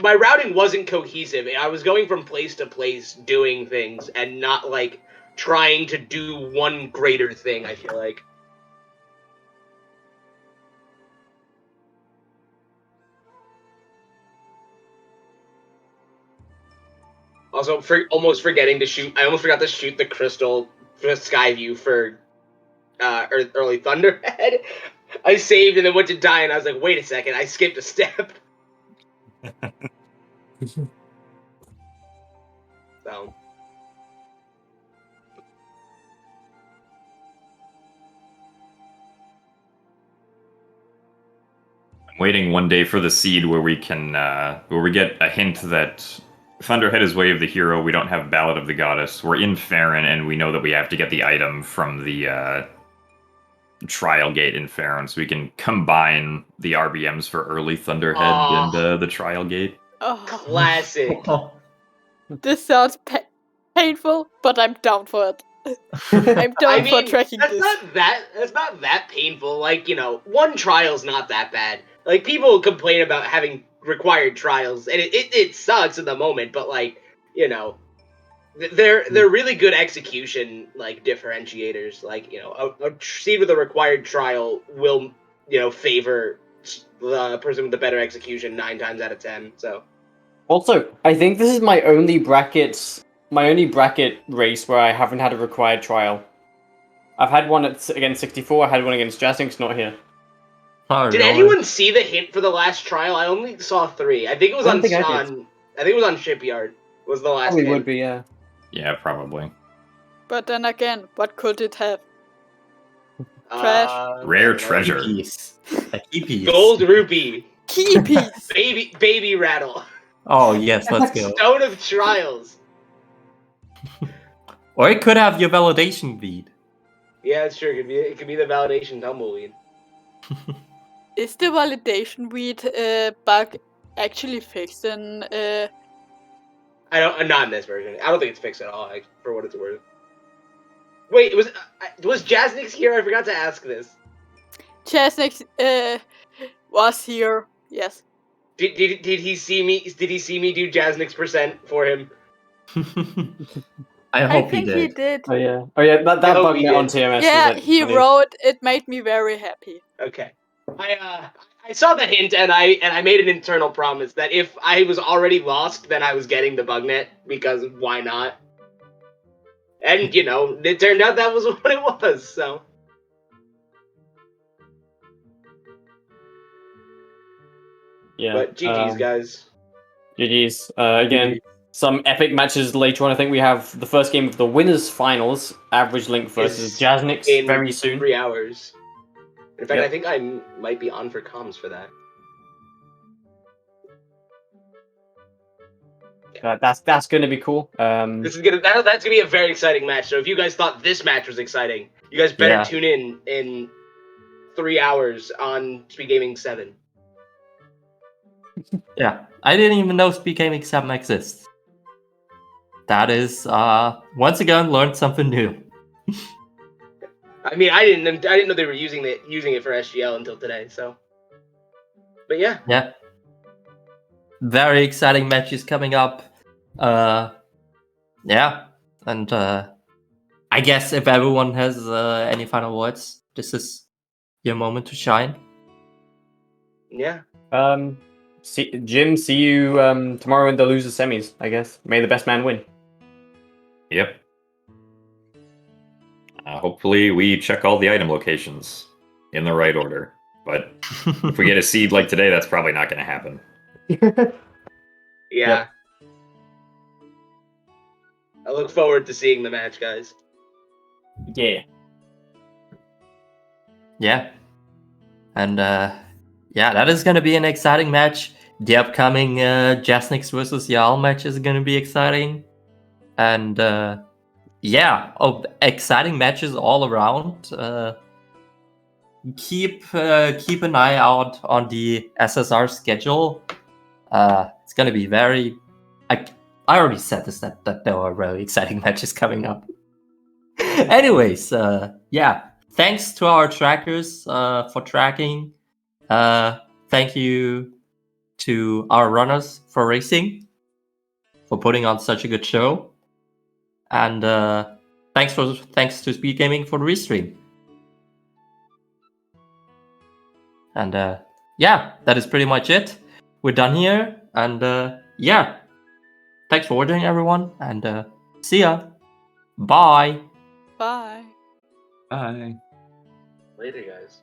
My routing wasn't cohesive. I was going from place to place doing things and not, like, trying to do one greater thing, I feel like. Also, almost forgetting to shoot. I almost forgot to shoot the crystal for Skyview for early Thunderhead. I saved and then went to die, and I was like, wait a second, I skipped a step. So. I'm waiting one day for the seed where we can where we get a hint that Thunderhead is Way of the Hero. We don't have Ballad of the Goddess. We're in Farron, and we know that we have to get the item from the Trial Gate in Farron, so we can combine the RBMs for early Thunderhead and the Trial Gate. Oh, Classic. this sounds painful, but I'm down for it. I'm down for tracking that's this. That's not that painful. Like, you know, one trial's not that bad. Like, people complain about having required trials, and it sucks in the moment, but, like, you know, they're really good execution, like, differentiators. Like, you know, a seed with a required trial will, you know, favor the person with the better execution 9 times out of 10, so. Also, I think this is my only bracket race where I haven't had a required trial. I've had one against 64, I had one against Jasnix, not here. Oh, Did really? anyone see the hint for the last trial? I only saw 3. I think it was I think I did. I think it was on Shipyard. Was the last Probably hint. would be, yeah. Yeah, probably. But then again, what could it have? Trash. Rare I don't know. treasure. Piece. A key piece. Gold rupee. Key piece! Baby rattle. Oh yes, let's go. Stone of trials. Or it could have your validation bead. Yeah, it's true. It could be the validation tumbleweed. Is the validation weed bug actually fixed in Not in this version. I don't think it's fixed at all. Like, for what it's worth. Wait, was Jasnix here? I forgot to ask this. Jasnix was here, yes. Did he see me? Did he see me do Jasnix % for him? I I hope think he he did. did. Oh yeah. Oh yeah. That hope bug he net on did. TMS. Yeah, was he funny. wrote. It made me very happy. Okay. I saw the hint and I made an internal promise that if I was already lost, then I was getting the bug net because why not? And you know, it turned out that was what it was. So Yeah. but GG's guys. GG's. Again, some epic matches later on. I think we have the first game of the winners finals. Average Link versus Is Jasnix in very soon. 3 hours. In fact, Yep. I think I might be on for comms for that. That's going to be cool. This is that's gonna be a very exciting match. So if you guys thought this match was exciting, you guys better Yeah. tune in 3 hours on SpeedGaming 7. Yeah, I didn't even know SpeedGaming 7 exists. That is, once again, learned something new. I mean, I didn't know they were using it for SGL until today. So, but yeah, Yeah. Very exciting matches coming up. Yeah, and I guess if everyone has any final words, this is your moment to shine. yeah. Jim, see you tomorrow in the loser semis. I guess. May the best man win. Yep. Hopefully we check all the item locations in the right order. But if we get a seed like today, that's probably not going to happen. Yeah. Yep. I look forward to seeing the match, guys. Yeah. Yeah. And yeah, that is going to be an exciting match. The upcoming Jasnix versus Yal match is going to be exciting. And yeah, exciting matches all around. Keep an eye out on the SSR schedule. It's going to be very... I already said this, that there are really exciting matches coming up. Anyways, yeah. Thanks to our trackers for tracking. Thank you to our runners for racing, for putting on such a good show. And thanks to SpeedGaming for the restream. And yeah, that is pretty much it. We're done here. And yeah, thanks for watching, everyone. And see ya. Bye. Bye. Bye. Later, guys.